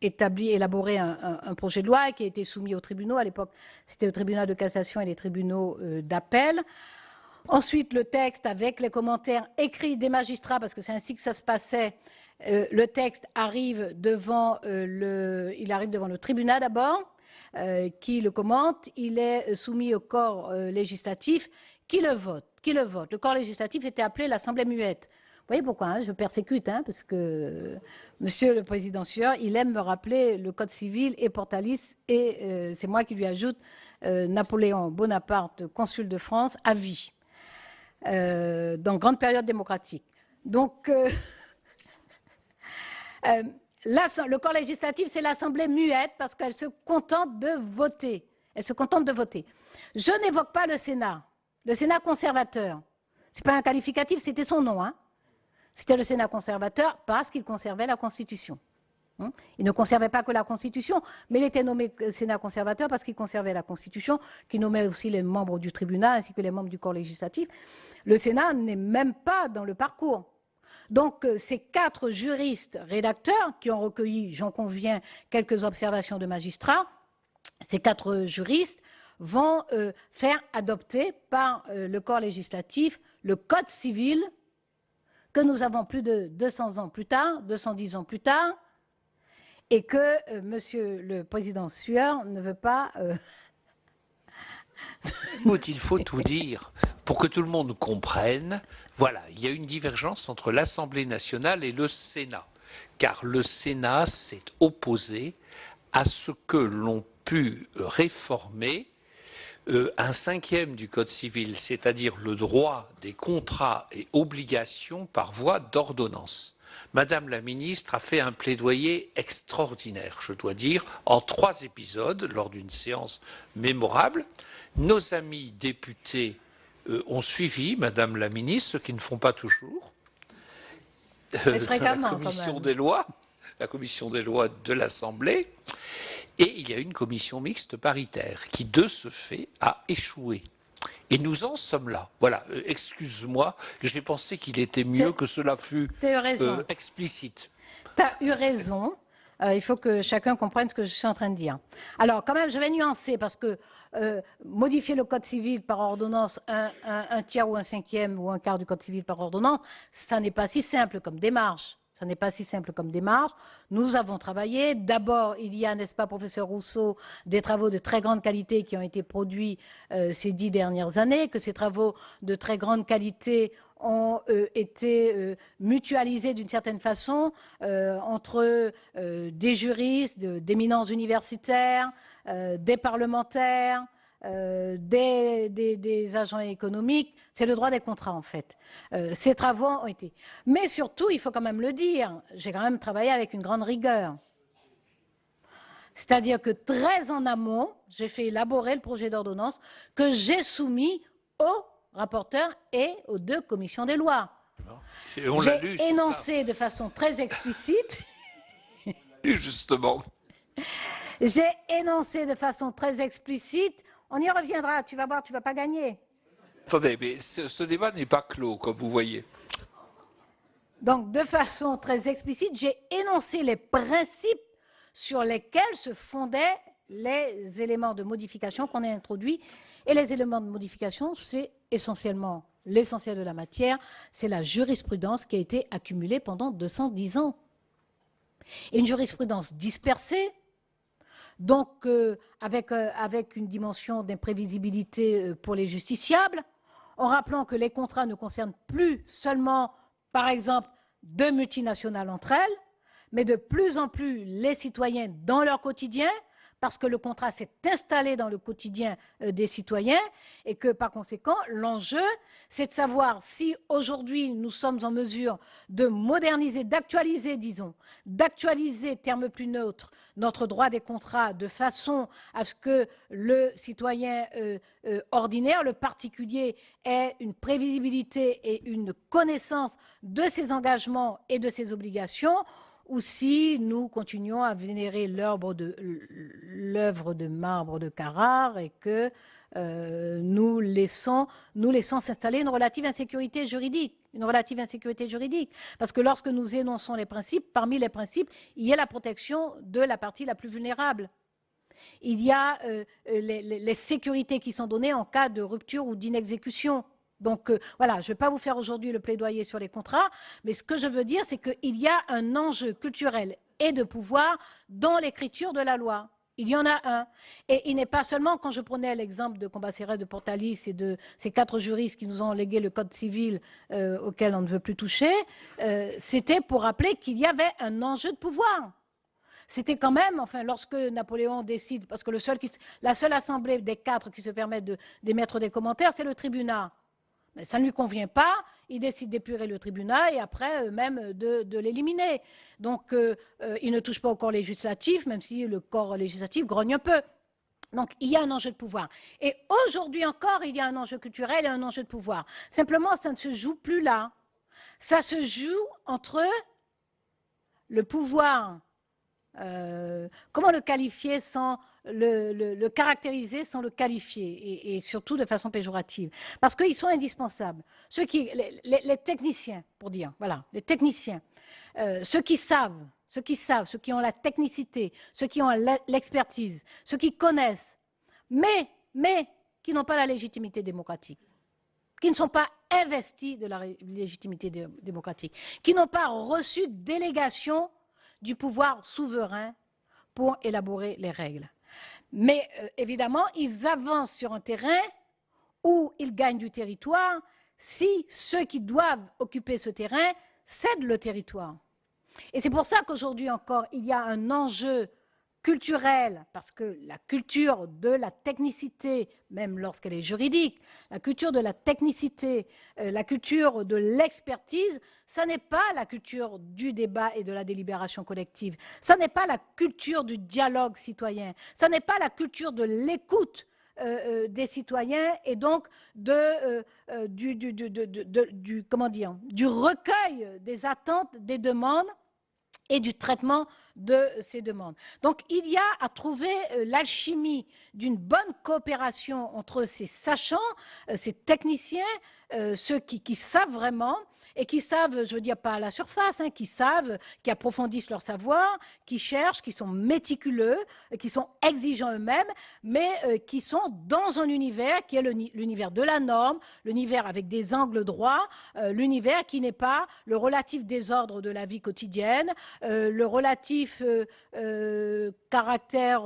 Speaker 8: élaboré un projet de loi qui a été soumis aux tribunaux. À l'époque, c'était au tribunal de cassation et les tribunaux d'appel. Ensuite, le texte, avec les commentaires écrits des magistrats, parce que c'est ainsi que ça se passait, le texte arrive devant le tribunal d'abord, qui le commente. Il est soumis au corps législatif, qui le vote. Le corps législatif était appelé l'Assemblée muette. Vous voyez pourquoi je persécute, parce que Monsieur le Président Sueur, il aime me rappeler le Code civil et Portalis, et c'est moi qui lui ajoute Napoléon Bonaparte, consul de France, à vie, dans grande période démocratique. Donc, le corps législatif, c'est l'Assemblée muette parce qu'elle se contente de voter. Elle se contente de voter. Je n'évoque pas le Sénat conservateur. Ce n'est pas un qualificatif, c'était son nom, C'était le Sénat conservateur parce qu'il conservait la Constitution. Il ne conservait pas que la Constitution, mais il était nommé Sénat conservateur parce qu'il conservait la Constitution, qui nommait aussi les membres du tribunal ainsi que les membres du corps législatif. Le Sénat n'est même pas dans le parcours. Donc, ces 4 juristes rédacteurs qui ont recueilli, j'en conviens, quelques observations de magistrats, ces 4 juristes vont faire adopter par le corps législatif le Code civil que nous avons plus de 200 ans plus tard, 210 ans plus tard, et que Monsieur le Président Sueur ne veut pas
Speaker 3: Écoute, il faut tout dire pour que tout le monde comprenne. Voilà, il y a une divergence entre l'Assemblée nationale et le Sénat, car le Sénat s'est opposé à ce que l'on pu réformer un cinquième du Code civil, c'est-à-dire le droit des contrats et obligations par voie d'ordonnance. Madame la ministre a fait un plaidoyer extraordinaire, je dois dire, en 3 épisodes, lors d'une séance mémorable. Nos amis députés ont suivi Madame la ministre, ce qu'ils ne font pas toujours,
Speaker 8: fréquemment,
Speaker 3: la commission des lois, la commission des lois de l'Assemblée, et il y a une commission mixte paritaire qui, de ce fait, a échoué. Et nous en sommes là. Voilà, excuse-moi, j'ai pensé qu'il était mieux que cela fût explicite.
Speaker 8: Tu as eu raison. Il faut que chacun comprenne ce que je suis en train de dire. Alors, quand même, je vais nuancer parce que modifier le Code civil par ordonnance, un tiers ou un cinquième ou un quart du Code civil par ordonnance, ça n'est pas si simple comme démarche. Ça n'est pas si simple comme démarche. Nous avons travaillé. D'abord, il y a, n'est-ce pas, professeur Rousseau, des travaux de très grande qualité qui ont été produits ces 10 dernières années, que ces travaux de très grande qualité ont été mutualisés d'une certaine façon entre des juristes, d'éminents universitaires, des parlementaires, des agents économiques. C'est le droit des contrats, en fait. Ces travaux ont été... Mais surtout, il faut quand même le dire, j'ai quand même travaillé avec une grande rigueur. C'est-à-dire que très en amont, j'ai fait élaborer le projet d'ordonnance que j'ai soumis au rapporteur et aux 2 commissions des lois. J'ai énoncé de façon très explicite.
Speaker 3: Justement.
Speaker 8: J'ai énoncé de façon très explicite. On y reviendra. Tu vas voir, tu ne vas pas gagner.
Speaker 3: Attendez, mais ce débat n'est pas clos, comme vous voyez.
Speaker 8: Donc, de façon très explicite, j'ai énoncé les principes sur lesquels se fondaient les éléments de modification qu'on a introduits. Et les éléments de modification, c'est essentiellement l'essentiel de la matière, c'est la jurisprudence qui a été accumulée pendant 210 ans. Et une jurisprudence dispersée, donc avec une dimension d'imprévisibilité pour les justiciables, en rappelant que les contrats ne concernent plus seulement, par exemple, 2 multinationales entre elles, mais de plus en plus les citoyens dans leur quotidien, parce que le contrat s'est installé dans le quotidien des citoyens et que, par conséquent, l'enjeu, c'est de savoir si aujourd'hui nous sommes en mesure de moderniser, d'actualiser, disons, d'actualiser, terme plus neutre, notre droit des contrats de façon à ce que le citoyen ordinaire, le particulier, ait une prévisibilité et une connaissance de ses engagements et de ses obligations, ou si nous continuons à vénérer l'œuvre de marbre de Carrare et que nous laissons s'installer une relative insécurité juridique. Parce que lorsque nous énonçons les principes, parmi les principes, il y a la protection de la partie la plus vulnérable. Il y a les sécurités qui sont données en cas de rupture ou d'inexécution. Donc voilà, je ne vais pas vous faire aujourd'hui le plaidoyer sur les contrats, mais ce que je veux dire, c'est qu'il y a un enjeu culturel et de pouvoir dans l'écriture de la loi. Il y en a un. Et il n'est pas seulement, quand je prenais l'exemple de Cambacérès, de Portalis et de ces 4 juristes qui nous ont légué le code civil auquel on ne veut plus toucher, c'était pour rappeler qu'il y avait un enjeu de pouvoir. C'était quand même, enfin, lorsque Napoléon décide, parce que la seule assemblée des 4 qui se permet d'émettre des commentaires, c'est le tribunat. Mais ça ne lui convient pas, il décide d'épurer le tribunal et après même de l'éliminer. Donc il ne touche pas au corps législatif, même si le corps législatif grogne un peu. Donc il y a un enjeu de pouvoir. Et aujourd'hui encore, il y a un enjeu culturel et un enjeu de pouvoir. Simplement, ça ne se joue plus là. Ça se joue entre le pouvoir, comment le qualifier sans le caractériser sans le qualifier et surtout de façon péjorative parce qu'ils sont indispensables. Les techniciens, pour dire, voilà, les techniciens, ceux qui savent, ceux qui ont la technicité, ceux qui ont l'expertise, ceux qui connaissent, mais qui n'ont pas la légitimité démocratique, qui ne sont pas investis de la légitimité démocratique, qui n'ont pas reçu délégation du pouvoir souverain pour élaborer les règles. Mais évidemment, ils avancent sur un terrain où ils gagnent du territoire si ceux qui doivent occuper ce terrain cèdent le territoire. Et c'est pour ça qu'aujourd'hui encore, il y a un enjeu culturel, parce que la culture de la technicité, même lorsqu'elle est juridique, la culture de la technicité, la culture de l'expertise, ça n'est pas la culture du débat et de la délibération collective, ça n'est pas la culture du dialogue citoyen, ça n'est pas la culture de l'écoute des citoyens et donc du recueil des attentes, des demandes et du traitement de ces demandes. Donc, il y a à trouver l'alchimie d'une bonne coopération entre ces sachants, ces techniciens, ceux qui savent vraiment et qui savent, je veux dire pas à la surface, qui savent, qui approfondissent leur savoir, qui cherchent, qui sont méticuleux, qui sont exigeants eux-mêmes, mais qui sont dans un univers qui est l'univers de la norme, l'univers avec des angles droits, l'univers qui n'est pas le relatif désordre de la vie quotidienne, le relatif caractère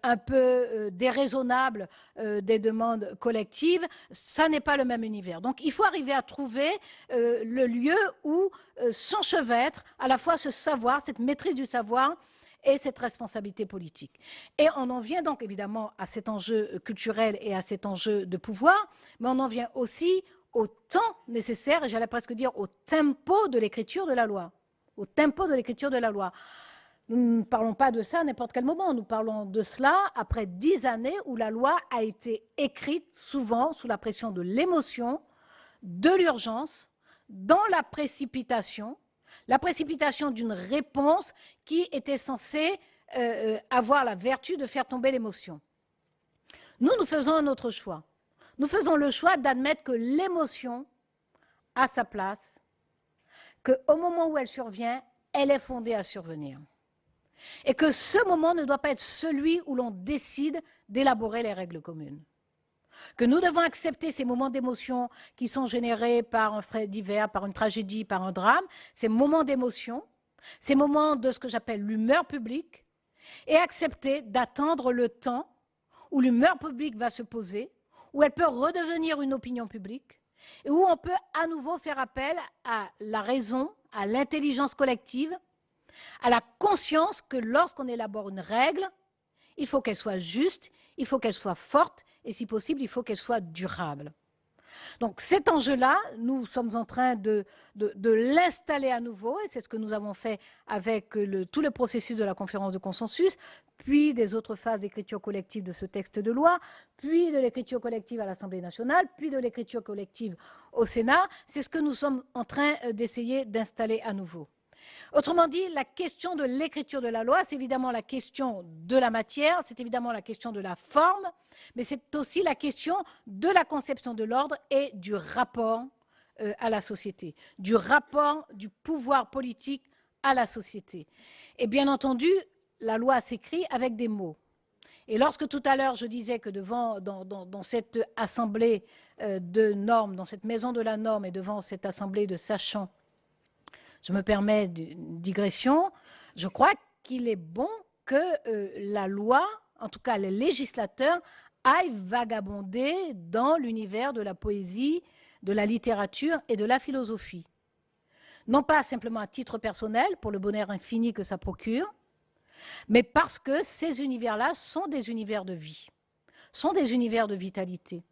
Speaker 8: un peu déraisonnable des demandes collectives, ça n'est pas le même univers. Donc il faut arriver à trouver le lieu où s'enchevêtre à la fois ce savoir, cette maîtrise du savoir et cette responsabilité politique. Et on en vient donc évidemment à cet enjeu culturel et à cet enjeu de pouvoir, mais on en vient aussi au temps nécessaire, et j'allais presque dire au tempo de l'écriture de la loi. Au tempo de l'écriture de la loi. Nous ne parlons pas de ça à n'importe quel moment, nous parlons de cela après 10 années où la loi a été écrite souvent sous la pression de l'émotion, de l'urgence, dans la précipitation d'une réponse qui était censée avoir la vertu de faire tomber l'émotion. Nous faisons un autre choix. Nous faisons le choix d'admettre que l'émotion a sa place, qu'au moment où elle survient, elle est fondée à survenir. Et que ce moment ne doit pas être celui où l'on décide d'élaborer les règles communes. Que nous devons accepter ces moments d'émotion qui sont générés par un fait divers, par une tragédie, par un drame, ces moments d'émotion, ces moments de ce que j'appelle l'humeur publique, et accepter d'attendre le temps où l'humeur publique va se poser, où elle peut redevenir une opinion publique, et où on peut à nouveau faire appel à la raison, à l'intelligence collective, à la conscience que lorsqu'on élabore une règle, il faut qu'elle soit juste, il faut qu'elle soit forte, et si possible, il faut qu'elle soit durable. Donc cet enjeu-là, nous sommes en train de l'installer à nouveau, et c'est ce que nous avons fait avec tout le processus de la conférence de consensus, puis des autres phases d'écriture collective de ce texte de loi, puis de l'écriture collective à l'Assemblée nationale, puis de l'écriture collective au Sénat. C'est ce que nous sommes en train d'essayer d'installer à nouveau. Autrement dit, la question de l'écriture de la loi, c'est évidemment la question de la matière, c'est évidemment la question de la forme, mais c'est aussi la question de la conception de l'ordre et du rapport à la société, du rapport du pouvoir politique à la société. Et bien entendu, la loi s'écrit avec des mots. Et lorsque tout à l'heure je disais que dans cette assemblée de normes, dans cette maison de la norme et devant cette assemblée de sachants, je me permets une digression, je crois qu'il est bon que la loi, en tout cas les législateurs, aillent vagabonder dans l'univers de la poésie, de la littérature et de la philosophie. Non pas simplement à titre personnel, pour le bonheur infini que ça procure, mais parce que ces univers-là sont des univers de vie, sont des univers de vitalité.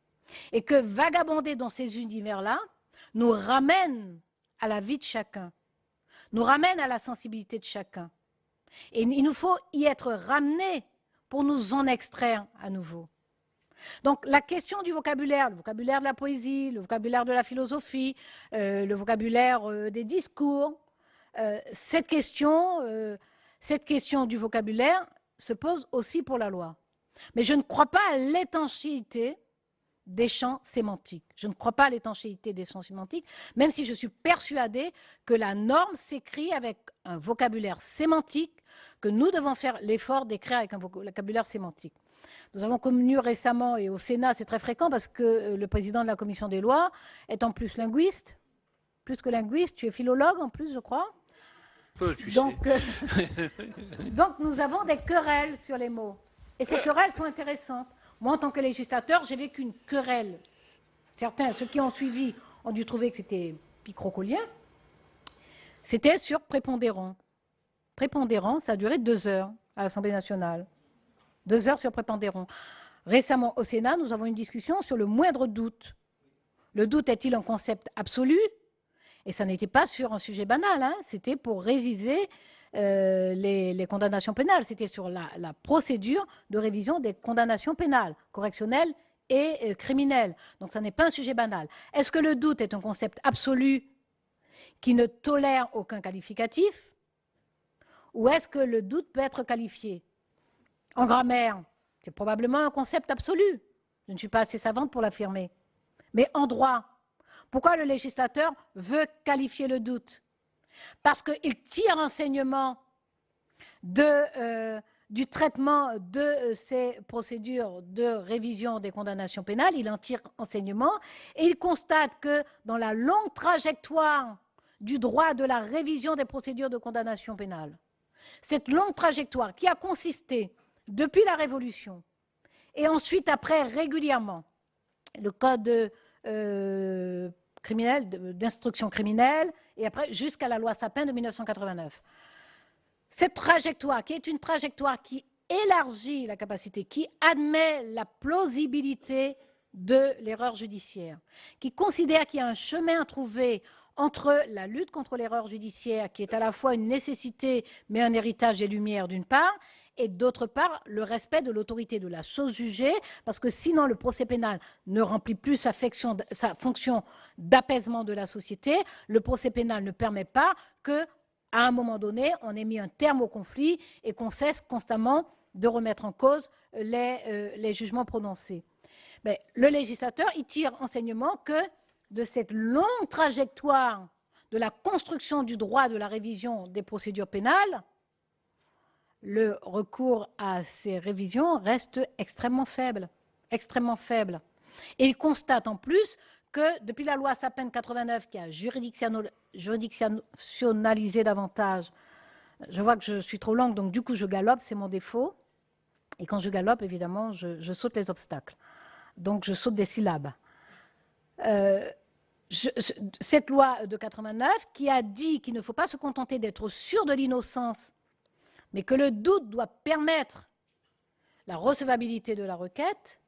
Speaker 8: Et que vagabonder dans ces univers-là nous ramène à la vie de chacun, nous ramène à la sensibilité de chacun. Et il nous faut y être ramenés pour nous en extraire à nouveau. Donc la question du vocabulaire, le vocabulaire de la poésie, le vocabulaire de la philosophie, le vocabulaire des discours, cette question du vocabulaire se pose aussi pour la loi. Mais je ne crois pas à l'étanchéité des champs sémantiques. Je ne crois pas à l'étanchéité des champs sémantiques, même si je suis persuadée que la norme s'écrit avec un vocabulaire sémantique, que nous devons faire l'effort d'écrire avec un vocabulaire sémantique. Nous avons connu récemment, et au Sénat c'est très fréquent, parce que le président de la commission des lois est en plus linguiste, plus que linguiste, tu es philologue en plus, je crois.
Speaker 3: Peu, tu
Speaker 8: donc, donc nous avons des querelles sur les mots. Et ces querelles sont intéressantes. Moi, en tant que législateur, j'ai vécu une querelle. Certains, ceux qui ont suivi, ont dû trouver que c'était picrocolien. C'était sur prépondérant. Prépondérant, ça a duré 2 heures à l'Assemblée nationale. 2 heures sur prépondérant. Récemment, au Sénat, nous avons une discussion sur le moindre doute. Le doute est-il un concept absolu? Et ça n'était pas sur un sujet banal, hein. C'était pour réviser les condamnations pénales. C'était sur la procédure de révision des condamnations pénales, correctionnelles et criminelles. Donc ça n'est pas un sujet banal. Est-ce que le doute est un concept absolu qui ne tolère aucun qualificatif? Ou est-ce que le doute peut être qualifié? En grammaire, c'est probablement un concept absolu. Je ne suis pas assez savante pour l'affirmer. Mais en droit, pourquoi le législateur veut qualifier le doute? Parce qu'il tire enseignement du traitement de ces procédures de révision des condamnations pénales, il en tire enseignement et il constate que dans la longue trajectoire du droit de la révision des procédures de condamnation pénale, cette longue trajectoire qui a consisté depuis la Révolution et ensuite après régulièrement, le code criminel, d'instruction criminelle, et après jusqu'à la loi Sapin de 1989. Cette trajectoire, qui est une trajectoire qui élargit la capacité, qui admet la plausibilité de l'erreur judiciaire, qui considère qu'il y a un chemin à trouver entre la lutte contre l'erreur judiciaire, qui est à la fois une nécessité, mais un héritage des Lumières d'une part, et d'autre part, le respect de l'autorité de la chose jugée, parce que sinon le procès pénal ne remplit plus sa fonction d'apaisement de la société. Le procès pénal ne permet pas qu'à un moment donné, on ait mis un terme au conflit et qu'on cesse constamment de remettre en cause les jugements prononcés. Mais le législateur, il tire enseignement que de cette longue trajectoire de la construction du droit de la révision des procédures pénales, le recours à ces révisions reste extrêmement faible, extrêmement faible. Et il constate en plus que depuis la loi Sapin de 89 qui a juridictionnalisé davantage, je vois que je suis trop longue, donc du coup je galope, c'est mon défaut. Et quand je galope, évidemment, je saute les obstacles. Donc je saute des syllabes. Cette loi de 89 qui a dit qu'il ne faut pas se contenter d'être sûr de l'innocence, mais que le doute doit permettre la recevabilité de la requête,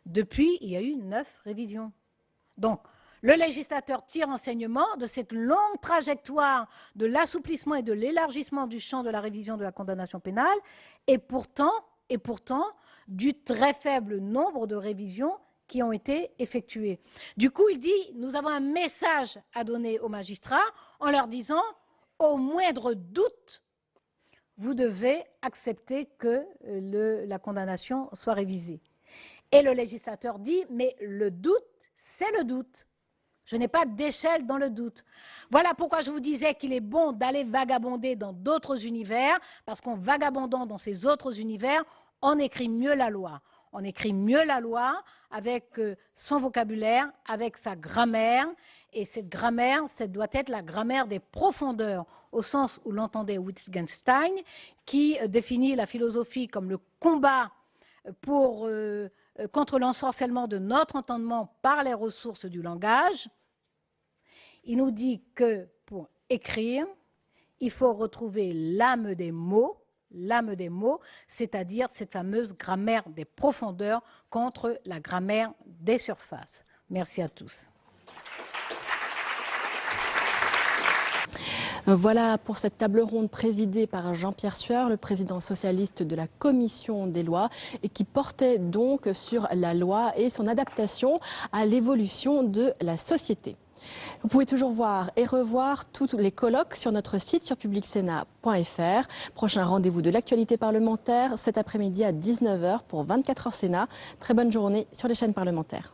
Speaker 8: depuis, il y a eu 9 révisions. Donc, le législateur tire enseignement de cette longue trajectoire de l'assouplissement et de l'élargissement du champ de la révision de la condamnation pénale, et pourtant du très faible nombre de révisions qui ont été effectuées. Du coup, il dit, nous avons un message à donner aux magistrats en leur disant, au moindre doute, vous devez accepter que la condamnation soit révisée. Et le législateur dit, mais le doute, c'est le doute. Je n'ai pas d'échelle dans le doute. Voilà pourquoi je vous disais qu'il est bon d'aller vagabonder dans d'autres univers, parce qu'en vagabondant dans ces autres univers, on écrit mieux la loi. On écrit mieux la loi avec son vocabulaire, avec sa grammaire. Et cette grammaire, ça doit être la grammaire des profondeurs, au sens où l'entendait Wittgenstein, qui définit la philosophie comme le combat contre l'ensorcellement de notre entendement par les ressources du langage. Il nous dit que pour écrire, il faut retrouver l'âme des mots, c'est-à-dire cette fameuse grammaire des profondeurs contre la grammaire des surfaces. Merci à tous.
Speaker 1: Voilà pour cette table ronde présidée par Jean-Pierre Sueur, le président socialiste de la Commission des lois, et qui portait donc sur la loi et son adaptation à l'évolution de la société. Vous pouvez toujours voir et revoir tous les colloques sur notre site sur publicsénat.fr. Prochain rendez-vous de l'actualité parlementaire cet après-midi à 19h pour 24h Sénat. Très bonne journée sur les chaînes parlementaires.